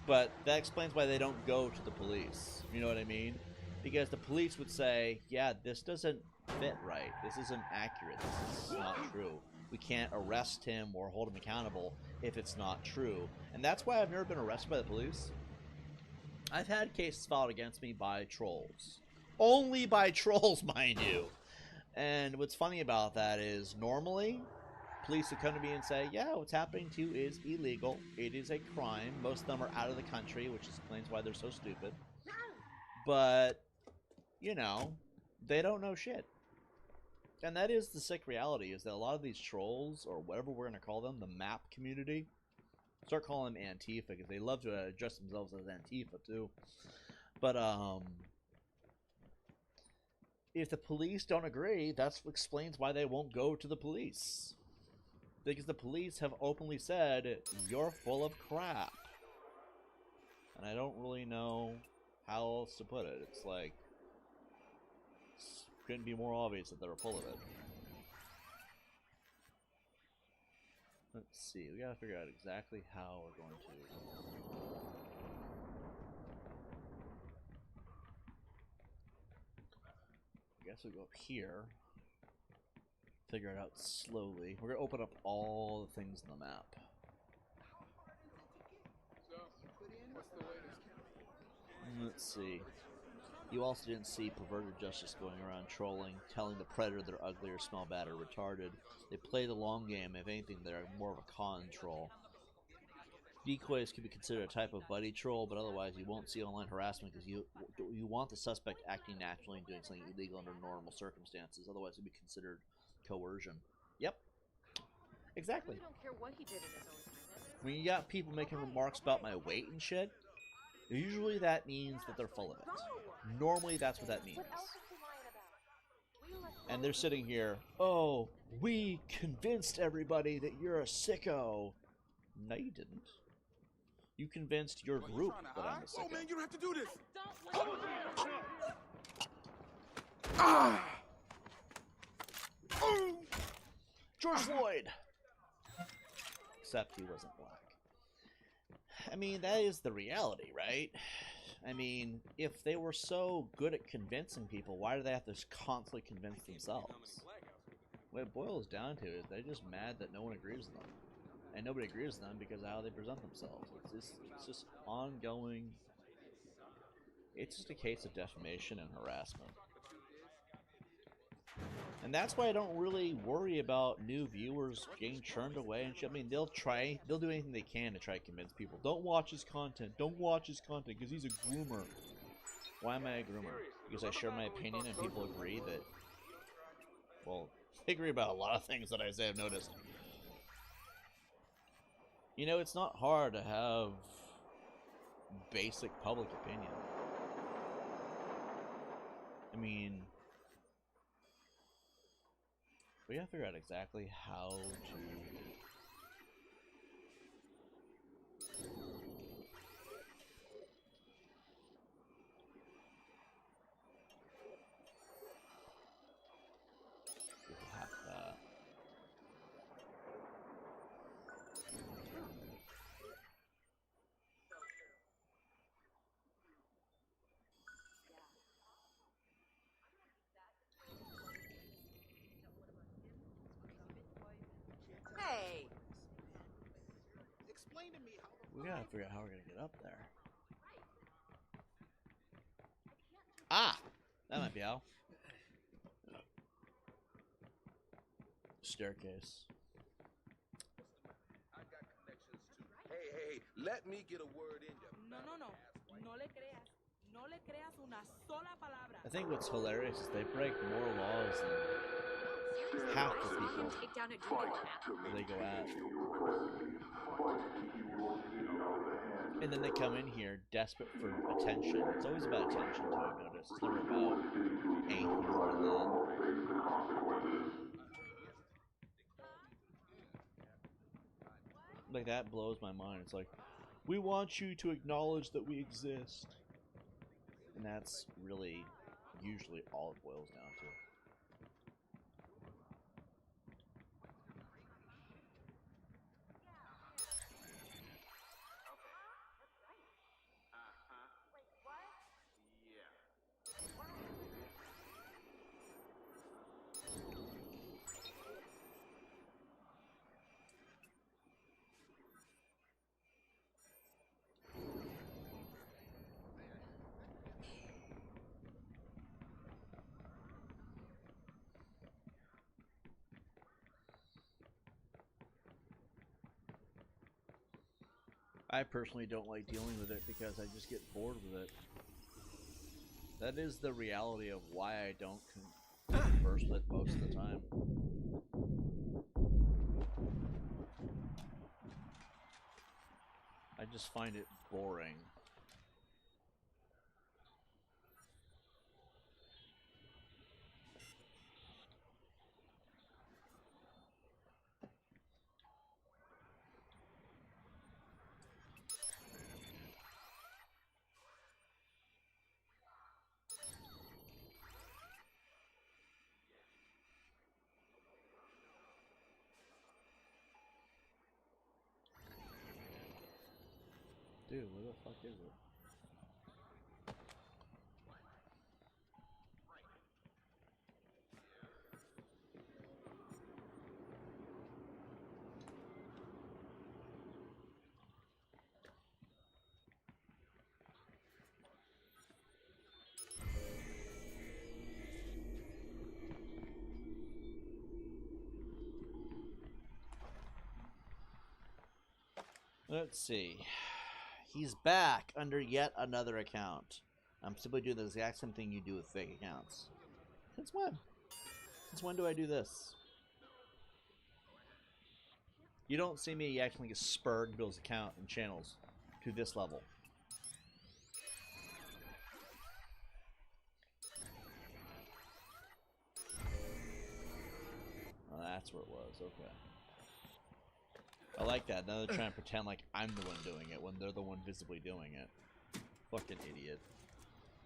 But that explains why they don't go to the police. You know what I mean? Because the police would say, yeah, this doesn't fit right. This isn't accurate. This is not true. We can't arrest him or hold him accountable if it's not true. And that's why I've never been arrested by the police. I've had cases filed against me by trolls. Only by trolls, mind you. And what's funny about that is normally police would come to me and say, yeah, what's happening to you is illegal. It is a crime. Most of them are out of the country, which explains why they're so stupid. But, you know, they don't know shit. And that is the sick reality, is that a lot of these trolls, or whatever we're going to call them, the map community, start calling them Antifa, because they love to address themselves as Antifa, too. But, if the police don't agree, that's what explains why they won't go to the police. Because the police have openly said, you're full of crap. And I don't really know how else to put it. It's like, couldn't be more obvious that they're full of it. Let's see, we gotta figure out exactly how we're going to... I guess we'll go up here. Figure it out slowly. We're gonna open up all the things in the map. Let's see. You also didn't see perverted justice going around trolling, telling the predator they're ugly or smell bad or retarded. They play the long game. If anything, they're more of a con troll. Decoys could be considered a type of buddy troll, but otherwise you won't see online harassment because you want the suspect acting naturally and doing something illegal under normal circumstances. Otherwise it would be considered coercion. Yep. Exactly. I don't care what he did in his own time. When you got people making remarks about my weight and shit, usually that means that they're full of it. Normally that's what that means. And they're sitting here, oh, we convinced everybody that you're a sicko. No, you didn't. You convinced your group that I'm a sicko. Oh man, you don't have to do this. George Floyd! Except he wasn't black. I mean, that is the reality, right? I mean, if they were so good at convincing people, why do they have to constantly convince themselves? What it boils down to is they're just mad that no one agrees with them. And nobody agrees with them because of how they present themselves. It's just ongoing. It's just a case of defamation and harassment. And that's why I don't really worry about new viewers getting turned away and shit. I mean, they'll do anything they can to try to convince people. Don't watch his content. Don't watch his content because he's a groomer. Why am I a groomer? Because I share my opinion and people agree that, well, they agree about a lot of things that I say I've noticed. You know, it's not hard to have basic public opinion. I mean, we gotta figure out exactly how to... hack that. We gotta figure out how we're gonna get up there. Ah! That might be how. Staircase. Hey, let me get a word in you. No. No le creas. No le creas una sola palabra. I think what's hilarious is they break more laws than half the people Take down a Judy they go at. And then they come in here desperate for attention. It's always about attention too, I've noticed. It's never about anything more than that. Like, that blows my mind. It's like, we want you to acknowledge that we exist. And that's really usually all it boils down to. I personally don't like dealing with it because I just get bored with it. That is the reality of why I don't converse with it most of the time. I just find it boring. Dude, where the fuck is it? Let's see. He's back under yet another account. I'm simply doing the exact same thing you do with fake accounts. Since when? Since when do I do this? You don't see me acting like a spurred Bill's account and channels to this level. Oh, that's where it was. Okay. I like that. Now they're trying to pretend like I'm the one doing it when they're the one visibly doing it. Fucking idiot.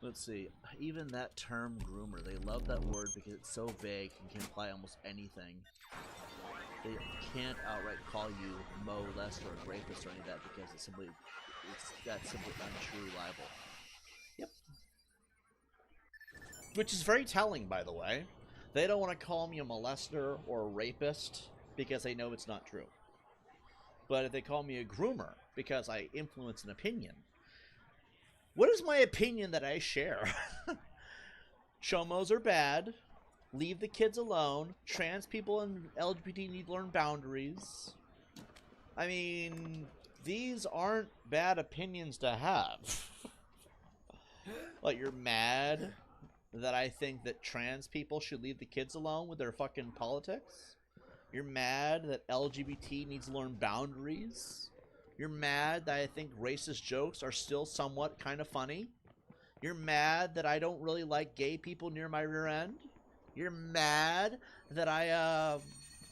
Let's see. Even that term groomer, they love that word because it's so vague and can imply almost anything. They can't outright call you molester or rapist or any of that because that's simply untrue libel. Yep. Which is very telling, by the way. They don't want to call me a molester or a rapist because they know it's not true. But if they call me a groomer because I influence an opinion, what is my opinion that I share? Chomos are bad. Leave the kids alone. Trans people and LGBT need to learn boundaries. I mean, these aren't bad opinions to have. Like, you're mad that I think that trans people should leave the kids alone with their fucking politics? You're mad that LGBT needs to learn boundaries? You're mad that I think racist jokes are still somewhat kind of funny? You're mad that I don't really like gay people near my rear end? You're mad that I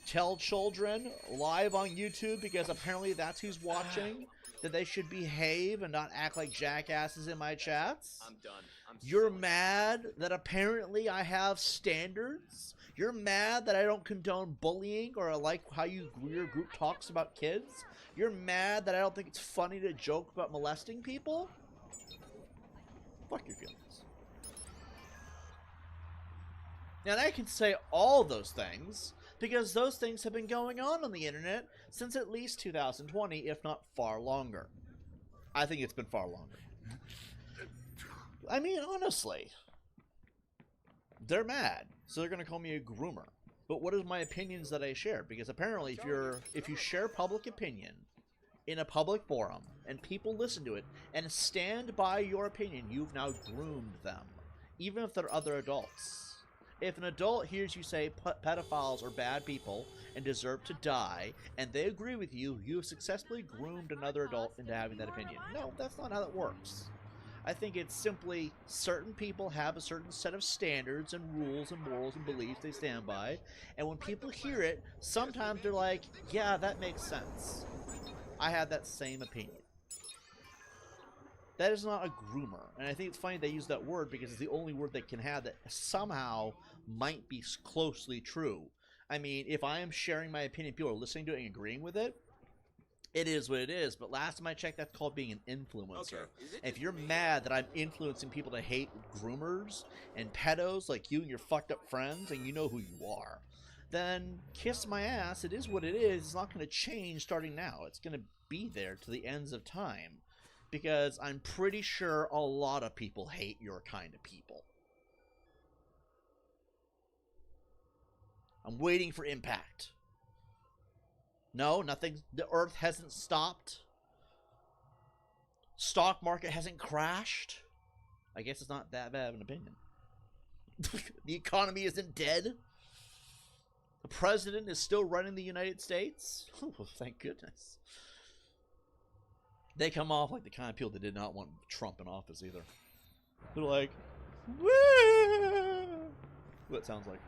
tell children live on YouTube because apparently that's who's watching that they should behave and not act like jackasses in my chats? I'm done. You're mad that apparently I have standards? You're mad that I don't condone bullying or like how your group talks about kids? You're mad that I don't think it's funny to joke about molesting people? Fuck your feelings. And I can say all those things because those things have been going on the internet since at least 2020, if not far longer. I think it's been far longer. I mean, honestly, they're mad, so they're gonna call me a groomer. But what is my opinions that I share? Because apparently, if you share public opinion in a public forum and people listen to it and stand by your opinion, you've now groomed them, even if they're other adults. If an adult hears you say pedophiles are bad people and deserve to die, and they agree with you, you have successfully groomed another adult into having that opinion. No, that's not how that works. I think it's simply certain people have a certain set of standards and rules and morals and beliefs they stand by, and when people hear it, sometimes they're like, yeah, that makes sense. I have that same opinion. That is not a groomer, and I think it's funny they use that word because it's the only word they can have that somehow might be closely true. I mean, if I am sharing my opinion, people are listening to it and agreeing with it, it is what it is, but last time I checked, that's called being an influencer. Okay. If you're mad that I'm influencing people to hate groomers and pedos like you and your fucked up friends, and you know who you are, then kiss my ass. It is what it is. It's not going to change starting now. It's going to be there to the ends of time, because I'm pretty sure a lot of people hate your kind of people. I'm waiting for impact. No, nothing. The earth hasn't stopped. Stock market hasn't crashed. I guess it's not that bad of an opinion. The economy isn't dead. The president is still running the United States. Oh, thank goodness. They come off like the kind of people that did not want Trump in office either. They're like, woo! What it sounds like.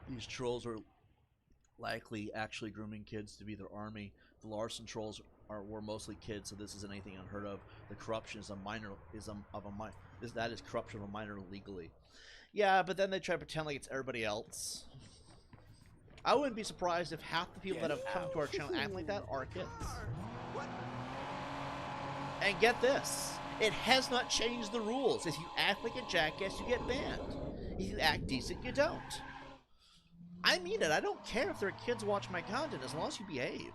These trolls are likely actually grooming kids to be their army. The Larson trolls were mostly kids, so this isn't anything unheard of. The corruption is that is corruption of a minor legally. Yeah, but then they try to pretend like it's everybody else. I wouldn't be surprised if half the people that have come to our channel acting like that are kids. And get this, it has not changed the rules. If you act like a jackass, you get banned. If you act decent, you don't. I mean it. I don't care if there are kids watching my content as long as you behave.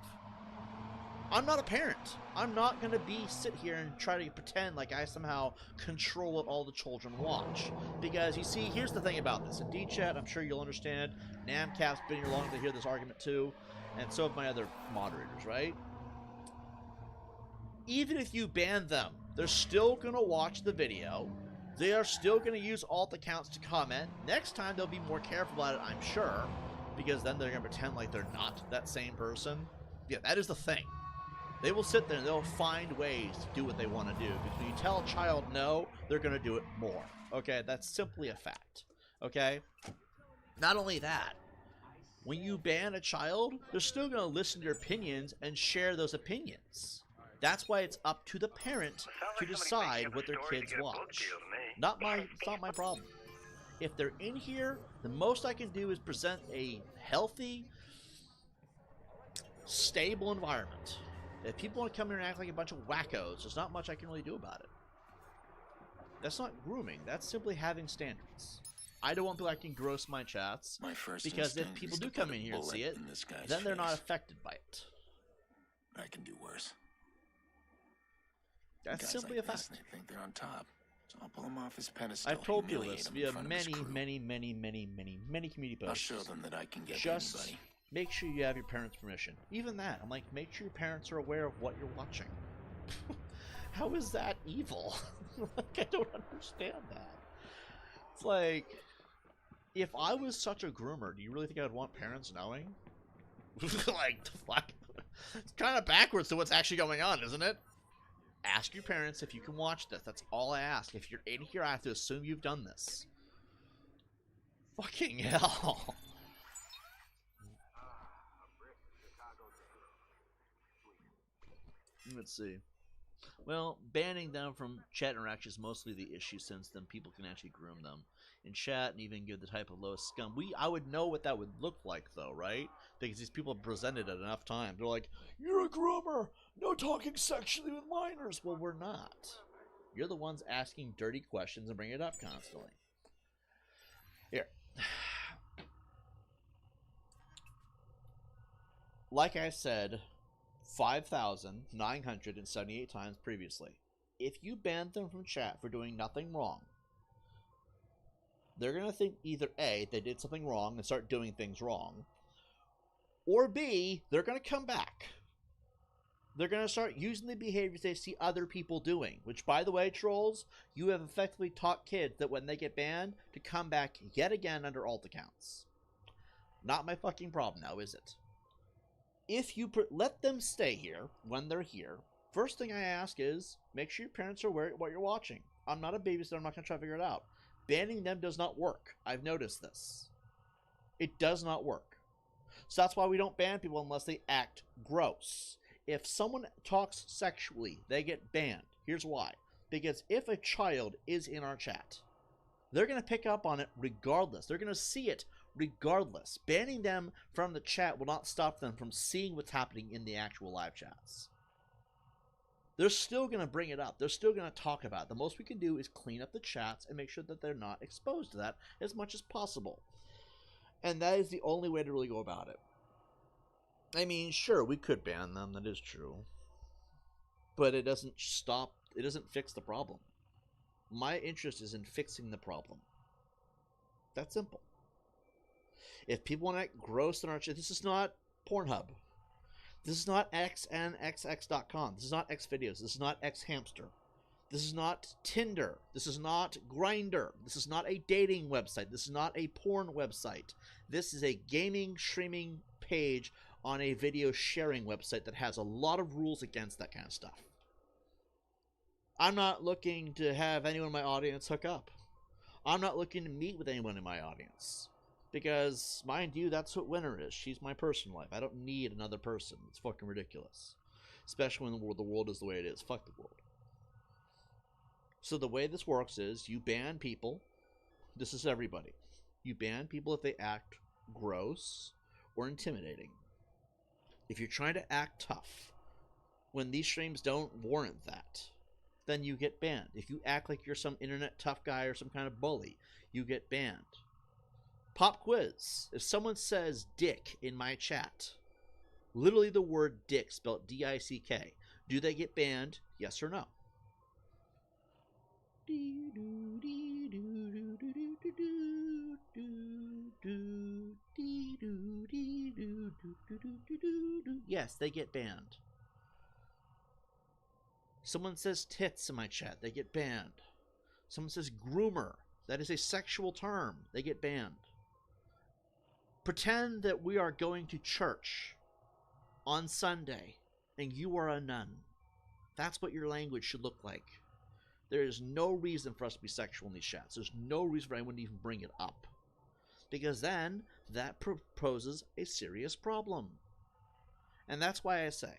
I'm not a parent. I'm not going to sit here and try to pretend like I somehow control what all the children watch. Because, you see, here's the thing about this. In D-Chat, I'm sure you'll understand. Namcap's been here long enough to hear this argument too. And so have my other moderators, right? Even if you ban them, they're still going to watch the video. They are still going to use alt accounts to comment. Next time, they'll be more careful about it, I'm sure. Because then they're going to pretend like they're not that same person. Yeah, that is the thing. They will sit there and they'll find ways to do what they want to do. Because when you tell a child no, they're going to do it more. Okay, that's simply a fact. Okay? Not only that, when you ban a child, they're still going to listen to your opinions and share those opinions. That's why it's up to the parent to decide what their kids watch. It's not my problem. If they're in here, the most I can do is present a healthy, stable environment. If people want to come here and act like a bunch of wackos, there's not much I can really do about it. That's not grooming. That's simply having standards. I don't want people acting gross in my chats, because if people do come in here and see it, then they're not affected by it. I can do worse. That's simply a fact. They think they're on top, so I'll pull them off his pedestal. I've told people this via many community posts. I'll show them that I can get anybody. Make sure you have your parents' permission. Even that, I'm like, make sure your parents are aware of what you're watching. How is that evil? Like, I don't understand that. It's like, if I was such a groomer, do you really think I would want parents knowing? Like, the fuck? It's kind of backwards to what's actually going on, isn't it? Ask your parents if you can watch this. That's all I ask. If you're in here, I have to assume you've done this. Fucking hell. Let's see. Well, banning them from chat interaction is mostly the issue, since then people can actually groom them in chat and even give the type of lowest scum. I would know what that would look like, though, right? Because these people have presented it enough times. They're like, you're a groomer! No talking sexually with minors! Well, we're not. You're the ones asking dirty questions and bringing it up constantly. Here. Like I said, 5,978 times previously. If you banned them from chat for doing nothing wrong, they're going to think either A, they did something wrong and start doing things wrong, or B, they're going to come back. They're going to start using the behaviors they see other people doing, which, by the way, trolls, you have effectively taught kids that when they get banned, to come back yet again under alt accounts. Not my fucking problem now, is it? If you let them stay here when they're here, first thing I ask is, make sure your parents are aware of what you're watching. I'm not a babysitter, I'm not going to try to figure it out. Banning them does not work. I've noticed this. It does not work. So that's why we don't ban people unless they act gross. If someone talks sexually, they get banned. Here's why. Because if a child is in our chat, they're going to pick up on it regardless. They're going to see it regardless. Banning them from the chat will not stop them from seeing what's happening in the actual live chats. They're still going to bring it up. They're still going to talk about it. The most we can do is clean up the chats and make sure that they're not exposed to that as much as possible. And that is the only way to really go about it. I mean, sure, we could ban them, that is true. But it doesn't stop, it doesn't fix the problem. My interest is in fixing the problem. That's simple. If people want to act gross in our chat, this is not Pornhub. This is not xnxx.com. This is not xvideos. This is not xhamster. This is not Tinder. This is not Grindr. This is not a dating website. This is not a porn website. This is a gaming streaming page on a video sharing website that has a lot of rules against that kind of stuff. I'm not looking to have anyone in my audience hook up. I'm not looking to meet with anyone in my audience. Because, mind you, that's what Winter is. She's my personal life. I don't need another person. It's fucking ridiculous. Especially when the world is the way it is. Fuck the world. So the way this works is, you ban people. This is everybody. You ban people if they act gross or intimidating. If you're trying to act tough, when these streams don't warrant that, then you get banned. If you act like you're some internet tough guy or some kind of bully, you get banned. Pop quiz. If someone says dick in my chat, literally the word dick spelled D-I-C-K, do they get banned? Yes or no? Yes, they get banned. Someone says tits in my chat, they get banned. Someone says groomer, that is a sexual term, they get banned. Pretend that we are going to church on Sunday and you are a nun. That's what your language should look like. There is no reason for us to be sexual in these chats. There's no reason for anyone to even bring it up. Because then, that poses a serious problem. And that's why I say,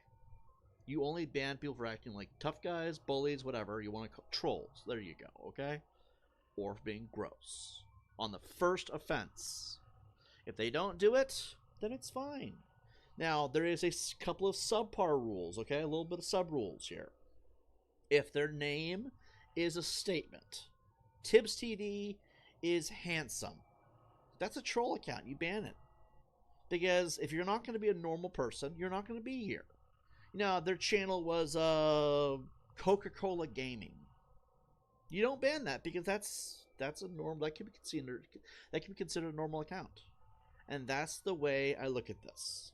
you only ban people for acting like tough guys, bullies, whatever you want to call trolls. There you go, okay? Or for being gross. On the first offense. If they don't do it, then it's fine. Now, there is a couple of subpar rules, okay? A little bit of sub-rules here. If their name is a statement, Tibbs TV is handsome, that's a troll account. You ban it. Because if you're not going to be a normal person, you're not going to be here. You know, their channel was Coca-Cola Gaming. You don't ban that because that's a norm. That can be considered a normal account. And that's the way I look at this.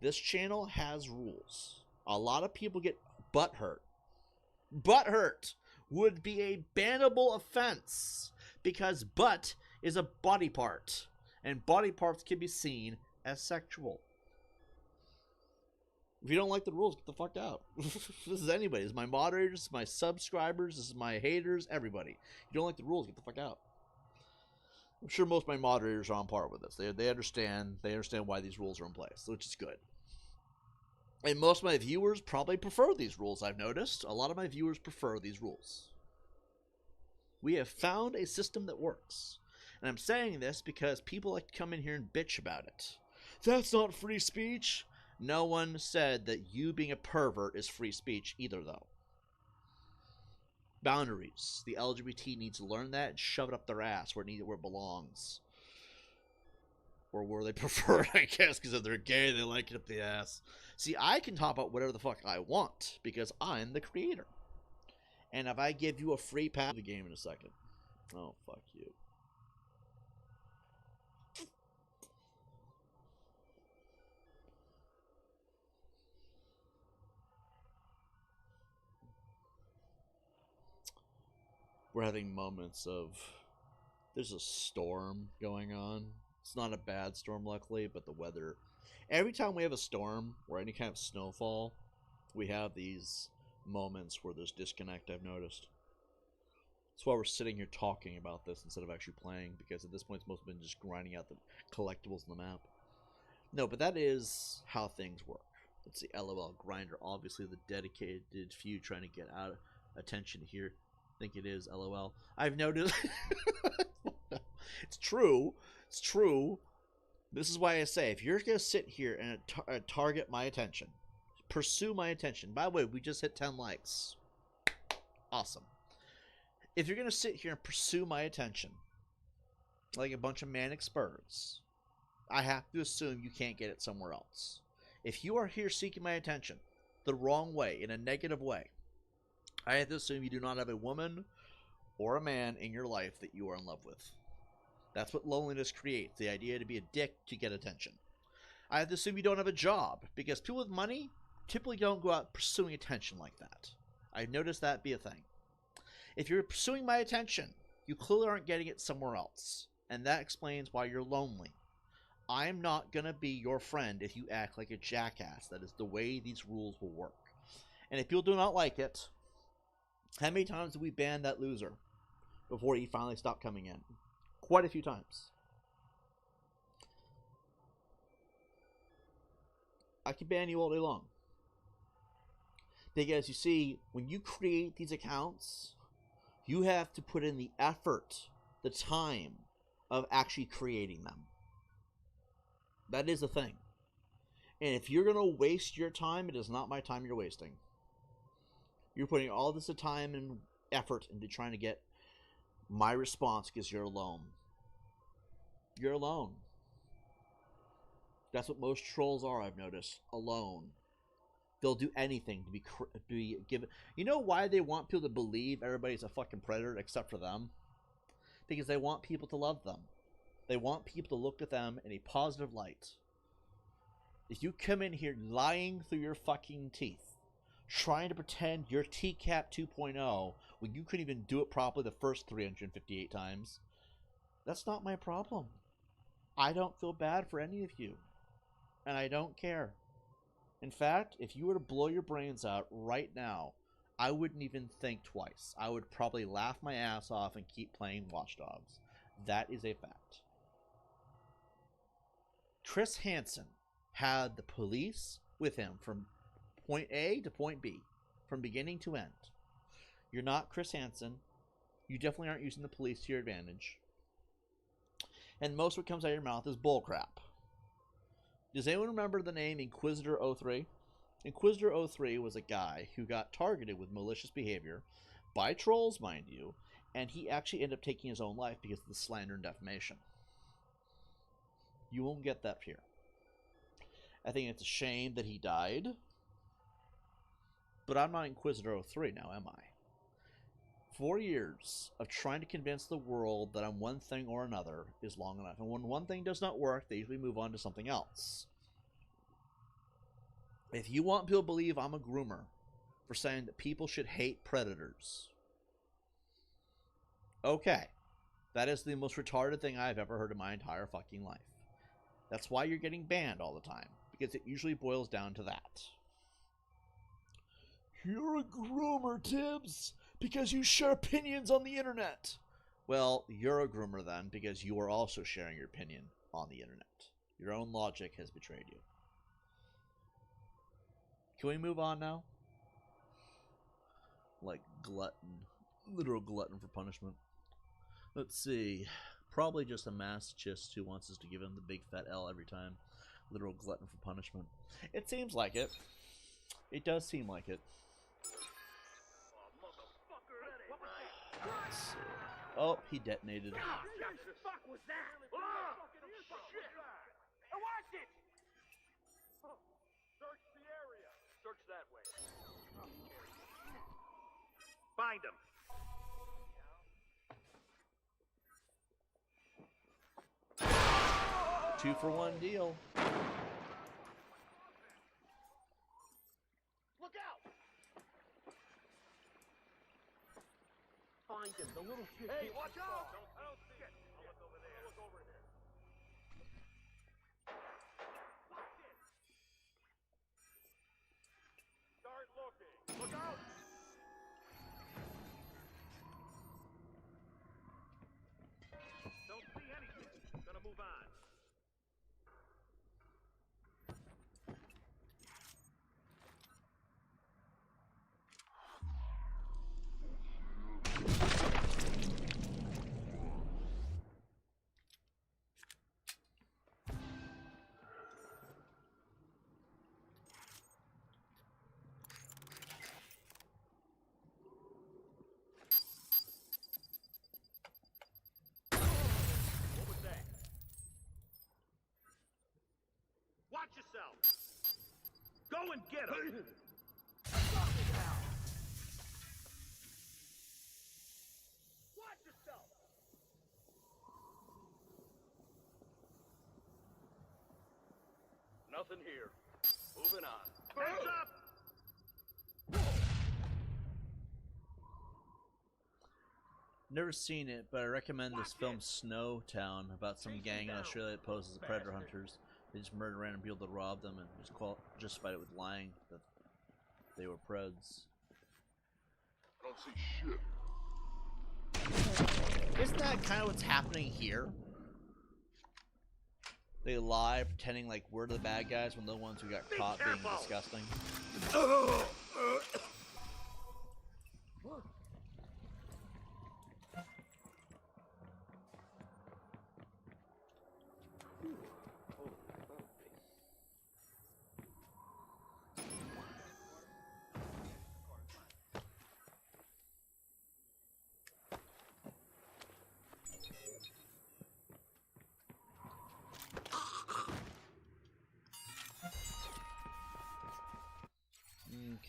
This channel has rules. A lot of people get butthurt. Butthurt would be a bannable offense because butt is a body part, and body parts can be seen as sexual. If you don't like the rules, get the fuck out. This is anybody. This is my moderators, my subscribers, this is my haters, everybody. If you don't like the rules, get the fuck out. I'm sure most of my moderators are on par with this. They understand why these rules are in place, which is good. And most of my viewers probably prefer these rules, I've noticed. A lot of my viewers prefer these rules. We have found a system that works. And I'm saying this because people like to come in here and bitch about it. That's not free speech. No one said that you being a pervert is free speech either, though. Boundaries. The LGBT needs to learn that and shove it up their ass where it belongs. Or where they prefer it, I guess, because if they're gay, they like it up the ass. See, I can top out whatever the fuck I want, because I'm the creator. And if I give you a free pass, the game in a second. Oh, fuck you. We're having moments of, there's a storm going on. It's not a bad storm, luckily, but the weather, every time we have a storm or any kind of snowfall, we have these moments where there's disconnect, I've noticed. That's why we're sitting here talking about this instead of actually playing, because at this point it's mostly been just grinding out the collectibles in the map. No, but that is how things work. It's the LOL grinder, obviously the dedicated few trying to get out attention here. Think it is LOL. I've noticed. It's true. It's true. This is why I say, if you're going to sit here and target my attention, pursue my attention. By the way, we just hit 10 likes. Awesome. If you're going to sit here and pursue my attention like a bunch of manic spurs, I have to assume you can't get it somewhere else. If you are here seeking my attention the wrong way, in a negative way, I have to assume you do not have a woman or a man in your life that you are in love with. That's what loneliness creates, the idea to be a dick to get attention. I have to assume you don't have a job, because people with money typically don't go out pursuing attention like that. I've noticed that be a thing. If you're pursuing my attention, you clearly aren't getting it somewhere else, and that explains why you're lonely. I'm not going to be your friend if you act like a jackass. That is the way these rules will work. And if people do not like it, how many times did we ban that loser before he finally stopped coming in? Quite a few times. I can ban you all day long. Because you see, when you create these accounts, you have to put in the effort, the time of actually creating them. That is the thing. And if you're going to waste your time, it is not my time you're wasting. You're putting all this time and effort into trying to get my response because you're alone. You're alone. That's what most trolls are, I've noticed. Alone. They'll do anything to be given. You know why they want people to believe everybody's a fucking predator except for them? Because they want people to love them. They want people to look at them in a positive light. If you come in here lying through your fucking teeth, trying to pretend you're TCAP 2.0 when you couldn't even do it properly the first 358 times, that's not my problem. I don't feel bad for any of you. And I don't care. In fact, if you were to blow your brains out right now, I wouldn't even think twice. I would probably laugh my ass off and keep playing Watch Dogs. That is a fact. Chris Hansen had the police with him from point A to point B, from beginning to end. You're not Chris Hansen. You definitely aren't using the police to your advantage. And most of what comes out of your mouth is bullcrap. Does anyone remember the name Inquisitor 03? Inquisitor 03 was a guy who got targeted with malicious behavior by trolls, mind you, and he actually ended up taking his own life because of the slander and defamation. You won't get that here. I think it's a shame that he died, but I'm not Inquisitor 03 now, am I? 4 years of trying to convince the world that I'm one thing or another is long enough. And when one thing does not work, they usually move on to something else. If you want people to believe I'm a groomer for saying that people should hate predators, okay. That is the most retarded thing I've ever heard in my entire fucking life. That's why you're getting banned all the time, because it usually boils down to that. You're a groomer, Tibbs, because you share opinions on the internet. Well, you're a groomer then, because you are also sharing your opinion on the internet. Your own logic has betrayed you. Can we move on now? Like glutton. Literal glutton for punishment. Let's see. Probably just a masochist who wants us to give him the big fat L every time. Literal glutton for punishment. It seems like it. It does seem like it. Let's see. Oh, he detonated. What the fuck was that? Oh, shit. Watch it! Search the area. Search that way. Find him. 2-for-1 deal. Look out! Find him, the little shit. Hey, watch out! I don't see it. I'll look over there. I'll look over here. Watch it. Start looking. Look out! Don't see anything. Gonna move on. What was that? Watch yourself. Go and get him. Watch yourself. Nothing here. Moving on. Hands up. Never seen it, but I recommend this film Snowtown, about some gang in Australia that poses as predator hunters. They just murder random people to rob them and justified it with lying that they were preds. I don't see shit. Isn't that kind of what's happening here? They lie, pretending like we're the bad guys when they're the ones who got caught being disgusting.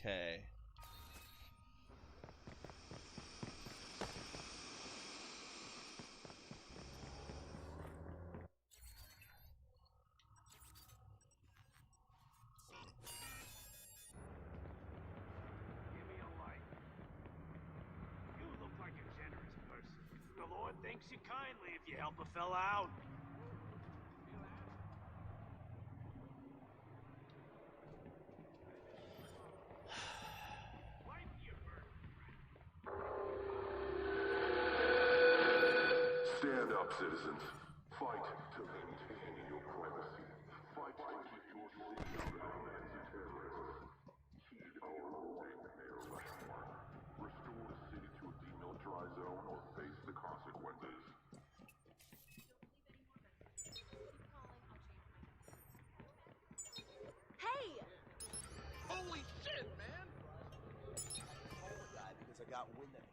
Okay. Give me a light. You look like a generous person. The Lord thanks you kindly if you help a fella out. Stand up, citizens. Fight to maintain your privacy. Fight to keep your city out of the hands of terrorists. Heed our warning, Mayor Rushmore. Restore the city to a demilitarized zone or face the consequences. Hey! Holy shit, man! Because I got wind that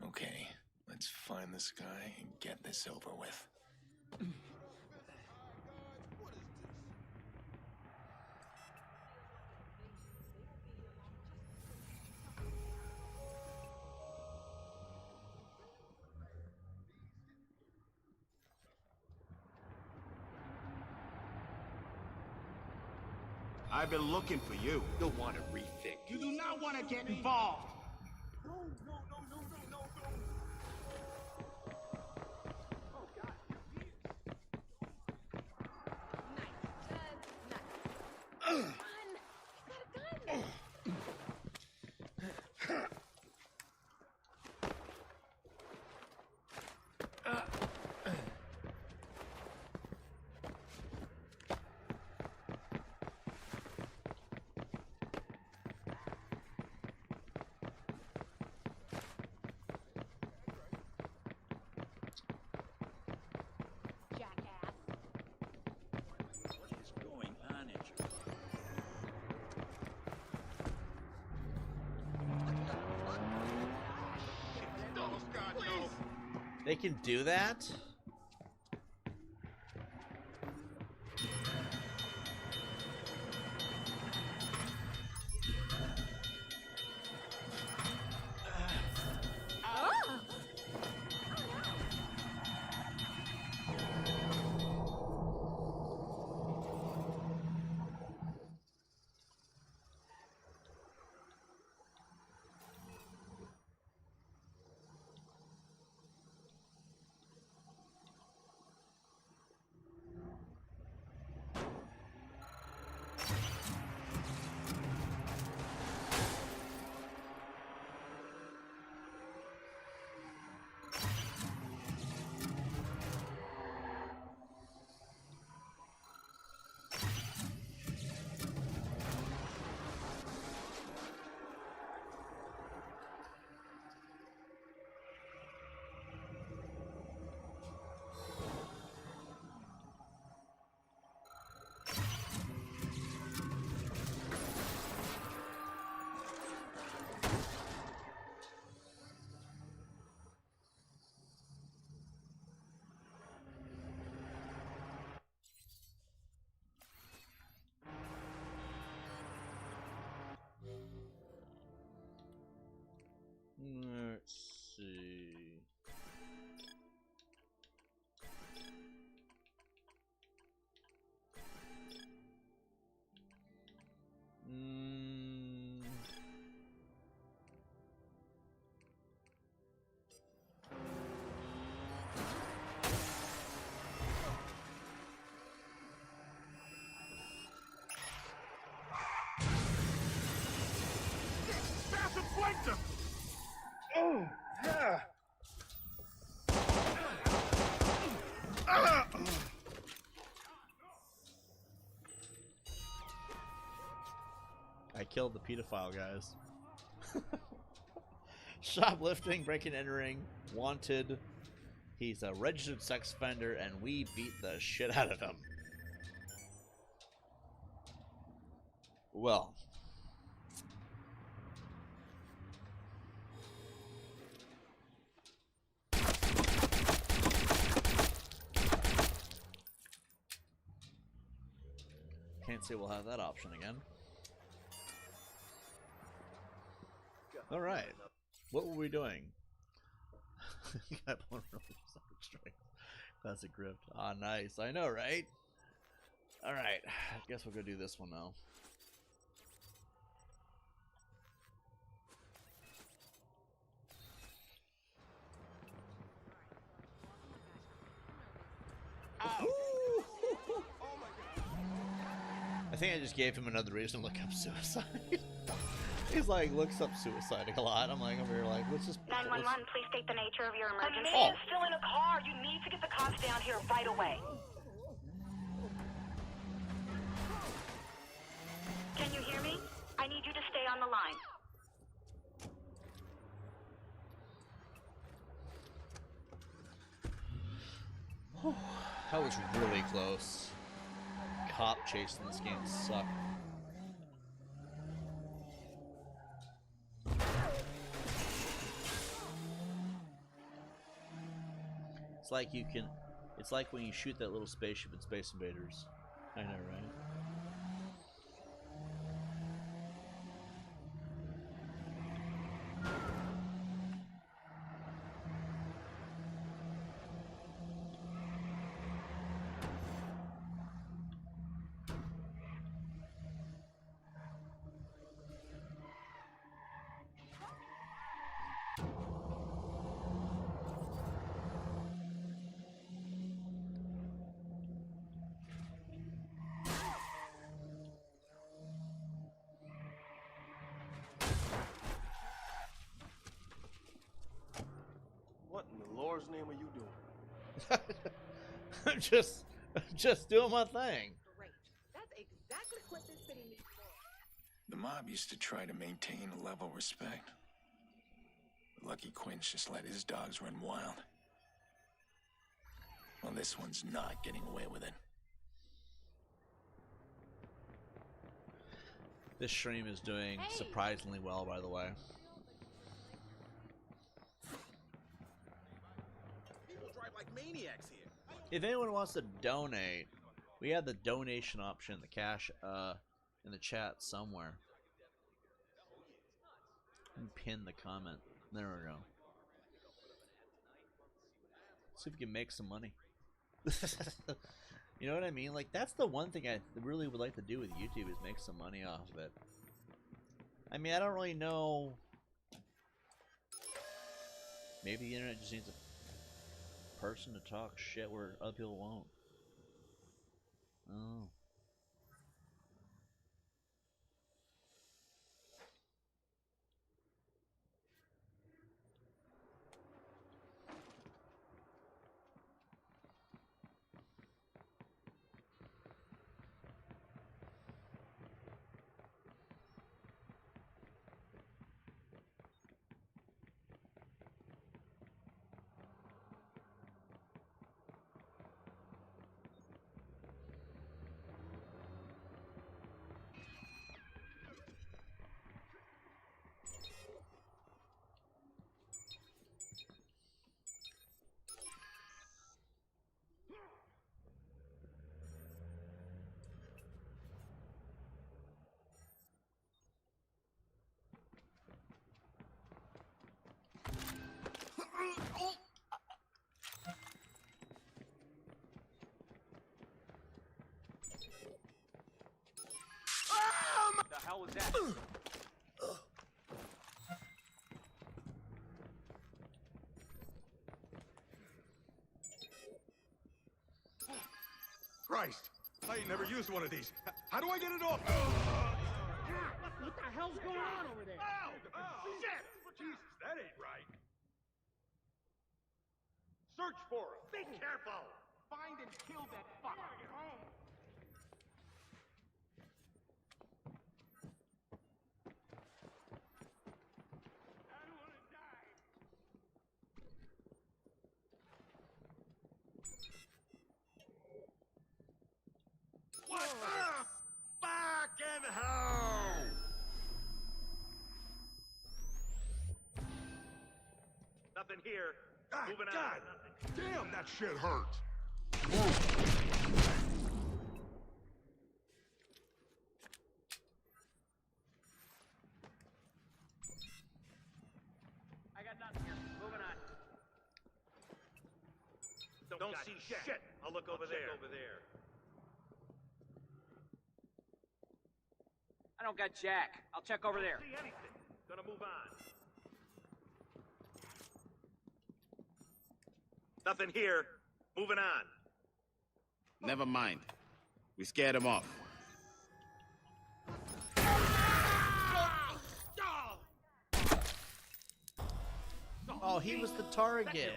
Okay, let's find this guy and get this over with. I've been looking for you. You'll want to rethink. You do not want to get involved. No. They can do that? I killed the pedophile, guys. Shoplifting, breaking, entering, wanted. He's a registered sex offender, and we beat the shit out of him. Well. Can't say we'll have that option again. Alright. What were we doing? Classic grift. Ah, nice. I know, right? Alright. I guess we'll go do this one now. I think I just gave him another reason to look up suicide. He's like, looks up suiciding a lot. I'm like, over here like, let's just... 911, please state the nature of your emergency. A man's still in a car. You need to get the cops down here right away. Can you hear me? I need you to stay on the line. That was really close. Cop chase in this game suck. It's like you can. It's like when you shoot that little spaceship in Space Invaders. I know, right? What in the Lord's name are you doing? I'm just doing my thing. Great. That's exactly what this city needs more. The mob used to try to maintain a level of respect. Lucky Quinn's just let his dogs run wild. Well, this one's not getting away with it. This stream is doing surprisingly well, by the way. People drive like maniacs here. If anyone wants to donate, we have the donation option, the cash, in the chat somewhere. And pin the comment. There we go. See if we can make some money. You know what I mean? Like, that's the one thing I really would like to do with YouTube is make some money off of it. I mean, I don't really know. Maybe the internet just needs a person to talk shit where other people won't. Oh. The hell was that? Christ! I ain't never used one of these. How do I get it off? What the hell's going on over there? Shit! Jesus, that ain't right. Search for him. Be careful! Find and kill that fucker. Nothing here. Ah, Moving on. God damn, that shit hurt. I got nothing here. Moving on. Don't see shit. I'll look over there. I don't got Jack. I'll check over there. See anything. Gonna move on. Nothing here. Moving on. Never mind. We scared him off. Oh, he was the target.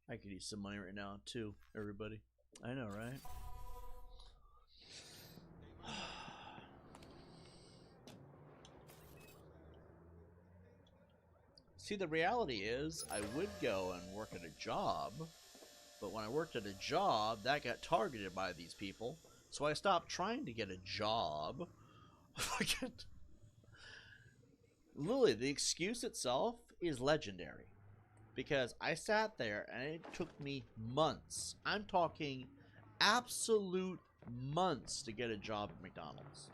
I could use some money right now, too, everybody. I know, right? See, the reality is, I would go and work at a job, but when I worked at a job, that got targeted by these people, so I stopped trying to get a job. Literally, the excuse itself is legendary, because I sat there and it took me months. I'm talking absolute months to get a job at McDonald's.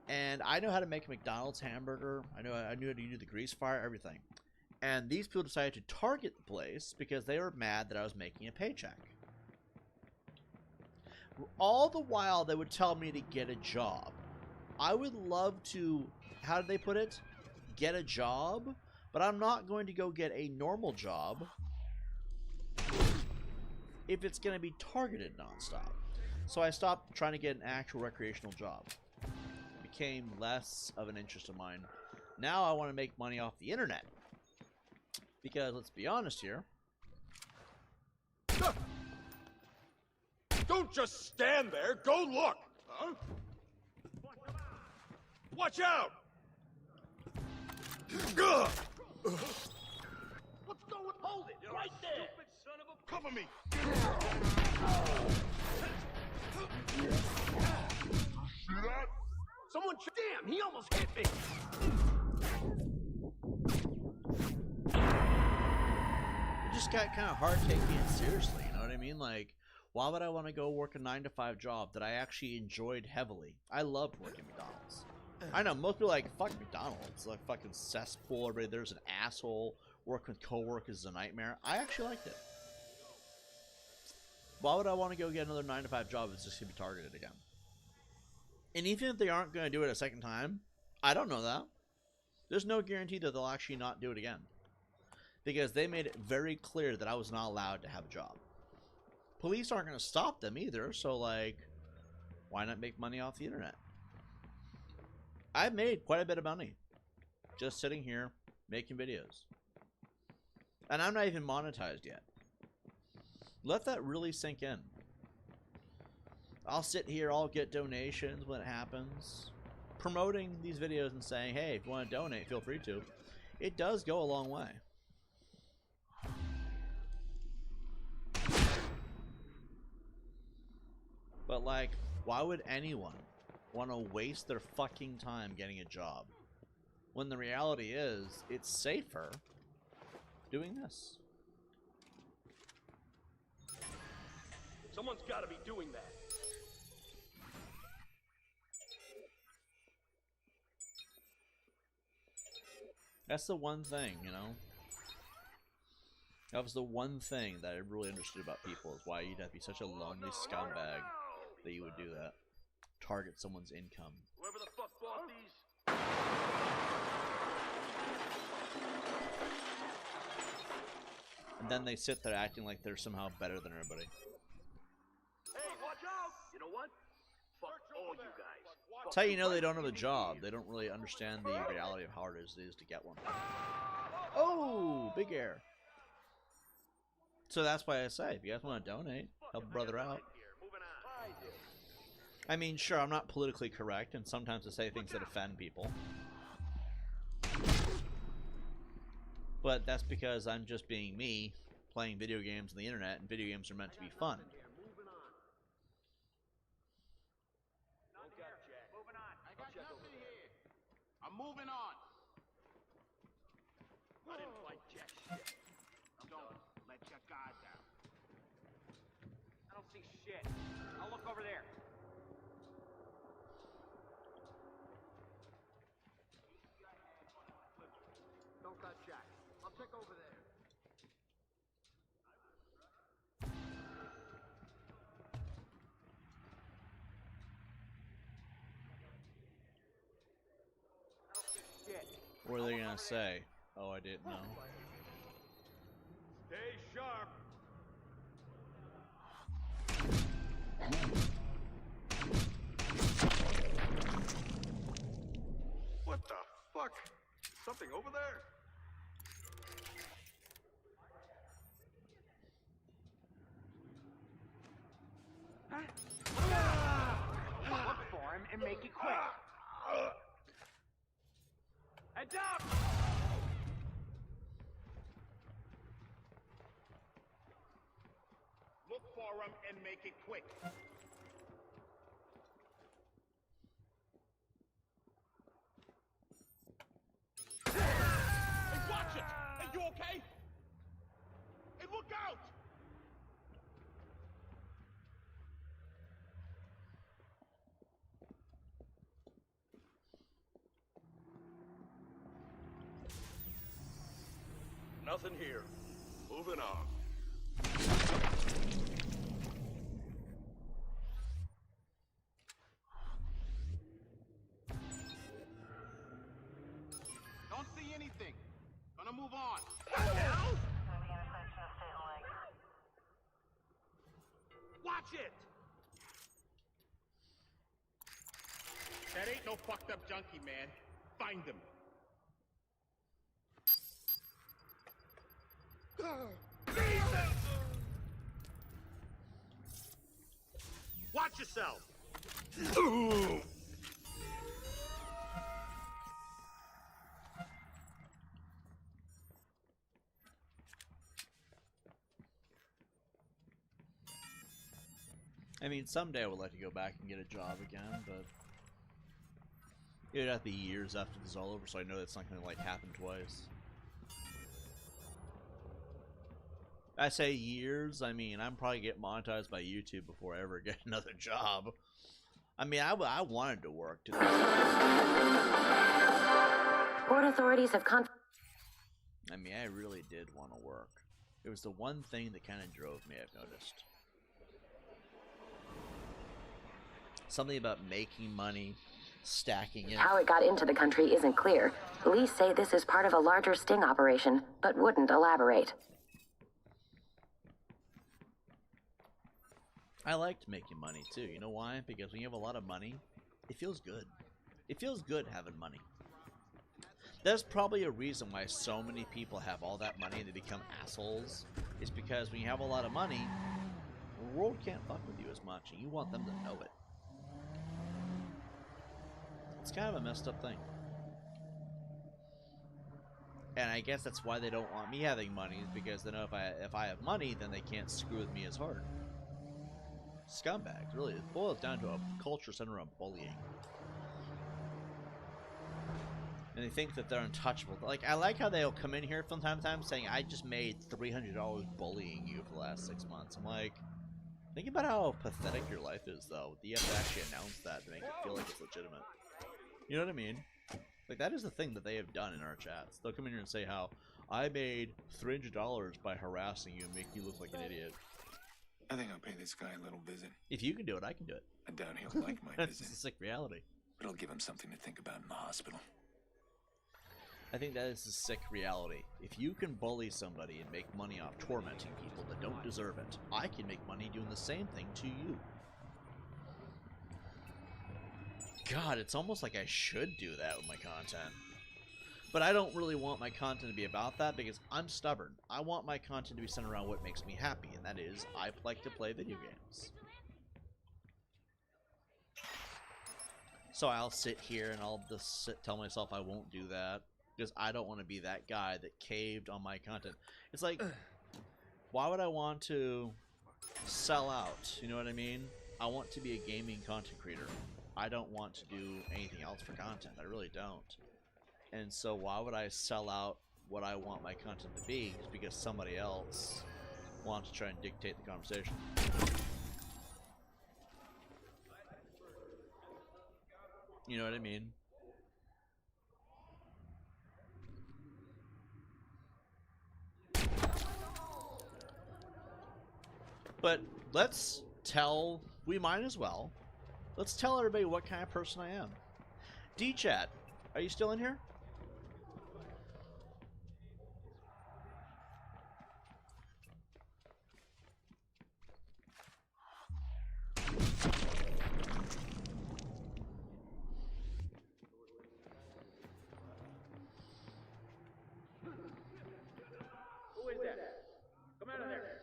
And I know how to make a McDonald's hamburger. I knew how to do the grease fire, everything. And these people decided to target the place because they were mad that I was making a paycheck. All the while, they would tell me to get a job. I would love to, how did they put it? Get a job, but I'm not going to go get a normal job if it's going to be targeted nonstop. So I stopped trying to get an actual recreational job. It became less of an interest of mine. Now I want to make money off the internet. Because, let's be honest here. Don't just stand there. Go look. Huh? Watch out! Let's go and hold it right there. Stupid son of a... Cover me. See that? Someone... Damn, he almost hit me. It just got kind of hard taking it seriously, you know what I mean? Like, why would I want to go work a 9-to-5 job that I actually enjoyed heavily? I loved working at McDonald's. I know, most people are like, fuck McDonald's, like fucking cesspool, everybody there's an asshole, working with coworkers is a nightmare. I actually liked it. Why would I want to go get another 9-to-5 job that's just going to be targeted again? And even if they aren't going to do it a second time, I don't know that. There's no guarantee that they'll actually not do it again. Because they made it very clear that I was not allowed to have a job. Police aren't going to stop them either, so like, why not make money off the internet? I've made quite a bit of money just sitting here making videos. And I'm not even monetized yet. Let that really sink in. I'll sit here, I'll get donations when it happens. Promoting these videos and saying, hey, if you want to donate, feel free to. It does go a long way. But like, why would anyone want to waste their fucking time getting a job when the reality is it's safer doing this? Someone's got to be doing that. That's the one thing, you know? That was the one thing that I really understood about people, is why you'd have to be such a lonely scumbag that you would do that. Target someone's income. Whoever the fuck bought these. And then they sit there acting like they're somehow better than everybody. Hey, watch out! You know what? Fuck all you guys. That's how you know they don't have a job. They don't really understand the reality of how hard it is to get one. Oh, big air. So that's why I say, if you guys want to donate, help a brother out. I mean, sure, I'm not politically correct, and sometimes I say things that offend people. But that's because I'm just being me, playing video games on the internet, and video games are meant to be fun. I'm moving on. I didn't fight jack Don't let your guard down. I don't see shit. I'll look over there. Don't touch Jack. I'll check over there. What are they gonna say? Oh, I didn't know. Stay sharp. What the fuck? Something over there? Look for him and make it quick. Heads up! Look for him and make it quick. Hey, watch it! Hey, you okay? Hey, look out! Nothing here. Moving on. Don't see anything. Gonna move on. Watch it! That ain't no fucked up junkie, man. Find him. Watch yourself! I mean, someday I would like to go back and get a job again, but it'd have to be years after this is all over, so I know that's not going to like happen twice. I say years, I mean, I'm probably get monetized by YouTube before I ever get another job. I mean, I wanted to work. Port authorities have I mean, I really did want to work. It was the one thing that kind of drove me, I've noticed. Something about making money, stacking it. How it got into the country isn't clear. Police say this is part of a larger sting operation, but wouldn't elaborate. I liked making money too. You know why? Because when you have a lot of money, it feels good. It feels good having money. There's probably a reason why so many people have all that money and they become assholes. It's because when you have a lot of money, the world can't fuck with you as much, and you want them to know it. It's kind of a messed up thing. And I guess that's why they don't want me having money, is because they know if I have money, then they can't screw with me as hard. Scumbags, really. It boils down to a culture centered around bullying. And they think that they're untouchable. Like, I like how they'll come in here from time to time saying, I just made $300 bullying you for the last 6 months. I'm like, think about how pathetic your life is, though. You have to actually announce that to make it feel like it's legitimate. You know what I mean? Like, that is the thing that they have done in our chats. They'll come in here and say how, I made $300 by harassing you and make you look like an idiot. I think I'll pay this guy a little visit. If you can do it, I can do it. I doubt he'll like my That's visit. a sick reality. But it'll give him something to think about in the hospital. I think that is a sick reality. If you can bully somebody and make money off tormenting people that don't deserve it, I can make money doing the same thing to you. God, it's almost like I should do that with my content. But I don't really want my content to be about that because I'm stubborn. I want my content to be centered around what makes me happy, and that is, I like to play video games. So I'll sit here and I'll just tell myself I won't do that because I don't want to be that guy that caved on my content. It's like, why would I want to sell out? You know what I mean? I want to be a gaming content creator. I don't want to do anything else for content. I really don't. And so why would I sell out what I want my content to be is because somebody else wants to try and dictate the conversation. You know what I mean? But let's tell, we might as well, let's tell everybody what kind of person I am. D-Chat, are you still in here? Who is that? Come out of there.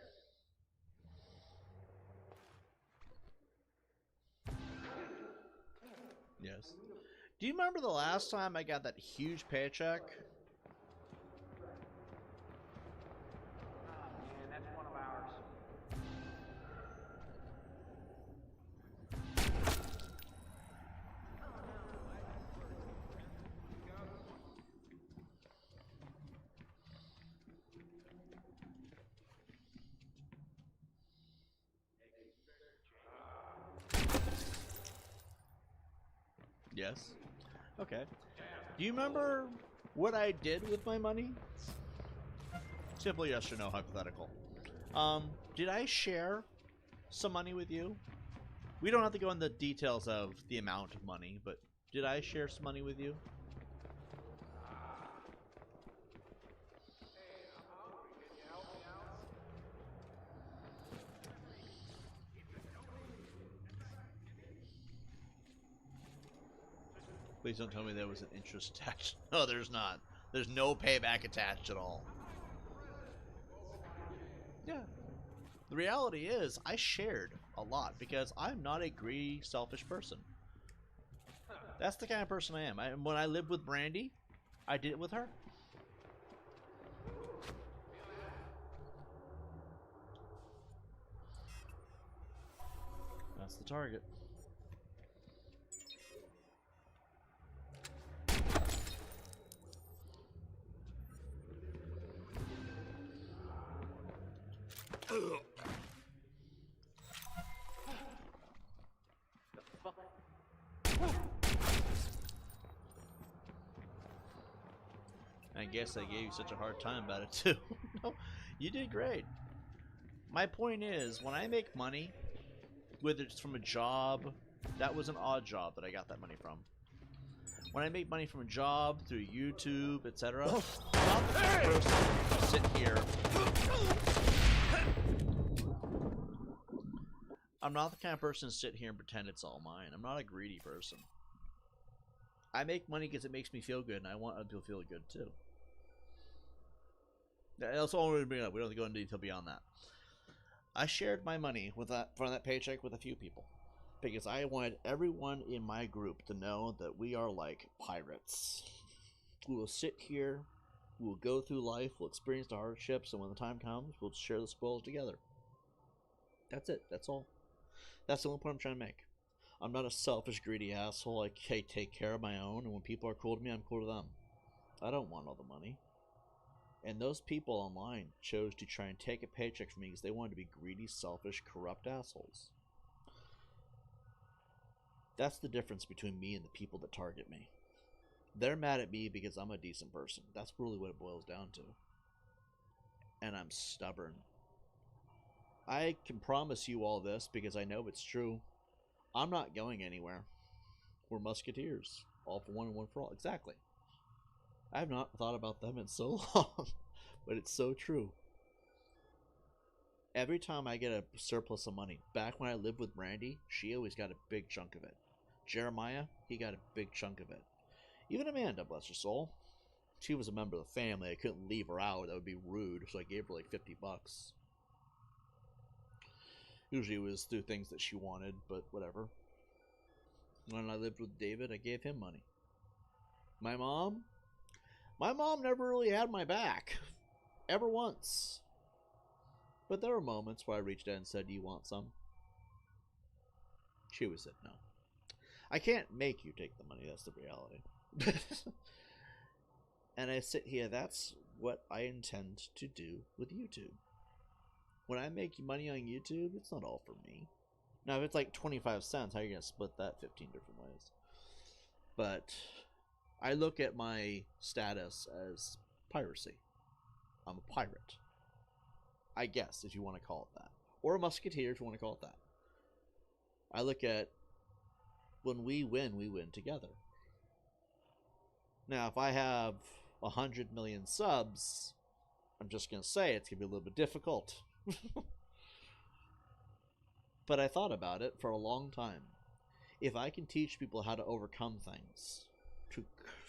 Yes. Do you remember the last time I got that huge paycheck? Man, that's one of ours. Yes. Okay. Do you remember what I did with my money? Simple yes or no, hypothetical. Did I share some money with you? We don't have to go into the details of the amount of money, but did I share some money with you? Please don't tell me there was an interest attached. No, there's not. There's no payback attached at all. Yeah. The reality is, I shared a lot because I'm not a greedy, selfish person. That's the kind of person I am. When I lived with Brandy, I did it with her. That's the target. I guess I gave you such a hard time about it too. No, you did great. My point is, when I make money, whether it's from a job, that was an odd job that I got that money from. When I make money from a job, through YouTube, etc., I'm not the kind of person to sit here. I'm not the kind of person to sit here and pretend it's all mine. I'm not a greedy person. I make money because it makes me feel good, and I want other people to feel good too. That's all we're bringing up. We don't have to go into detail beyond that. I shared my money with from that paycheck with a few people because I wanted everyone in my group to know that we are like pirates. We will sit here, we will go through life, we'll experience the hardships, and when the time comes, we'll share the spoils together. That's it. That's all. That's the only point I'm trying to make. I'm not a selfish, greedy asshole. I take care of my own, and when people are cool to me, I'm cool to them. I don't want all the money. And those people online chose to try and take a paycheck from me because they wanted to be greedy, selfish, corrupt assholes. That's the difference between me and the people that target me. They're mad at me because I'm a decent person. That's really what it boils down to. And I'm stubborn. I can promise you all this because I know it's true. I'm not going anywhere. We're musketeers. All for one and one for all. Exactly. I have not thought about them in so long, but it's so true. Every time I get a surplus of money, back when I lived with Brandy, she always got a big chunk of it. Jeremiah, he got a big chunk of it. Even Amanda, bless her soul. She was a member of the family. I couldn't leave her out. That would be rude, so I gave her like $50. Usually it was through things that she wanted, but whatever. When I lived with David, I gave him money. My mom never really had my back. Ever once. But there were moments where I reached out and said, "Do you want some?" She always said no. I can't make you take the money, that's the reality. And I sit here, that's what I intend to do with YouTube. When I make money on YouTube, it's not all for me. Now, if it's like 25 cents, how are you going to split that 15 different ways? But I look at my status as piracy. I'm a pirate. I guess, if you want to call it that. Or a musketeer, if you want to call it that. I look at, when we win together. Now, if I have 100 million subs, I'm just going to say it's going to be a little bit difficult. But I thought about it for a long time. If I can teach people how to overcome things, to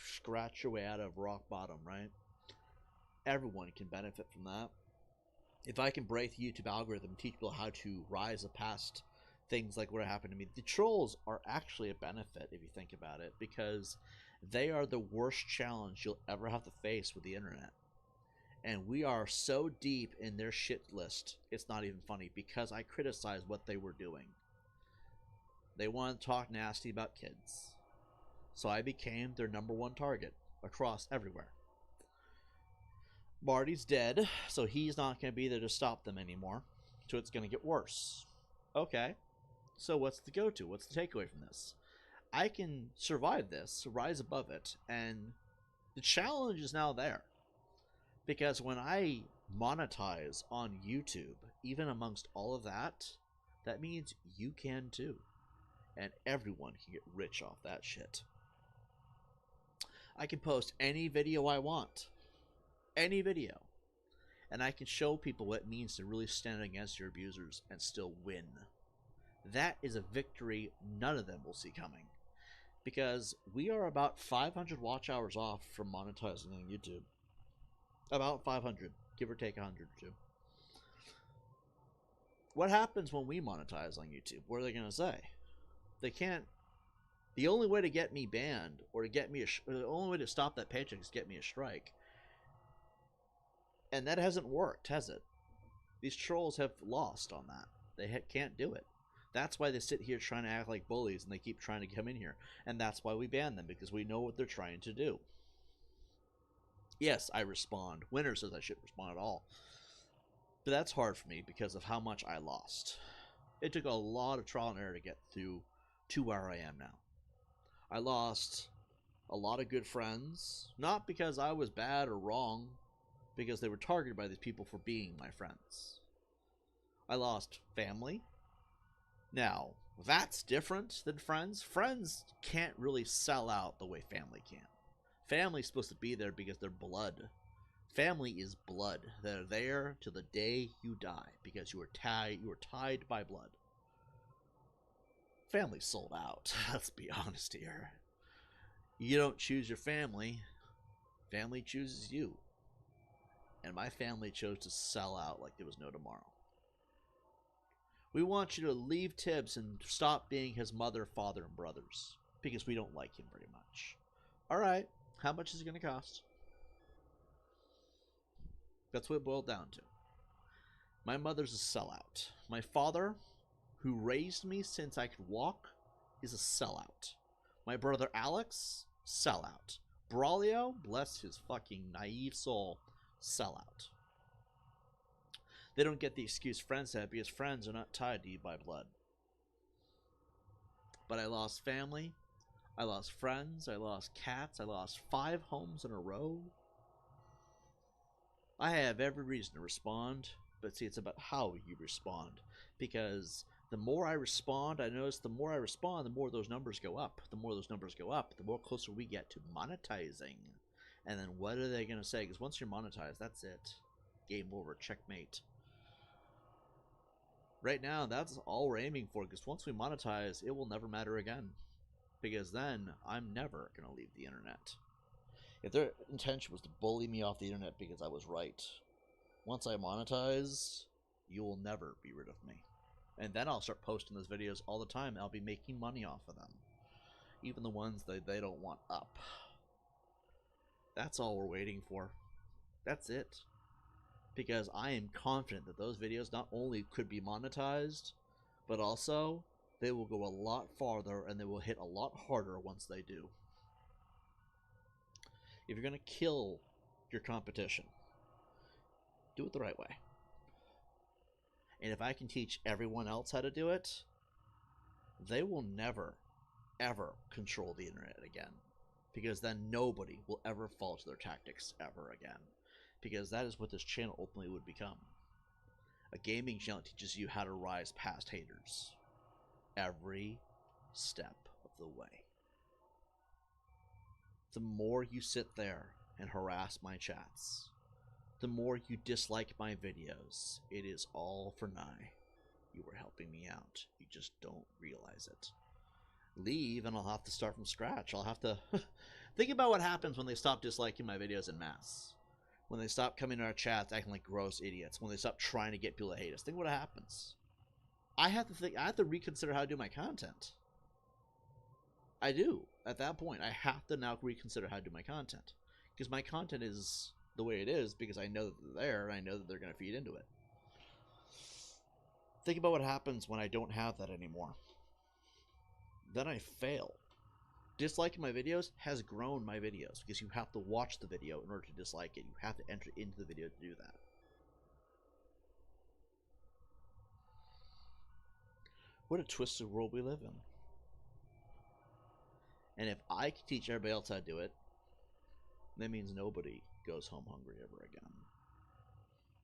scratch your way out of rock bottom, right? Everyone can benefit from that. If I can break the YouTube algorithm and teach people how to rise past things like what happened to me, the trolls are actually a benefit if you think about it, because they are the worst challenge you'll ever have to face with the internet. And we are so deep in their shit list, it's not even funny, because I criticized what they were doing. They wanted to talk nasty about kids. So I became their #1 target across everywhere. Marty's dead, so he's not going to be there to stop them anymore. So it's going to get worse. Okay, so what's the go-to? What's the takeaway from this? I can survive this, rise above it, and the challenge is now there. Because when I monetize on YouTube, even amongst all of that, that means you can too. And everyone can get rich off that shit. I can post any video I want. Any video. And I can show people what it means to really stand against your abusers and still win. That is a victory none of them will see coming. Because we are about 500 watch hours off from monetizing on YouTube. About 500, give or take 100 or 2. What happens when we monetize on YouTube? What are they going to say? They can't. The only way to get me banned, or to get me the only way to stop that paycheck is to get me a strike. And that hasn't worked, has it? These trolls have lost on that. They can't do it. That's why they sit here trying to act like bullies, and they keep trying to come in here. And that's why we ban them, because we know what they're trying to do. Yes, I respond. Winner says I shouldn't respond at all. But that's hard for me because of how much I lost. It took a lot of trial and error to get to where I am now. I lost a lot of good friends, not because I was bad or wrong, because they were targeted by these people for being my friends. I lost family. Now, that's different than friends. Friends can't really sell out the way family can. Family's supposed to be there because they're blood. Family is blood. They're there till the day you die because you are tied by blood. Family sold out. Let's be honest here. You don't choose your family. Family chooses you. And my family chose to sell out like there was no tomorrow. We want you to leave Tibbs and stop being his mother, father, and brothers. Because we don't like him very much. Alright. How much is it going to cost? That's what it boiled down to. My mother's a sellout. My father, who raised me since I could walk, is a sellout. My brother Alex, sellout. Braulio, bless his fucking naive soul, sellout. They don't get the excuse friends have because friends are not tied to you by blood. But I lost family. I lost friends, I lost cats, I lost 5 homes in a row. I have every reason to respond, but see, it's about how you respond. Because the more I respond, I notice the more I respond, the more those numbers go up. The more those numbers go up, the more closer we get to monetizing. And then what are they going to say? Because once you're monetized, that's it. Game over, checkmate. Right now, that's all we're aiming for, because once we monetize, it will never matter again. Because then, I'm never going to leave the internet. If their intention was to bully me off the internet because I was right, once I monetize, you will never be rid of me. And then I'll start posting those videos all the time, and I'll be making money off of them. Even the ones that they don't want up. That's all we're waiting for. That's it. Because I am confident that those videos not only could be monetized, but also they will go a lot farther and they will hit a lot harder once they do. if you're going to kill your competition, do it the right way. And if I can teach everyone else how to do it, they will never, ever control the internet again. Because then nobody will ever fall to their tactics ever again. Because that is what this channel ultimately would become. A gaming channel teaches you how to rise past haters. Every step of the way. The more you sit there and harass my chats, the more you dislike my videos, it is all for naught. You are helping me out. You just don't realize it. Leave and I'll have to start from scratch. I'll have to think about what happens when they stop disliking my videos en masse. When they stop coming to our chats acting like gross idiots. When they stop trying to get people to hate us. Think what happens. I have to reconsider how to do my content. I do. At that point, I have to now reconsider how to do my content. Because my content is the way it is because I know that they're there and I know that they're going to feed into it. Think about what happens when I don't have that anymore. Then I fail. Disliking my videos has grown my videos because you have to watch the video in order to dislike it. You have to enter into the video to do that. What a twisted world we live in. And if I can teach everybody else how to do it, that means nobody goes home hungry ever again.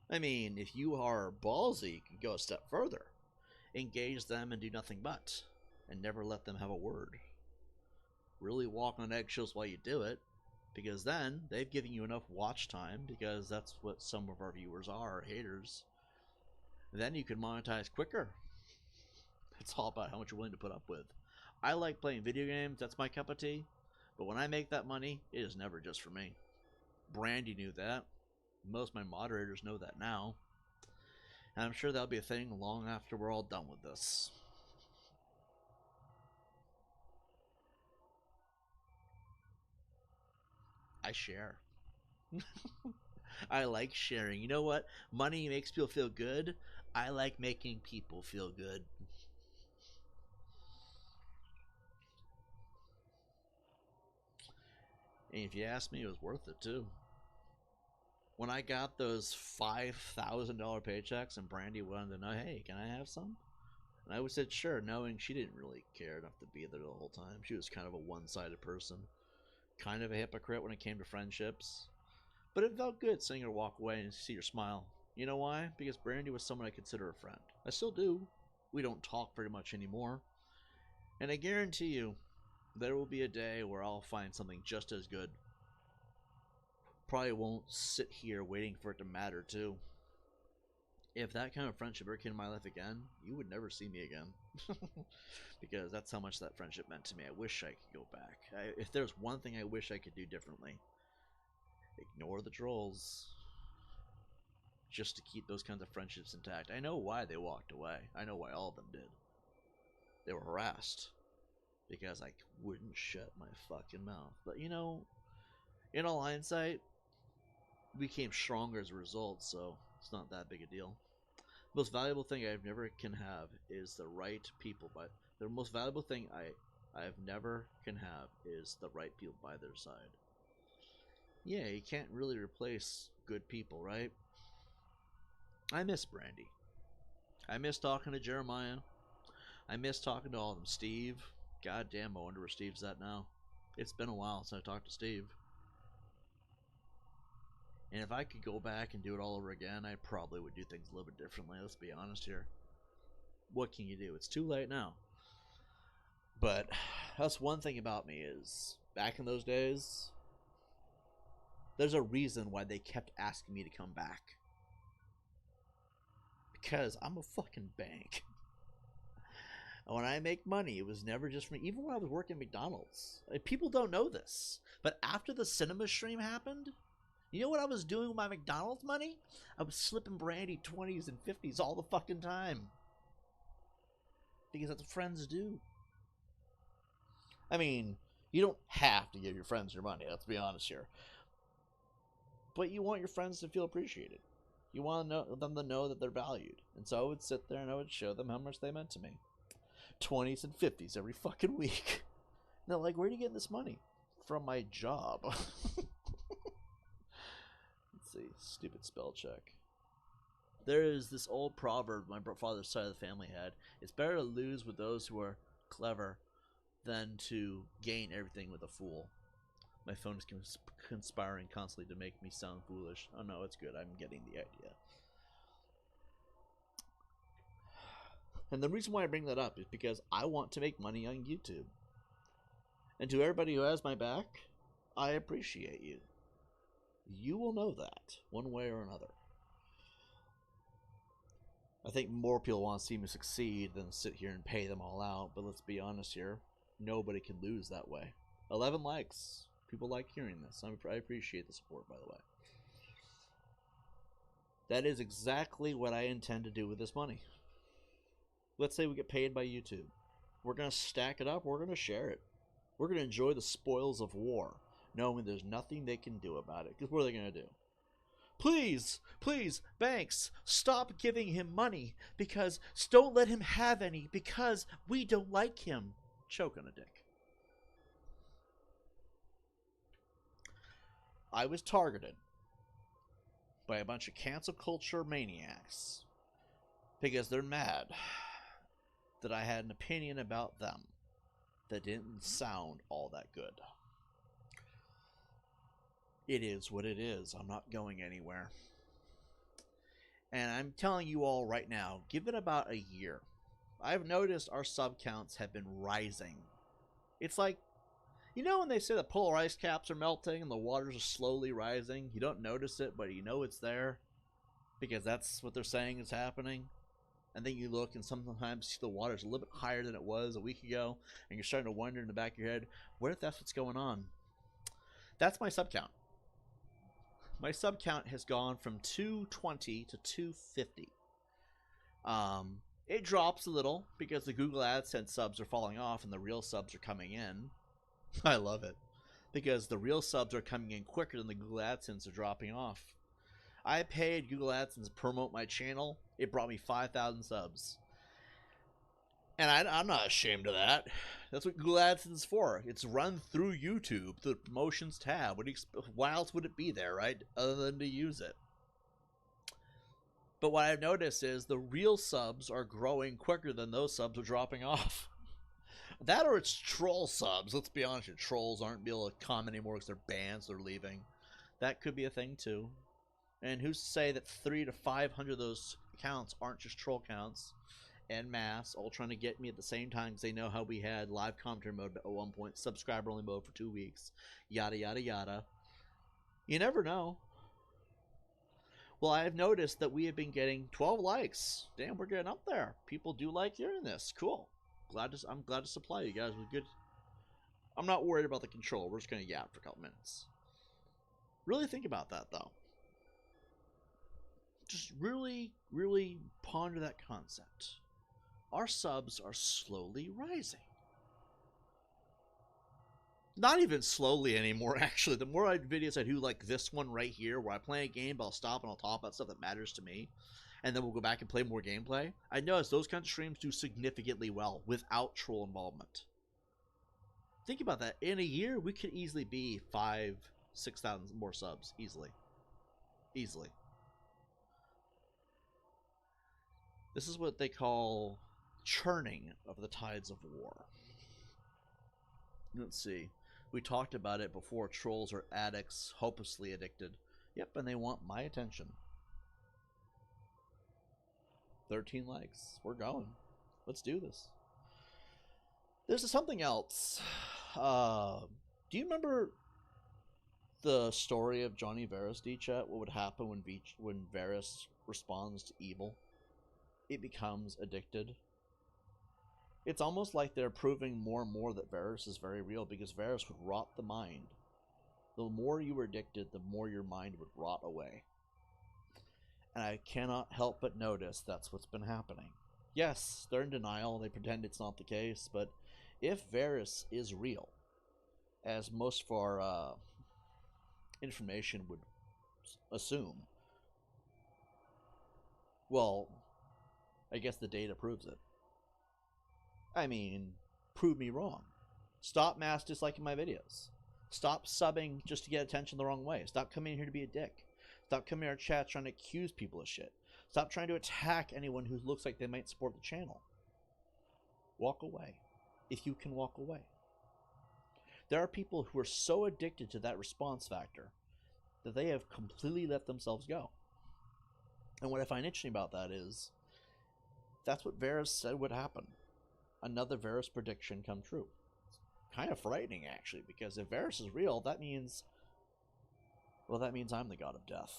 I mean, if you are ballsy, you can go a step further. Engage them and do nothing but. And never let them have a word. Really walk on eggshells while you do it. Because then, they've given you enough watch time. Because that's what some of our viewers are, haters. Then you can monetize quicker. It's all about how much you're willing to put up with. I like playing video games, that's my cup of tea. But when I make that money, it is never just for me. Brandy knew that. Most of my moderators know that now. And I'm sure that'll be a thing long after we're all done with this. I share. I like sharing. You know what? Money makes people feel good. I like making people feel good. And if you ask me, it was worth it too. When I got those $5,000 paychecks and Brandy wanted to know, hey, can I have some? And I would said sure, knowing she didn't really care enough to be there the whole time. She was kind of a one-sided person. Kind of a hypocrite when it came to friendships. But it felt good seeing her walk away and see her smile. You know why? Because Brandy was someone I consider a friend. I still do. We don't talk very much anymore. And I guarantee you, there will be a day where I'll find something just as good. Probably won't sit here waiting for it to matter too. If that kind of friendship ever came in my life again, you would never see me again. Because that's how much that friendship meant to me. I wish I could go back. If there's one thing I wish I could do differently, ignore the trolls. Just to keep those kinds of friendships intact. I know why they walked away. I know why all of them did. They were harassed. Because I wouldn't shut my fucking mouth. But you know, in all hindsight, we became stronger as a result, so it's not that big a deal. The most valuable thing I've never can have is the right people. But the most valuable thing I've never can have is the right people by their side. Yeah, you can't really replace good people, right? I miss Brandy. I miss talking to Jeremiah. I miss talking to all of them. Steve. God damn, I wonder where Steve's at now. It's been a while since I talked to Steve. And if I could go back and do it all over again, I probably would do things a little bit differently. Let's be honest here. What can you do? It's too late now. But that's one thing about me is, back in those days, there's a reason why they kept asking me to come back. Because I'm a fucking bank. And when I make money, it was never just for me. Even when I was working at McDonald's. Like, people don't know this. But after the cinema stream happened, you know what I was doing with my McDonald's money? I was slipping Brandy 20s and 50s all the fucking time. Because that's what friends do. I mean, you don't have to give your friends your money. Let's be honest here. But you want your friends to feel appreciated. You want them to know that they're valued. And so I would sit there and I would show them how much they meant to me. 20s and 50s every fucking week. And they're like, where are you getting this money? From my job. see. Stupid spell check. There is this old proverb my father's side of the family had. It's better to lose with those who are clever than to gain everything with a fool. My phone is conspiring constantly to make me sound foolish. Oh no, it's good. I'm getting the idea. And the reason why I bring that up is because I want to make money on YouTube. And to everybody who has my back, I appreciate you. You will know that, one way or another. I think more people want to see me succeed than sit here and pay them all out, but let's be honest here. Nobody can lose that way. 11 likes. People like hearing this. I appreciate the support, by the way. That is exactly what I intend to do with this money. Let's say we get paid by YouTube. We're going to stack it up. We're going to share it. We're going to enjoy the spoils of war, knowing there's nothing they can do about it. Because what are they going to do? Please, please, banks, stop giving him money, because don't let him have any, because we don't like him. Choke on a dick. I was targeted by a bunch of cancel culture maniacs because they're mad that I had an opinion about them that didn't sound all that good. It is what it is. I'm not going anywhere. And I'm telling you all right now, give it about a year. I've noticed our sub counts have been rising. It's like, you know when they say the polar ice caps are melting and the waters are slowly rising? You don't notice it, but you know it's there because that's what they're saying is happening. And then you look and sometimes see the water's a little bit higher than it was a week ago, and you're starting to wonder in the back of your head, what if that's what's going on? That's my sub count. My sub count has gone from 220 to 250. It drops a little because the Google AdSense subs are falling off and the real subs are coming in. I love it because the real subs are coming in quicker than the Google AdSense are dropping off. I paid Google AdSense to promote my channel. It brought me 5,000 subs. And I'm not ashamed of that. That's what Google AdSense is for. It's run through YouTube, through the promotions tab. Why else would it be there, right? Other than to use it. But what I've noticed is the real subs are growing quicker than those subs are dropping off. That or it's troll subs. Let's be honest, your trolls aren't able to comment anymore because they're banned, so they're leaving. That could be a thing too. And who's to say that 300 to 500 of those accounts aren't just troll counts en masse, all trying to get me at the same time because they know how we had live commentary mode at one point, subscriber only mode for 2 weeks, yada yada yada. You never know. Well, I've noticed that we have been getting 12 likes. Damn, we're getting up there. People do like hearing this. Cool. I'm glad to supply you guys with good. I'm not worried about the control. We're just gonna yap for a couple minutes. Really think about that though. Just really, really ponder that concept. Our subs are slowly rising. Not even slowly anymore, actually. The more videos I do like this one right here, where I play a game, but I'll stop and I'll talk about stuff that matters to me, and then we'll go back and play more gameplay, I notice those kinds of streams do significantly well without troll involvement. Think about that. In a year, we could easily be 5,000, 6,000 more subs. Easily. Easily. This is what they call churning of the tides of war. Let's see. We talked about it before. Trolls are addicts, hopelessly addicted. Yep, and they want my attention. 13 likes. We're going. Let's do this. There's something else. Do you remember the story of Johnny Varys, D-Chat? What would happen when Varys responds to evil? It becomes addicted. It's almost like they're proving more and more that Varys is very real, because Varys would rot the mind. The more you were addicted, the more your mind would rot away. And I cannot help but notice that's what's been happening. Yes, they're in denial, they pretend it's not the case, but if Varys is real, as most of our information would assume, well, I guess the data proves it. I mean, prove me wrong. Stop mass disliking my videos. Stop subbing just to get attention the wrong way. Stop coming in here to be a dick. Stop coming to our chat trying to accuse people of shit. Stop trying to attack anyone who looks like they might support the channel. Walk away. If you can walk away. There are people who are so addicted to that response factor that they have completely let themselves go. And what I find interesting about that is that's what Varys said would happen. Another Varys prediction come true. It's kind of frightening, actually, because if Varys is real, that means... well, that means I'm the god of death.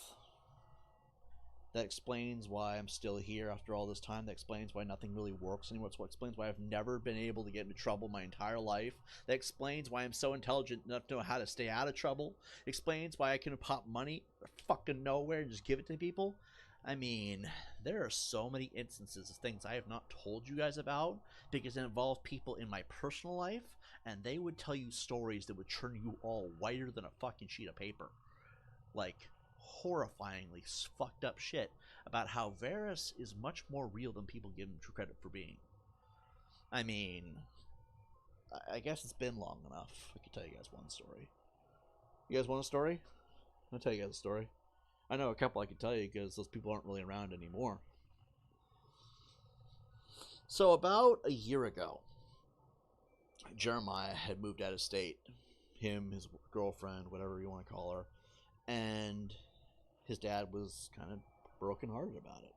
That explains why I'm still here after all this time. That explains why nothing really works anymore. It's what explains why I've never been able to get into trouble my entire life. That explains why I'm so intelligent enough to know how to stay out of trouble. Explains why I can pop money fucking nowhere and just give it to people. I mean, there are so many instances of things I have not told you guys about because it involved people in my personal life, and they would tell you stories that would turn you all whiter than a fucking sheet of paper. Like, horrifyingly fucked up shit about how Varys is much more real than people give him true credit for being. I mean, I guess it's been long enough. I could tell you guys one story. You guys want a story? I'll tell you guys a story. I know a couple I could tell you because those people aren't really around anymore. So about a year ago, Jeremiah had moved out of state. Him, his girlfriend, whatever you want to call her. And his dad was kind of brokenhearted about it.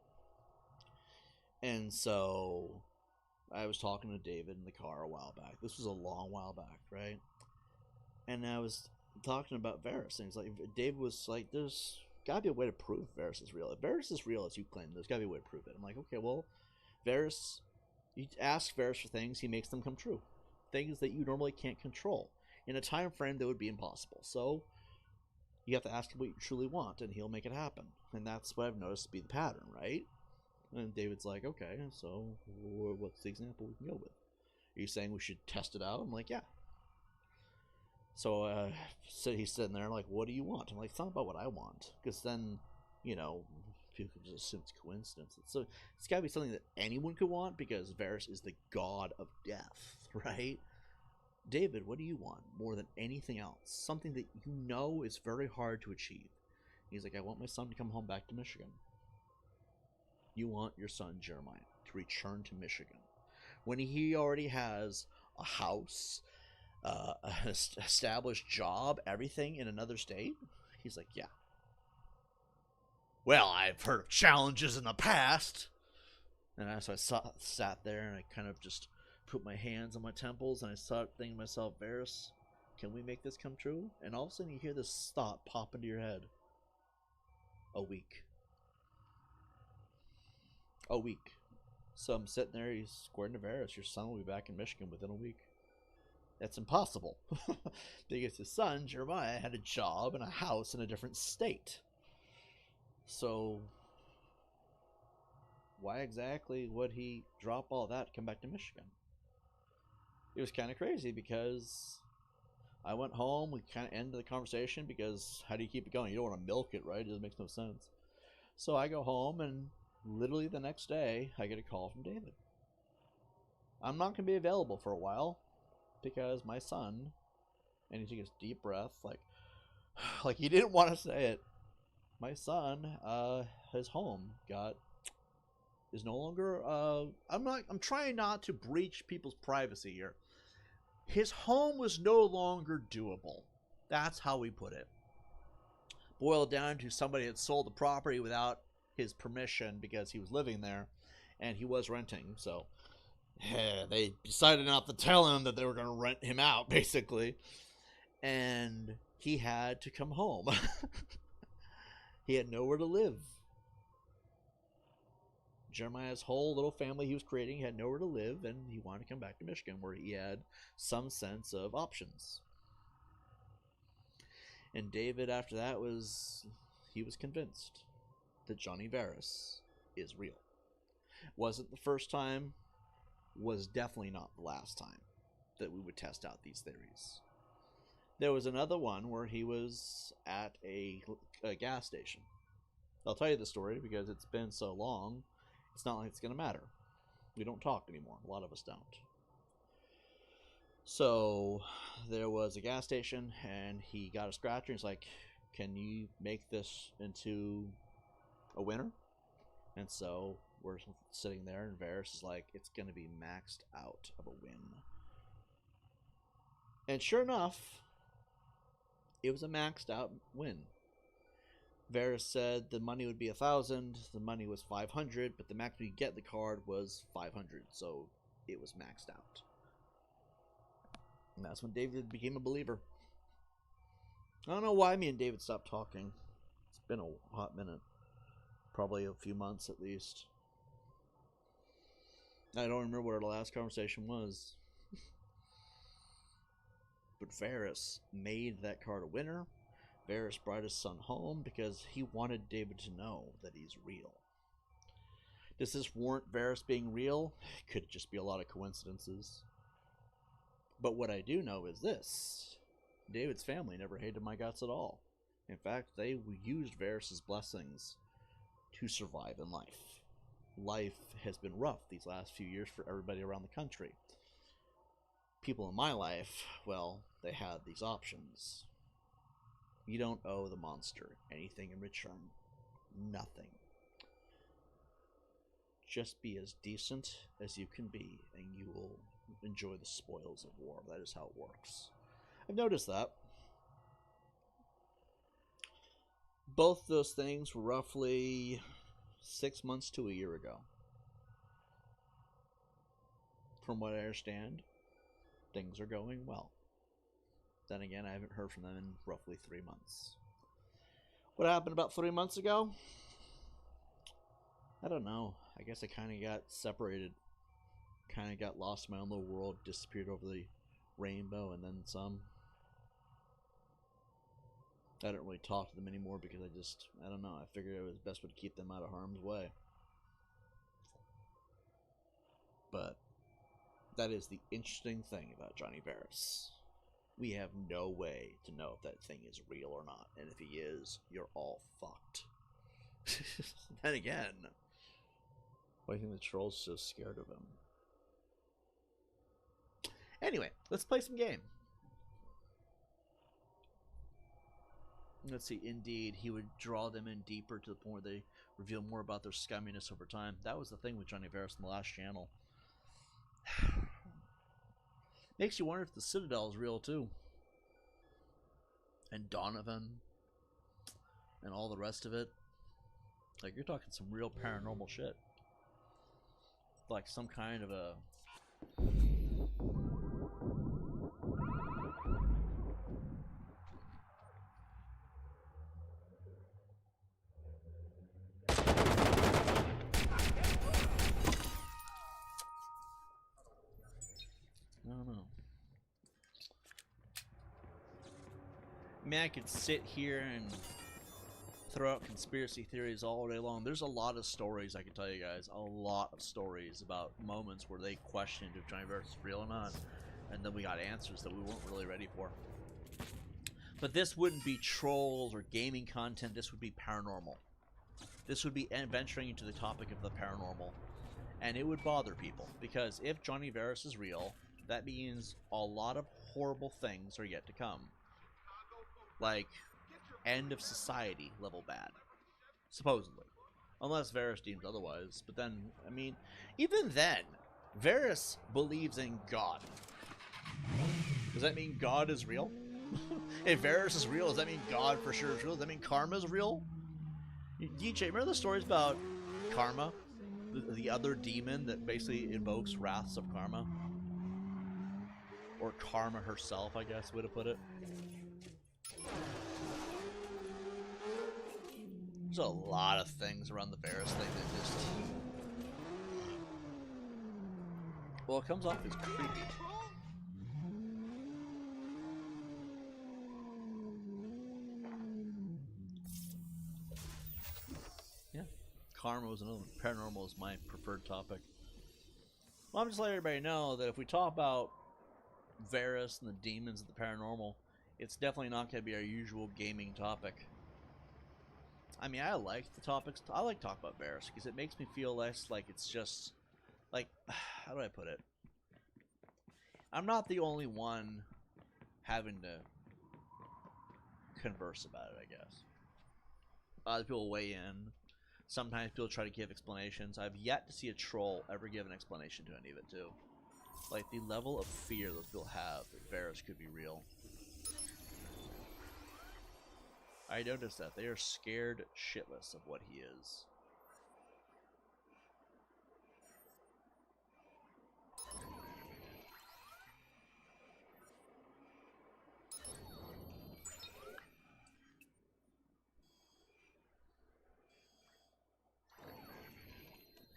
And so I was talking to David in the car a while back. This was a long while back, right? And I was talking about Varys. And he's like, David was like, there's got to be a way to prove Varys is real. If Varys is real, as you claim, there's got to be a way to prove it. I'm like, okay, well, Varys, you ask Varys for things, he makes them come true. Things that you normally can't control in a time frame that would be impossible. So you have to ask him what you truly want, and he'll make it happen. And that's what I've noticed to be the pattern, right? And David's like, okay, so what's the example we can go with? Are you saying we should test it out? I'm like, yeah. So he's sitting there like, what do you want? I'm like, it's not about what I want. Because then, you know, people could just assume it's coincidence. So it's got to be something that anyone could want because Varys is the god of death, right? David, what do you want more than anything else? Something that you know is very hard to achieve. He's like, I want my son to come home back to Michigan. You want your son, Jeremiah, to return to Michigan. When he already has a house, an established job, everything in another state? He's like, yeah. Well, I've heard of challenges in the past. And so I sat there and I kind of just put my hands on my temples and I started thinking to myself, Varys, can we make this come true? And all of a sudden you hear this thought pop into your head. A week. A week. So I'm sitting there, he's squaring to Varys, your son will be back in Michigan within a week. That's impossible. Because his son, Jeremiah, had a job and a house in a different state. So why exactly would he drop all that to come back to Michigan? It was kind of crazy because I went home, we kind of ended the conversation because how do you keep it going? You don't want to milk it, right? It makes no sense. So I go home and literally the next day I get a call from David. I'm not going to be available for a while because my son, and he took his deep breath like he didn't want to say it. My son, his home is no longer, I'm trying not to breach people's privacy here. His home was no longer doable. That's how we put it. Boiled down to somebody had sold the property without his permission because he was living there and he was renting. So they decided not to tell him that they were going to rent him out, basically. And he had to come home. He had nowhere to live. Jeremiah's whole little family he was creating had nowhere to live, and he wanted to come back to Michigan where he had some sense of options. And David, after that, he was convinced that Johnny Varys is real. Wasn't the first time, was definitely not the last time that we would test out these theories. There was another one where he was at a gas station. I'll tell you the story because it's been so long. It's not like it's going to matter. We don't talk anymore. A lot of us don't. So there was a gas station and he got a scratcher. He's like, can you make this into a winner? And so we're sitting there, and Varys is like, it's going to be maxed out of a win. And sure enough, it was a maxed out win. Varys said the money would be 1,000, the money was 500, but the max we get the card was 500, so it was maxed out. And that's when David became a believer. I don't know why me and David stopped talking. It's been a hot minute. Probably a few months at least. I don't remember what our last conversation was. But Varys made that card a winner. Varys brought his son home because he wanted David to know that he's real. Does this warrant Varys being real? Could it just be a lot of coincidences? But what I do know is this. David's family never hated my guts at all. In fact, they used Varys' blessings to survive in life. Life has been rough these last few years for everybody around the country. People in my life, well, they had these options. You don't owe the monster anything in return. Nothing. Just be as decent as you can be, and you will enjoy the spoils of war. That is how it works. I've noticed that. Both those things were roughly 6 months to a year ago. From what I understand, things are going well. Then again, I haven't heard from them in roughly 3 months. What happened about 3 months ago? I don't know. I guess I kind of got separated. Kind of got lost in my own little world, disappeared over the rainbow, and then some. I don't really talk to them anymore because I don't know, I figured it was best way to keep them out of harm's way. But that is the interesting thing about Johnny Varys. We have no way to know if that thing is real or not, and if he is, you're all fucked. Then again, why do you think the troll's so scared of him? Anyway, let's play some game. Let's see, indeed, he would draw them in deeper to the point where they reveal more about their scumminess over time. That was the thing with Johnny Varys in the last channel. Makes you wonder if the Citadel is real too. And Donovan. And all the rest of it. Like, you're talking some real paranormal shit. Like some kind of a... I don't know. I mean, I could sit here and throw out conspiracy theories all day long. There's a lot of stories I can tell you guys. A lot of stories about moments where they questioned if Johnny Varys is real or not. And then we got answers that we weren't really ready for. But this wouldn't be trolls or gaming content. This would be paranormal. This would be venturing into the topic of the paranormal. And it would bother people. Because if Johnny Varys is real, that means a lot of horrible things are yet to come. Like, end of society level bad. Supposedly. Unless Varys deems otherwise. But then, I mean, even then, Varys believes in God. Does that mean God is real? If Varys is real, does that mean God for sure is real? Does that mean Karma is real? DJ, remember the stories about Karma? The other demon that basically invokes wraths of Karma? Or Karma herself, I guess, way to put it. There's a lot of things around the Varys thing that just... Well, it comes off as creepy. Yeah. Karma was another one. Paranormal is my preferred topic. Well, I'm just letting everybody know that if we talk about Varys and the demons of the paranormal, it's definitely not going to be our usual gaming topic. I mean, I like the topics. I like talking about Varys because it makes me feel less like it's just like, how do I put it? I'm not the only one having to converse about it, I guess. Other people weigh in. Sometimes people try to give explanations. I've yet to see a troll ever give an explanation to any of it, too. Like, the level of fear those people have that Varys could be real. I noticed that. They are scared shitless of what he is.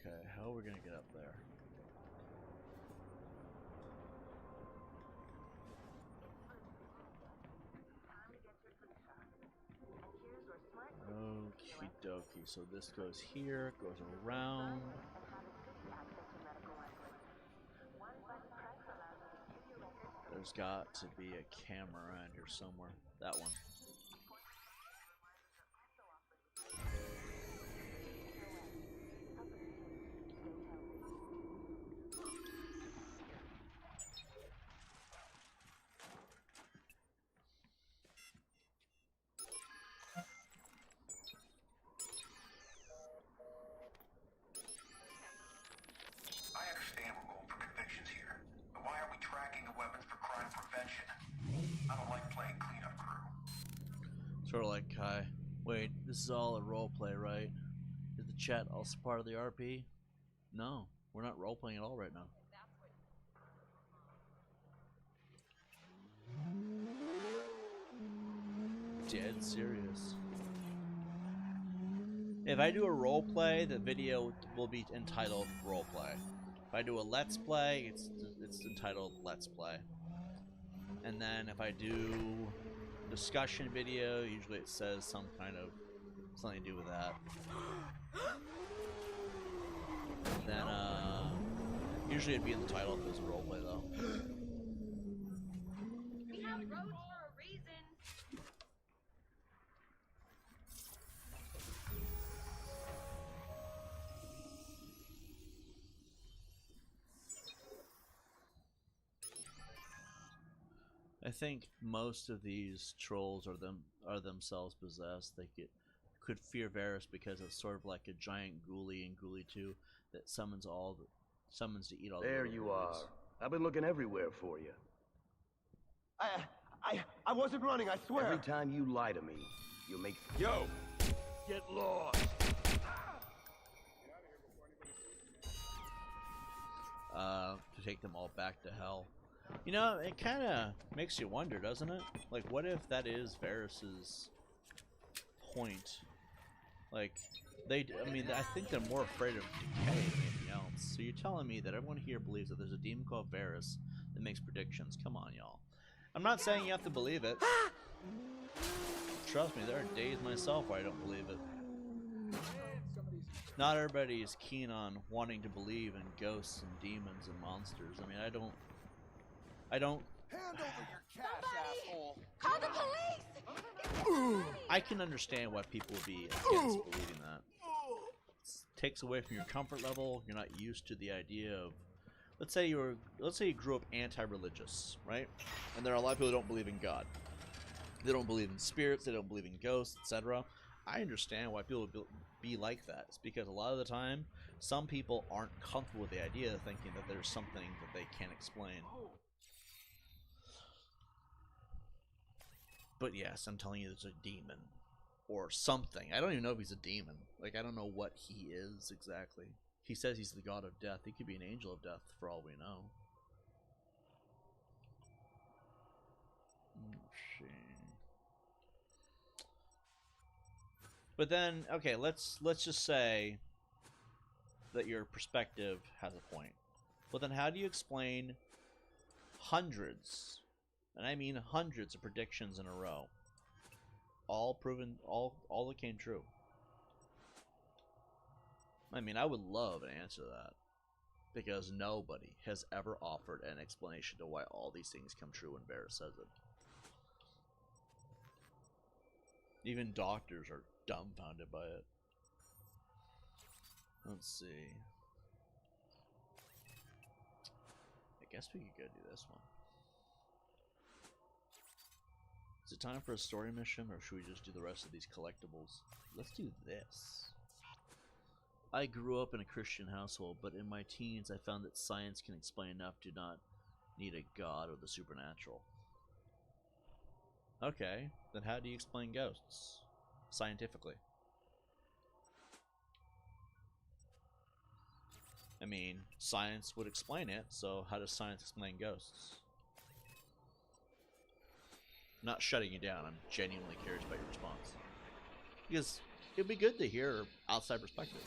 Okay, how are we gonna get up there? Okie dokie, so this goes here, goes around. There's got to be a camera around here somewhere. That one. Sort of like Kai. Wait, this is all a roleplay, right? Is the chat also part of the RP? No, we're not roleplaying at all right now. Dead serious. If I do a roleplay, the video will be entitled roleplay. If I do a let's play, it's entitled let's play. And then if I do discussion video, usually it says some kind of something to do with that. Then usually it'd be in the title if it was a roleplay though. We have roads for a reason. I think most of these trolls are themselves possessed. They could fear Varys because it's sort of like a giant ghoulie in Ghoulie 2 that summons to eat all the There you are. I've been looking everywhere for you. I wasn't running, I swear. Every time you lie to me, you make... Yo! Get lost! To take them all back to hell. You know, it kind of makes you wonder, doesn't it? Like, what if that is Varys's point? Like, I mean, I think they're more afraid of decay than anything else. So you're telling me that everyone here believes that there's a demon called Varys that makes predictions. Come on, y'all. I'm not saying you have to believe it. Trust me, there are days myself where I don't believe it. Not everybody is keen on wanting to believe in ghosts and demons and monsters. I mean, I don't... Hand over your cash, asshole! Call the police! I can understand why people would be against believing that. It takes away from your comfort level. You're not used to the idea of... Let's say you grew up anti-religious, right? And there are a lot of people who don't believe in God. They don't believe in spirits, they don't believe in ghosts, etc. I understand why people would be like that. It's because a lot of the time, some people aren't comfortable with the idea of thinking that there's something that they can't explain. But yes, I'm telling you there's a demon. Or something. I don't even know if he's a demon. Like, I don't know what he is exactly. He says he's the god of death. He could be an angel of death for all we know. But then, okay, let's just say that your perspective has a point. Well, then how do you explain hundreds, and I mean hundreds of predictions in a row, all proven, all that came true? I mean, I would love an answer to that, because nobody has ever offered an explanation to why all these things come true when Varys says it. Even doctors are dumbfounded by it. Let's see. I guess we could go do this one. Is it time for a story mission, or should we just do the rest of these collectibles? Let's do this. I grew up in a Christian household, but in my teens I found that science can explain enough to not need a god or the supernatural. Okay, then how do you explain ghosts? Scientifically. I mean, science would explain it, so how does science explain ghosts? I'm not shutting you down, I'm genuinely curious about your response. Because it'd be good to hear outside perspective.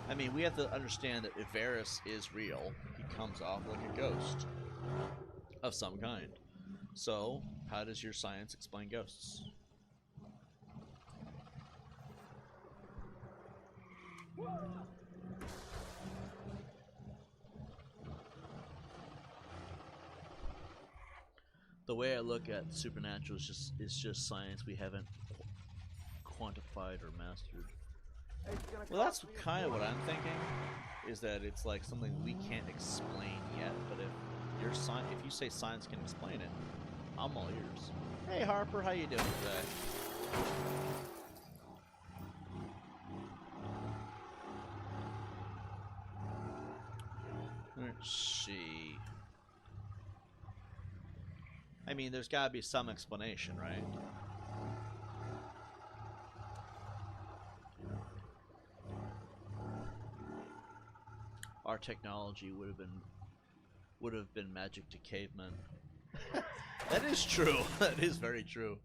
I mean, we have to understand that if Varys is real, he comes off like a ghost of some kind. So, how does your science explain ghosts? The way I look at supernatural is just science we haven't quantified or mastered. Well, that's kind of what I'm thinking, is that it's like something we can't explain yet, but if you say science can explain it, I'm all ears. Hey Harper, how you doing today? Let's see. I mean, there's gotta be some explanation, right? Our technology would have been magic to cavemen. That is true. That is very true.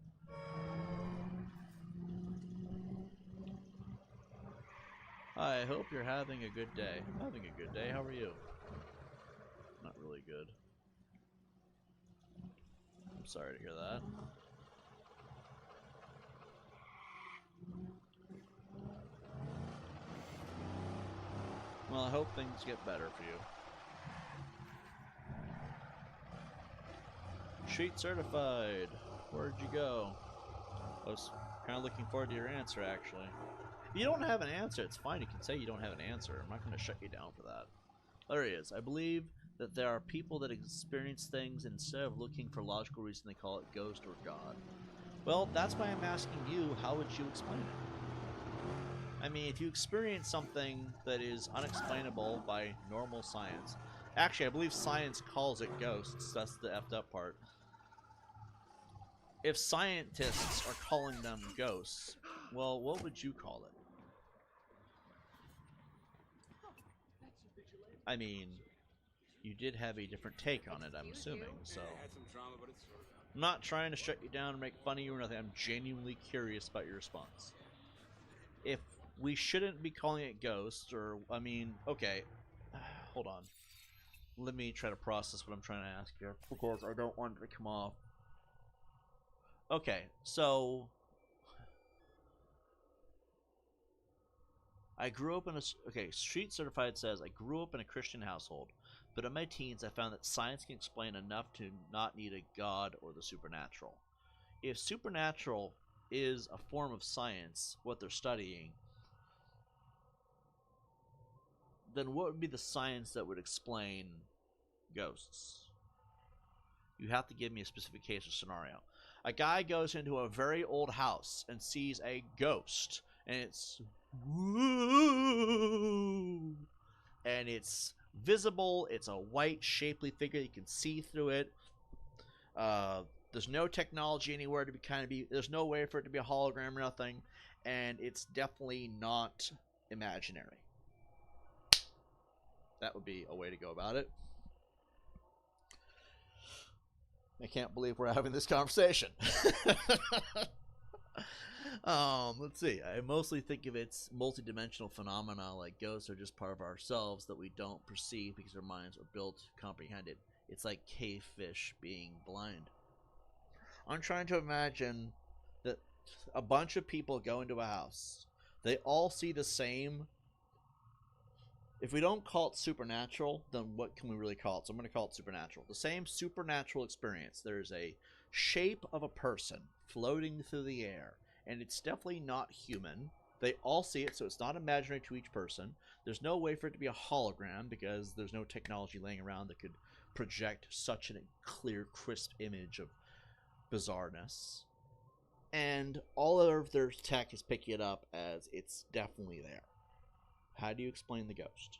I hope you're having a good day. I'm having a good day. How are you? Not really good. I'm sorry to hear that. Well, I hope things get better for you. Sheet certified. Where'd you go? I was kind of looking forward to your answer, actually. If you don't have an answer, it's fine. You can say you don't have an answer. I'm not going to shut you down for that. There he is. I believe that there are people that experience things, and instead of looking for logical reason, they call it ghost or God. Well, that's why I'm asking you, how would you explain it? I mean, if you experience something that is unexplainable by normal science... Actually, I believe science calls it ghosts. That's the effed up part. If scientists are calling them ghosts, well, what would you call it? I mean, you did have a different take on it, I'm assuming, so... I'm not trying to shut you down or make fun of you or nothing. I'm genuinely curious about your response. If we shouldn't be calling it ghosts, or, I mean, okay, hold on. Let me try to process what I'm trying to ask here, because I don't want it to come off. Okay, so... I grew up in a... Okay, Street Certified says, I grew up in a Christian household, but in my teens I found that science can explain enough to not need a god or the supernatural. If supernatural is a form of science, what they're studying, then what would be the science that would explain ghosts? You have to give me a specific case or scenario. A guy goes into a very old house and sees a ghost, and it's... and it's visible, it's a white, shapely figure, you can see through it. There's no technology anywhere to there's no way for it to be a hologram or nothing, and it's definitely not imaginary. That would be a way to go about it. I can't believe we're having this conversation. Let's see. I mostly think of its multidimensional phenomena like ghosts are just part of ourselves that we don't perceive because our minds are built to comprehend it. It's like cave fish being blind. I'm trying to imagine that a bunch of people go into a house. They all see the same. If we don't call it supernatural, then what can we really call it? So I'm going to call it supernatural. The same supernatural experience. There's a shape of a person floating through the air, and it's definitely not human. They all see it, so it's not imaginary to each person. There's no way for it to be a hologram because there's no technology laying around that could project such a clear, crisp image of bizarreness. And all of their tech is picking it up as it's definitely there. How do you explain the ghost?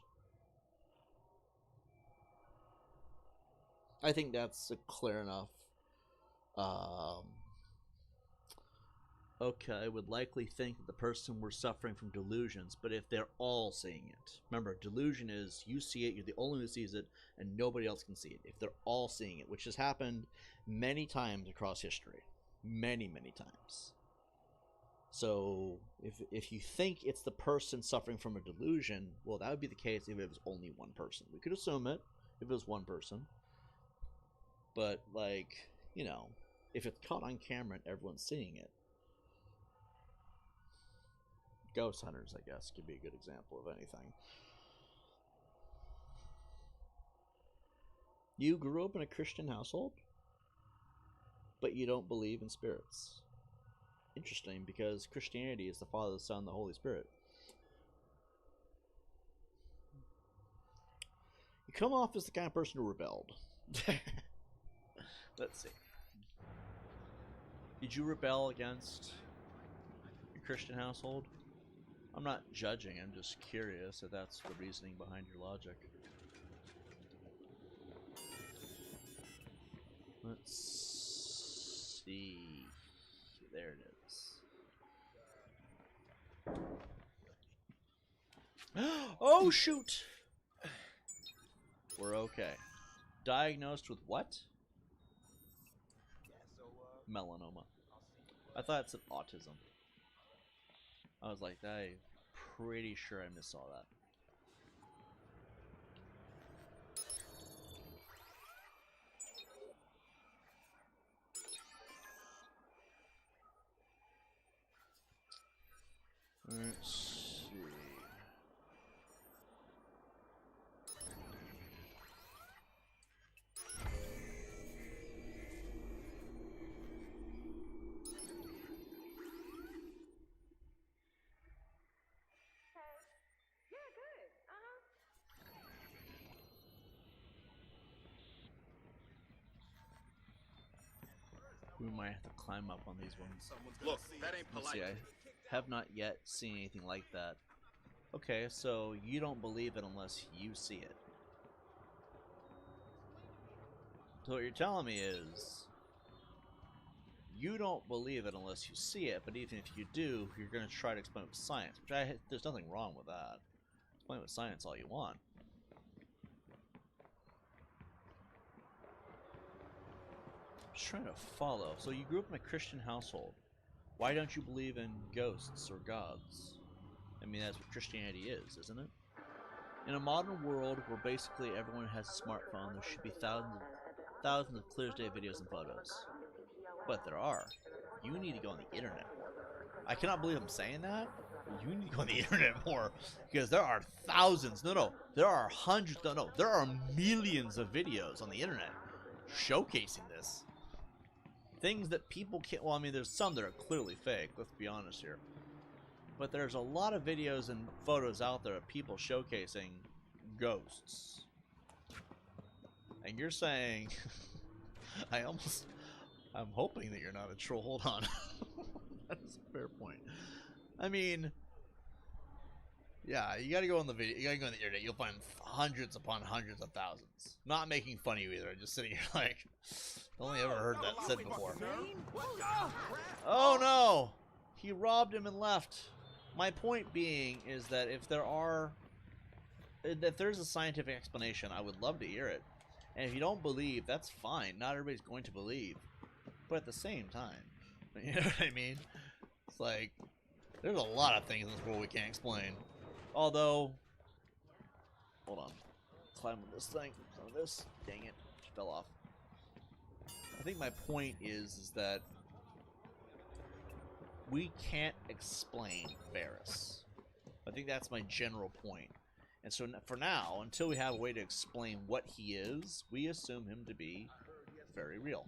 I think that's a clear enough. Okay, I would likely think that the person were suffering from delusions, but if they're all seeing it. Remember, delusion is you see it, you're the only one who sees it, and nobody else can see it. If they're all seeing it, which has happened many times across history. Many, many times. So, if you think it's the person suffering from a delusion, well, that would be the case if it was only one person. We could assume it if it was one person. But, like, you know, if it's caught on camera and everyone's seeing it, ghost hunters, I guess, could be a good example of anything. You grew up in a Christian household, but you don't believe in spirits. Interesting, because Christianity is the Father, the Son, the Holy Spirit. You come off as the kind of person who rebelled. Let's see. Did you rebel against your Christian household? I'm not judging, I'm just curious if that's the reasoning behind your logic. Let's see. There it is. Oh, shoot! We're okay. Diagnosed with what? Melanoma. I thought it said autism. I was like, I'm pretty sure I missaw that. Let's see. We might have to climb up on these ones. Look, that ain't Let's polite. see, I have not yet seen anything like that. Okay, so you don't believe it unless you see it. So what you're telling me is you don't believe it unless you see it, but even if you do, you're going to try to explain it with science, which there's nothing wrong with that. Explain it with science all you want. Just trying to follow. So you grew up in a Christian household. Why don't you believe in ghosts or gods? I mean, that's what Christianity is, isn't it? In a modern world where basically everyone has a smartphone, there should be thousands of clear as day videos and photos. But there are. You need to go on the internet. I cannot believe I'm saying that. You need to go on the internet more, because there are thousands. No, there are hundreds. No, there are millions of videos on the internet showcasing this. Things that people can't. Well, I mean, there's some that are clearly fake. Let's be honest here. But there's a lot of videos and photos out there of people showcasing ghosts. And you're saying, I'm hoping that you're not a troll. Hold on. That's a fair point. I mean, yeah, you gotta go on the video. You gotta go on the internet. You'll find hundreds upon hundreds of thousands. Not making fun of you either. I'm just sitting here like, only ever heard that said before. Oh no! He robbed him and left. My point being is that if there's a scientific explanation, I would love to hear it. And if you don't believe, that's fine. Not everybody's going to believe. But at the same time, you know what I mean? It's like, there's a lot of things in this world we can't explain. Although, hold on. Climb on this thing. On this. Dang it. It fell off. I think my point is that we can't explain Varys. I think that's my general point. And so for now, until we have a way to explain what he is, we assume him to be very real.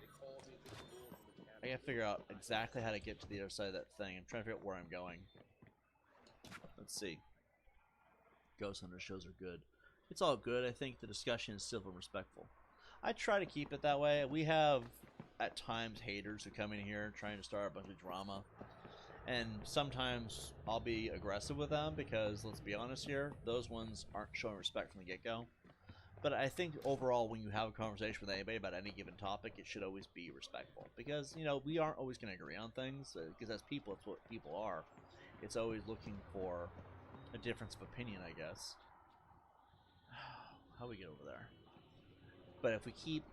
I gotta figure out exactly how to get to the other side of that thing. I'm trying to figure out where I'm going. Let's see. Ghost Hunter shows are good. It's all good. I think the discussion is civil and respectful. I try to keep it that way. We have, at times, haters who come in here trying to start a bunch of drama. And sometimes I'll be aggressive with them because, let's be honest here, those ones aren't showing respect from the get-go. But I think overall, when you have a conversation with anybody about any given topic, it should always be respectful. Because, you know, we aren't always going to agree on things. Because as people, it's what people are. It's always looking for a difference of opinion, I guess. How do we get over there? But if we keep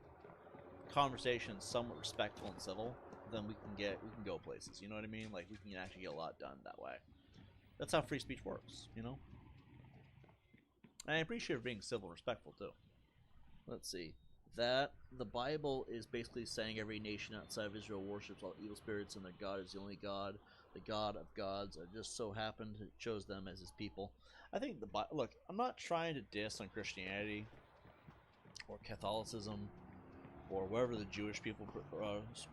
conversations somewhat respectful and civil, then we can go places. You know what I mean? Like, we can actually get a lot done that way. That's how free speech works, you know? And I appreciate being civil and respectful, too. Let's see. That the Bible is basically saying every nation outside of Israel worships all evil spirits and their God is the only God, the God of gods. It just so happened it chose them as his people. I think the Bible... Look, I'm not trying to diss on Christianity or Catholicism or wherever the Jewish people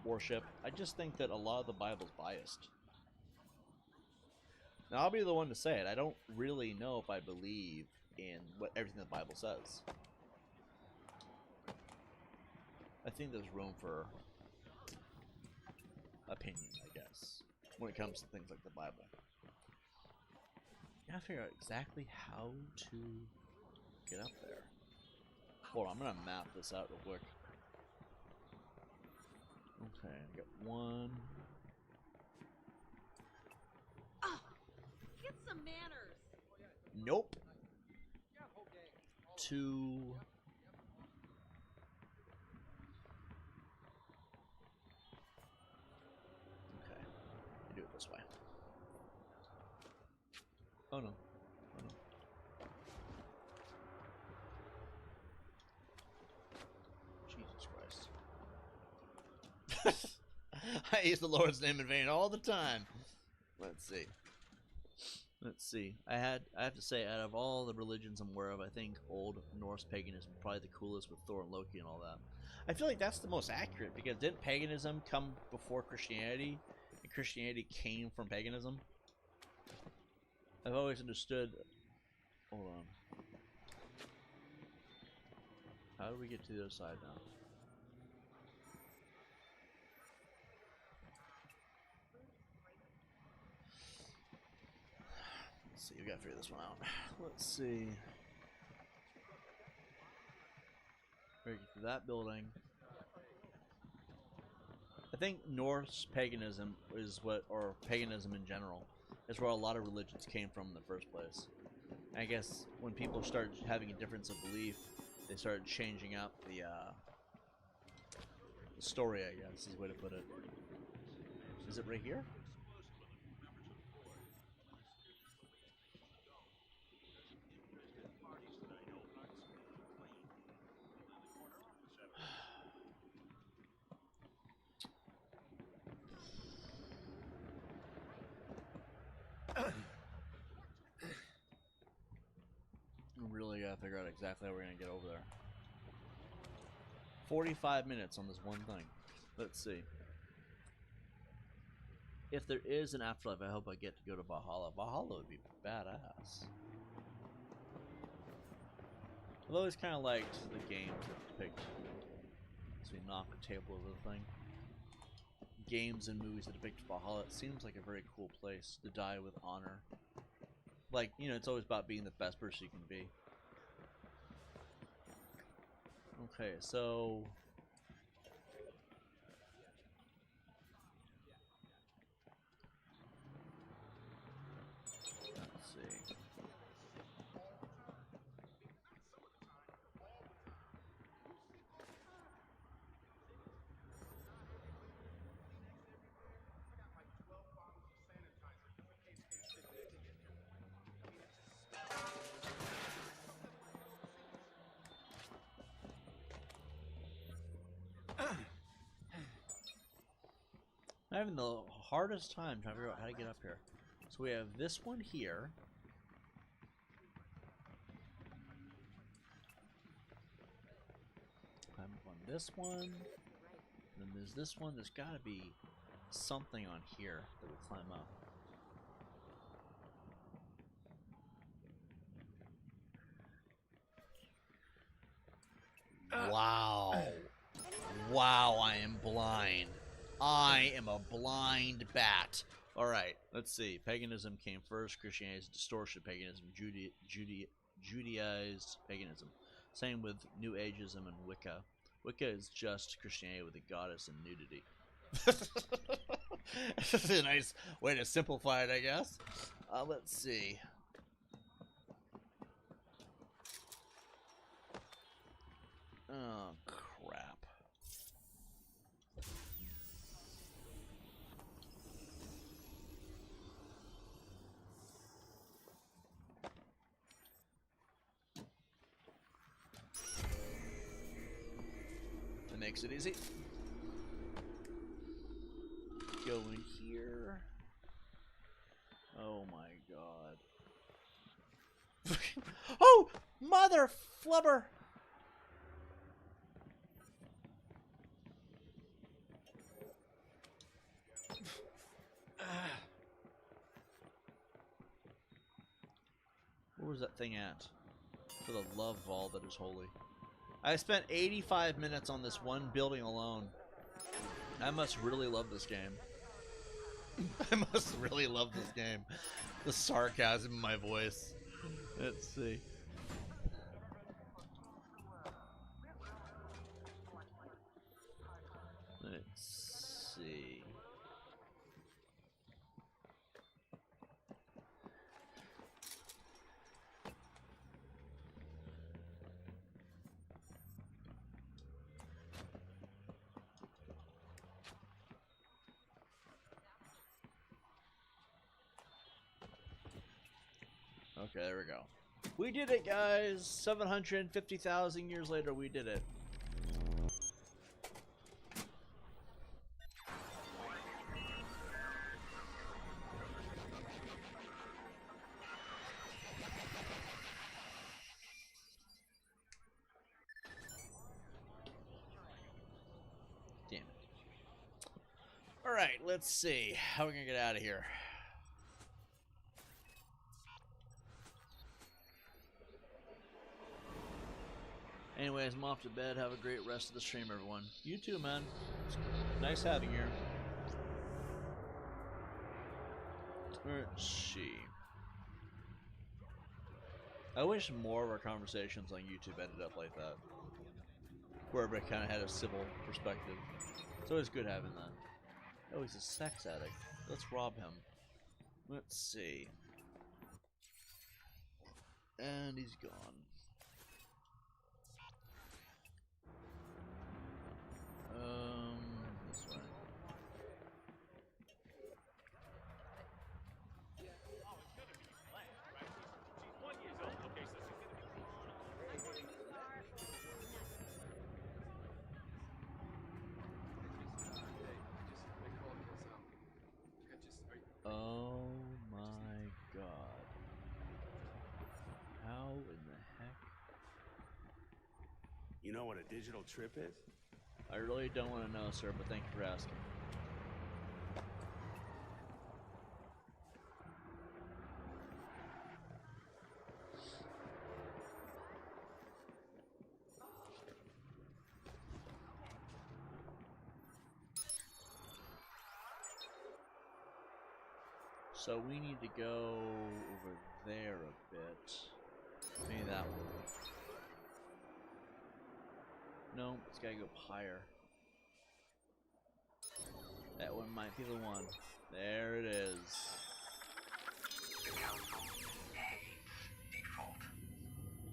worship. I just think that a lot of the Bible's biased. Now, I'll be the one to say it. I don't really know if I believe in what everything the Bible says. I think there's room for opinion, I guess, when it comes to things like the Bible. I gotta figure out exactly how to get up there. Hold on, I'm gonna map this out real quick. Okay, I got one. Oh, get some manners. Nope. Two. Okay, I do it this way. Oh no. Oh no. Jesus Christ. I use the Lord's name in vain all the time. Let's see. Let's see. I have to say, out of all the religions I'm aware of, I think Old Norse paganism is probably the coolest with Thor and Loki and all that. I feel like that's the most accurate because didn't paganism come before Christianity? And Christianity came from paganism? I've always understood... Hold on. How do we get to the other side now? Let's see, we gotta figure this one out. Let's see. We get to that building. I think Norse paganism is what, or paganism in general, is where a lot of religions came from in the first place. And I guess when people start having a difference of belief, they started changing up the story, I guess, is the way to put it. Is it right here? We really gotta figure out exactly how we're gonna get over there. 45 minutes on this one thing. Let's see. If there is an afterlife, I hope I get to go to Valhalla. Valhalla would be badass. I've always kind of liked the games that depict, as we knock the table over the thing, games and movies that depict Valhalla. It seems like a very cool place to die with honor. Like, you know, it's always about being the best person you can be. Okay, so... let's see. I'm having the hardest time trying to figure out how to get up here. So we have this one here. Climb up on this one. And then there's this one. There's got to be something on here that will climb up. Wow. Wow, I am blind. I am a blind bat. Alright, let's see. Paganism came first. Christianity is distortion. Paganism, Judaized paganism. Same with New Ageism and Wicca. Wicca is just Christianity with a goddess and nudity. This is a nice way to simplify it, I guess. Let's see. Oh, crap. That makes it easy. Go in here. Oh my god. Oh! Mother flubber! Where was that thing at? For the love of all that is holy. I spent 85 minutes on this one building alone. I must really love this game. I must really love this game. The sarcasm in my voice. Let's see. Let's see. Okay, there we go. We did it, guys! 750,000 years later, we did it. Damn it. Alright, let's see. How are we gonna get out of here? Anyways, I'm off to bed. Have a great rest of the stream, everyone. You too, man. It's nice having you. Let's see. I wish more of our conversations on YouTube ended up like that. Where everybody kind of had a civil perspective. It's always good having that. Oh, he's a sex addict. Let's rob him. Let's see. And he's gone. This way. Oh my god. How in the heck? You know what a digital trip is? I really don't want to know, sir, but thank you for asking. So we need to go over there a bit. Maybe that one. No, it's gotta go higher. That one might be the one. There it is. The council hates default.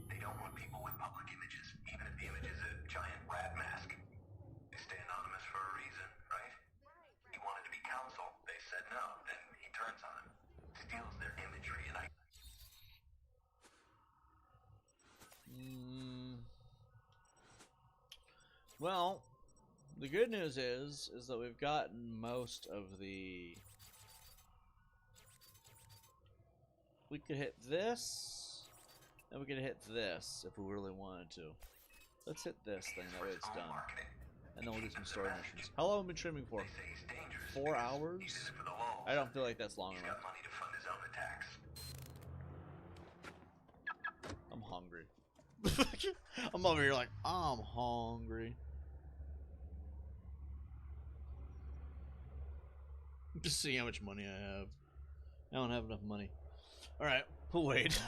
They don't want people with public images, even if the image is a giant rat mask. They stay anonymous for a reason, right? He wanted to be council. They said no. Then he turns on him, steals their imagery, and Well, the good news is that we've gotten most of the... We could hit this, and we could hit this if we really wanted to. Let's hit this thing, that way it's done. And then we'll do some story missions. How long have we been streaming for? 4 hours? I don't feel like that's long enough. I'm hungry. I'm over here like, I'm hungry. Just see how much money I have. I don't have enough money. Alright, we'll wait.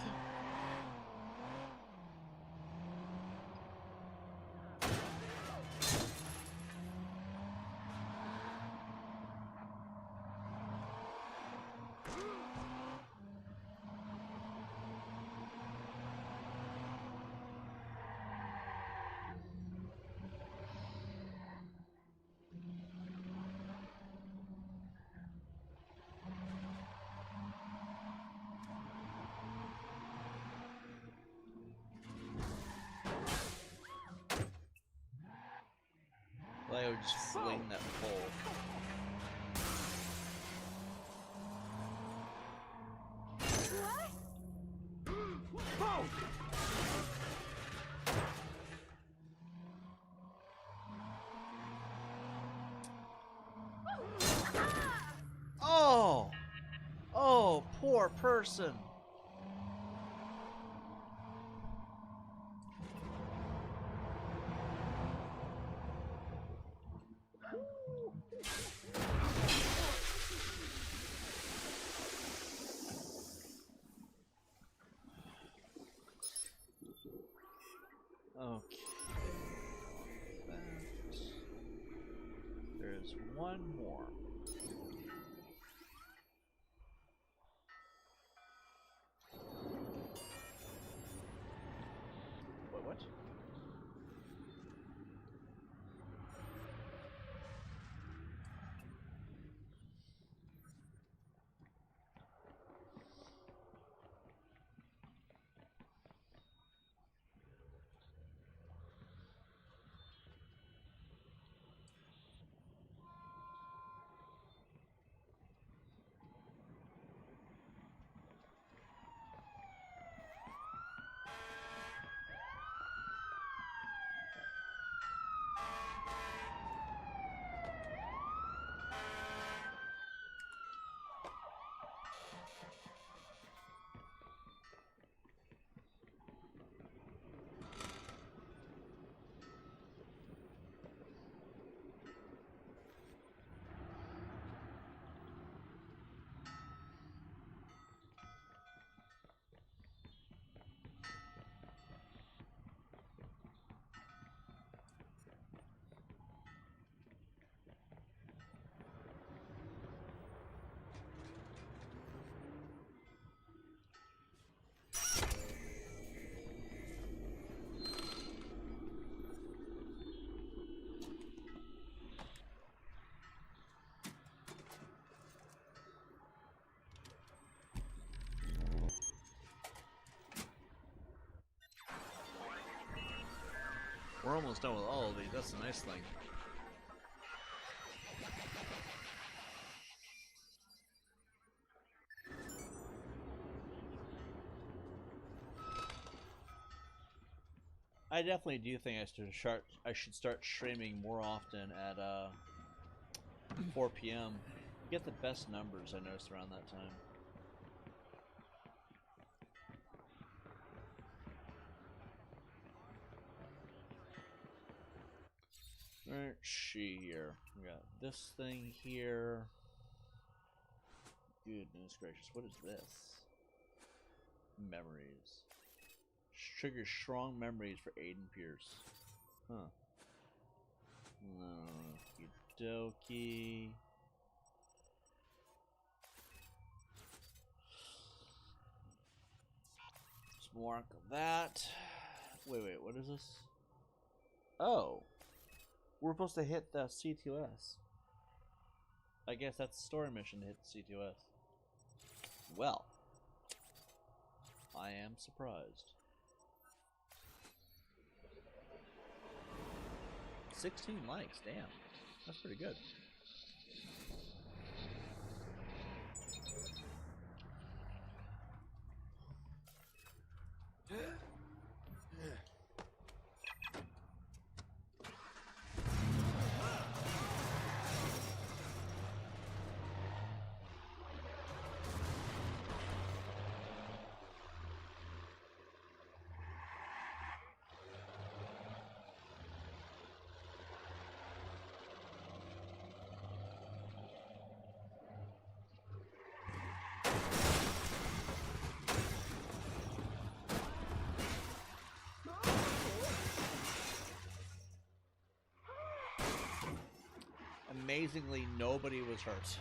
I would just fling that pole. Oh! Oh, poor person. Okay. There's one more. What? We're almost done with all of these. That's the nice thing. I definitely do think I should start streaming more often at 4 p.m. Get the best numbers I noticed around that time. Let's see here. We got this thing here. Goodness gracious, what is this? Memories. Triggers strong memories for Aiden Pierce. Huh. No. Okie Just mark that. Wait, what is this? Oh. We're supposed to hit the C2S. I guess that's the story mission to hit the C2S. Well. I am surprised. 16 likes, damn. That's pretty good. amazingly nobody was hurt.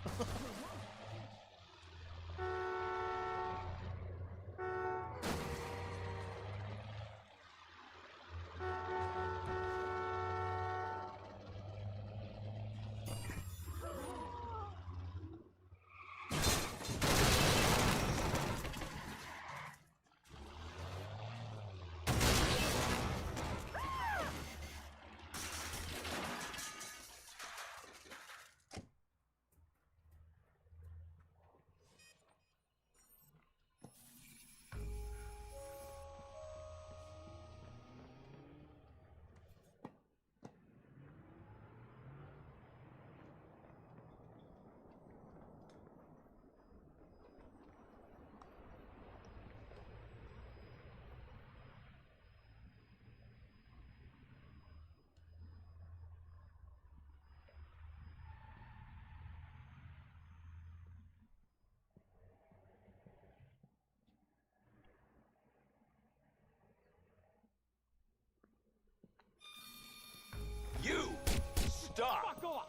You stop. Fuck off.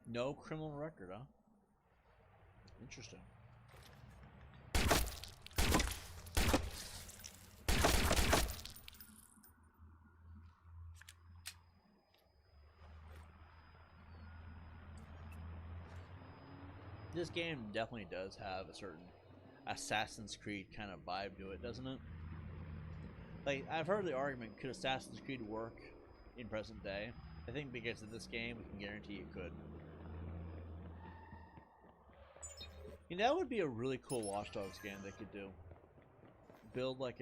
No criminal record, huh? Interesting. This game definitely does have a certain Assassin's Creed kind of vibe to it, doesn't it? Like, I've heard the argument, could Assassin's Creed work in present day? I think because of this game, we can guarantee it could. You know, that would be a really cool Watch Dogs game they could do. Build like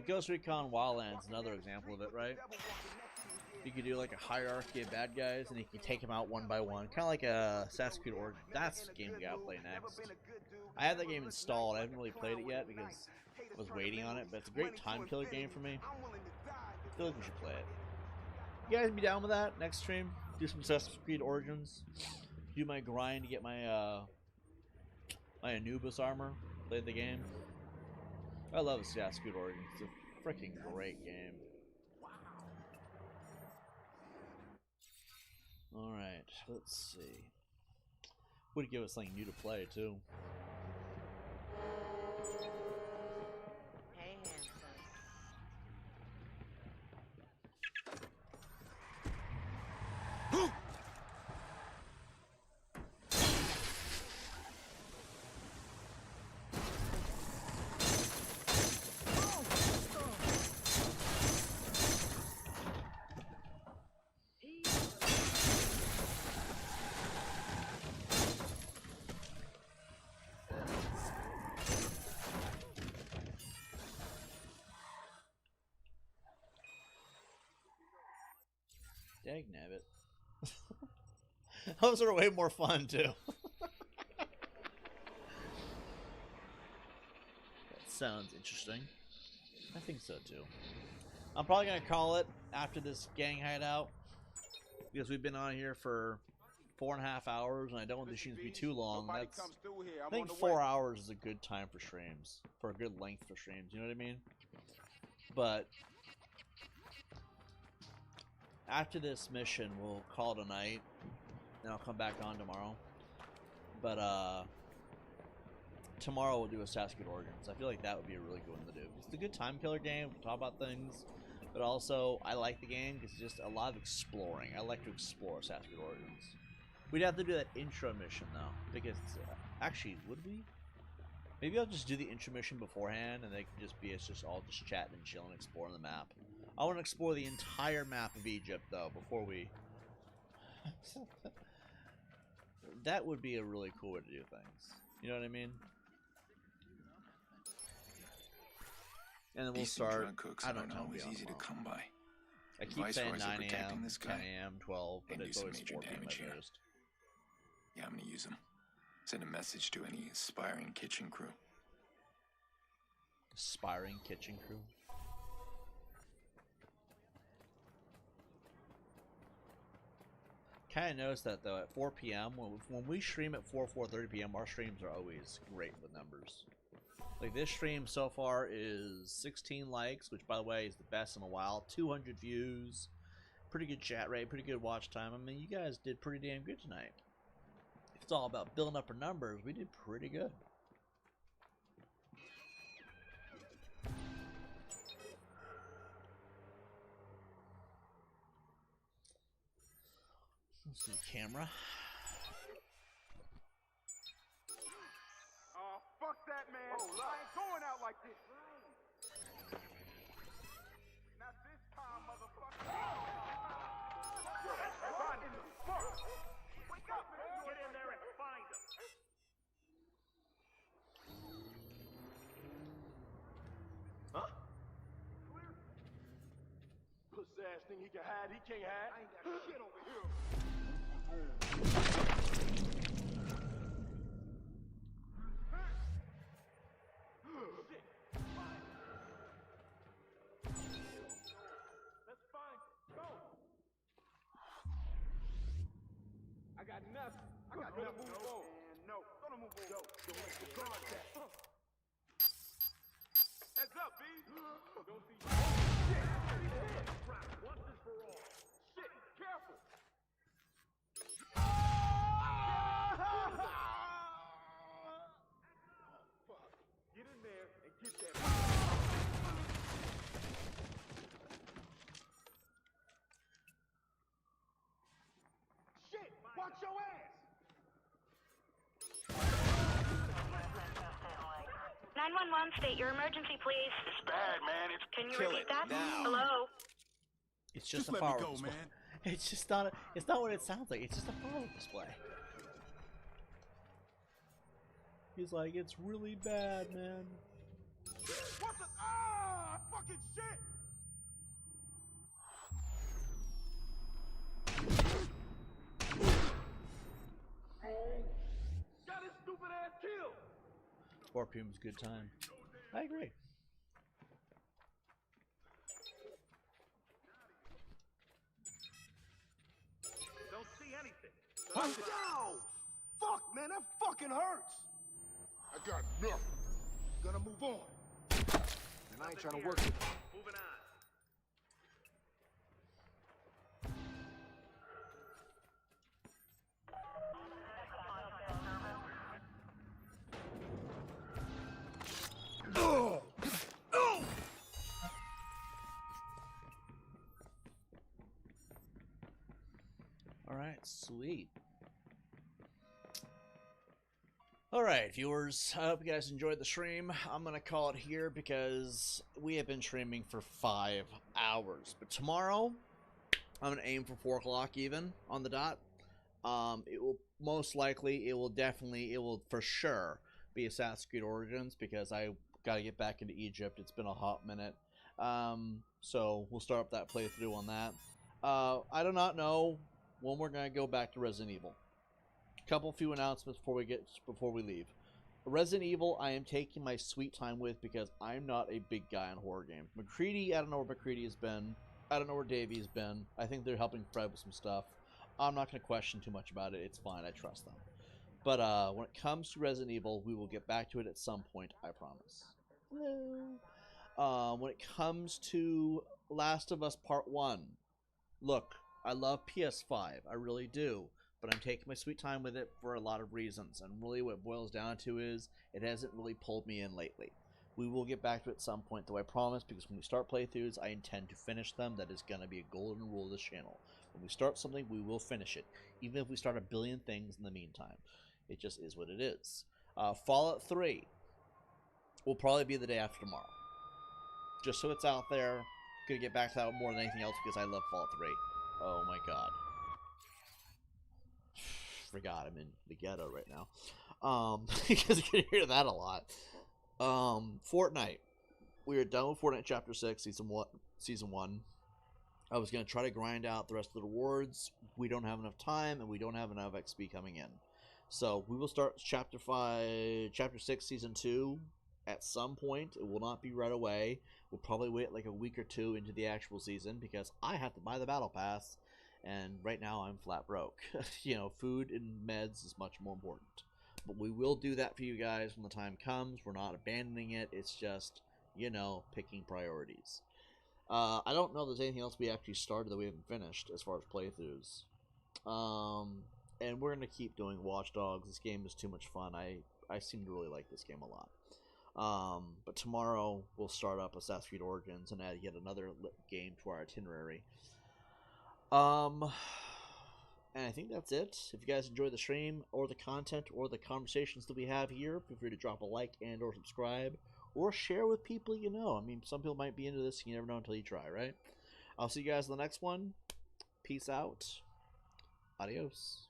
Ghost Recon Wildlands, another example of it, right? You could do like a hierarchy of bad guys, and you can take them out one by one, kind of like a Assassin's Creed Origins. That's the game we gotta play next. I have that game installed. I haven't really played it yet because I was waiting on it, but it's a great time killer game for me. I feel like we should play it. You guys be down with that next stream? Do some Assassin's Creed Origins. Do my grind to get my my Anubis armor. Play the game. I love Assassin's Creed Origins. It's a freaking great game. Alright, let's see. Would give us something new to play, too. Hey, handsome. Dagnabbit. Those are way more fun, too. That sounds interesting. I think so, too. I'm probably going to call it after this gang hideout, because we've been on here for 4.5 hours, and I don't want the streams to be too long. That's, I think 4 hours is a good time for streams, for a good length for streams, you know what I mean? But after this mission, we'll call it a night, and I'll come back on tomorrow. But tomorrow we'll do Assassin's Creed Origins. I feel like that would be a really good one to do. It's a good time killer game. We can talk about things, but also I like the game because it's just a lot of exploring. I like to explore Assassin's Creed Origins. We'd have to do that intro mission though, because actually, would we? Maybe I'll just do the intro mission beforehand, and they can just be just all just chatting and chilling, exploring the map. I want to explore the entire map of Egypt, though, before we... That would be a really cool way to do things. You know what I mean? And then we'll start... I don't know. Always easy to come by. I keep saying 9 a.m., 10 a.m., 12, but it's always 4 p.m. at first. Yeah, I'm gonna use them. Send a message to any aspiring kitchen crew. Aspiring kitchen crew? kind of noticed that though at 4 p.m. when we stream at 4:30 p.m. our streams are always great with numbers. Like this stream so far is 16 likes, which by the way is the best in a while. 200 views, pretty good chat rate, pretty good watch time. I mean, you guys did pretty damn good tonight. If it's all about building up our numbers, we did pretty good. Let's see camera. Oh, fuck that, man. I ain't going out like this. Not this time, motherfucker. Find him. Fuck. Wake up, man. Get in there and find him. Huh? Puss ass thing he can hide, he can't hide. I ain't got shit over here. Let's find it. Go. I got nothing. I got nothing. Move on. No, gonna move on. Yo, don't make the contact. Heads up, B. Don't see. Oh, shit. Right. Once and for all. Shit. Careful. Fuck. Get in there and get that. Shit! Watch your ass! 911, state your emergency, please. It's bad, man. It's Can you kill repeat it that? now. Hello? It's just a let me power go, display. man. It's just not. It's not what it sounds like. It's just a power display. He's like, it's really bad, man. What the? Ah! Fucking shit! Got his stupid ass killed! 4 p.m. is a good time. I agree. Don't see anything. Ow! Fuck, man, that fucking hurts! I got nothing. Gonna move on. And I ain't trying to work with you. Moving on. Oh! Oh! All right, sweet. All right, viewers, I hope you guys enjoyed the stream. I'm going to call it here because we have been streaming for 5 hours. But tomorrow, I'm going to aim for 4 o'clock even on the dot. It will most likely, it will for sure be Assassin's Creed Origins because I got to get back into Egypt. It's been a hot minute. So we'll start up that playthrough on that. I do not know when we're going to go back to Resident Evil. Few announcements before we leave. Resident Evil, I am taking my sweet time with because I'm not a big guy on horror games. McCready, I don't know where McCready has been. I don't know where Davey has been. I think they're helping Fred with some stuff. I'm not going to question too much about it. It's fine. I trust them. But when it comes to Resident Evil, we will get back to it at some point. I promise. When it comes to Last of Us Part 1, look, I love PS5. I really do. But I'm taking my sweet time with it for a lot of reasons. And really what it boils down to is it hasn't really pulled me in lately. We will get back to it at some point, though I promise, because when we start playthroughs, I intend to finish them. That is going to be a golden rule of this channel. When we start something, we will finish it. Even if we start a billion things in the meantime. It just is what it is. Fallout 3 will probably be the day after tomorrow. Just so it's out there. Gonna get back to that more than anything else because I love Fallout 3. Oh my god. Forgot I'm in the ghetto right now. Because you can hear that a lot. Fortnite. We are done with Fortnite Chapter 6, Season 1. I was going to try to grind out the rest of the rewards. We don't have enough time, and we don't have enough XP coming in. So, we will start Chapter 6, Season 2 at some point. It will not be right away. We'll probably wait like a week or two into the actual season, because I have to buy the Battle Pass, And right now I'm flat broke. You know, food and meds is much more important. But we will do that for you guys when the time comes. We're not abandoning it. It's just, you know, picking priorities. I don't know if there's anything else we actually started that we haven't finished as far as playthroughs. And we're going to keep doing Watch Dogs. This game is too much fun. I seem to really like this game a lot. But tomorrow we'll start up Assassin's Creed Origins and add yet another game to our itinerary. And I think that's it. If you guys enjoy the stream or the content or the conversations that we have here, feel free to drop a like and or subscribe or share with people you know. I mean, some people might be into this. You never know until you try, right? I'll see you guys in the next one. Peace out. Adios.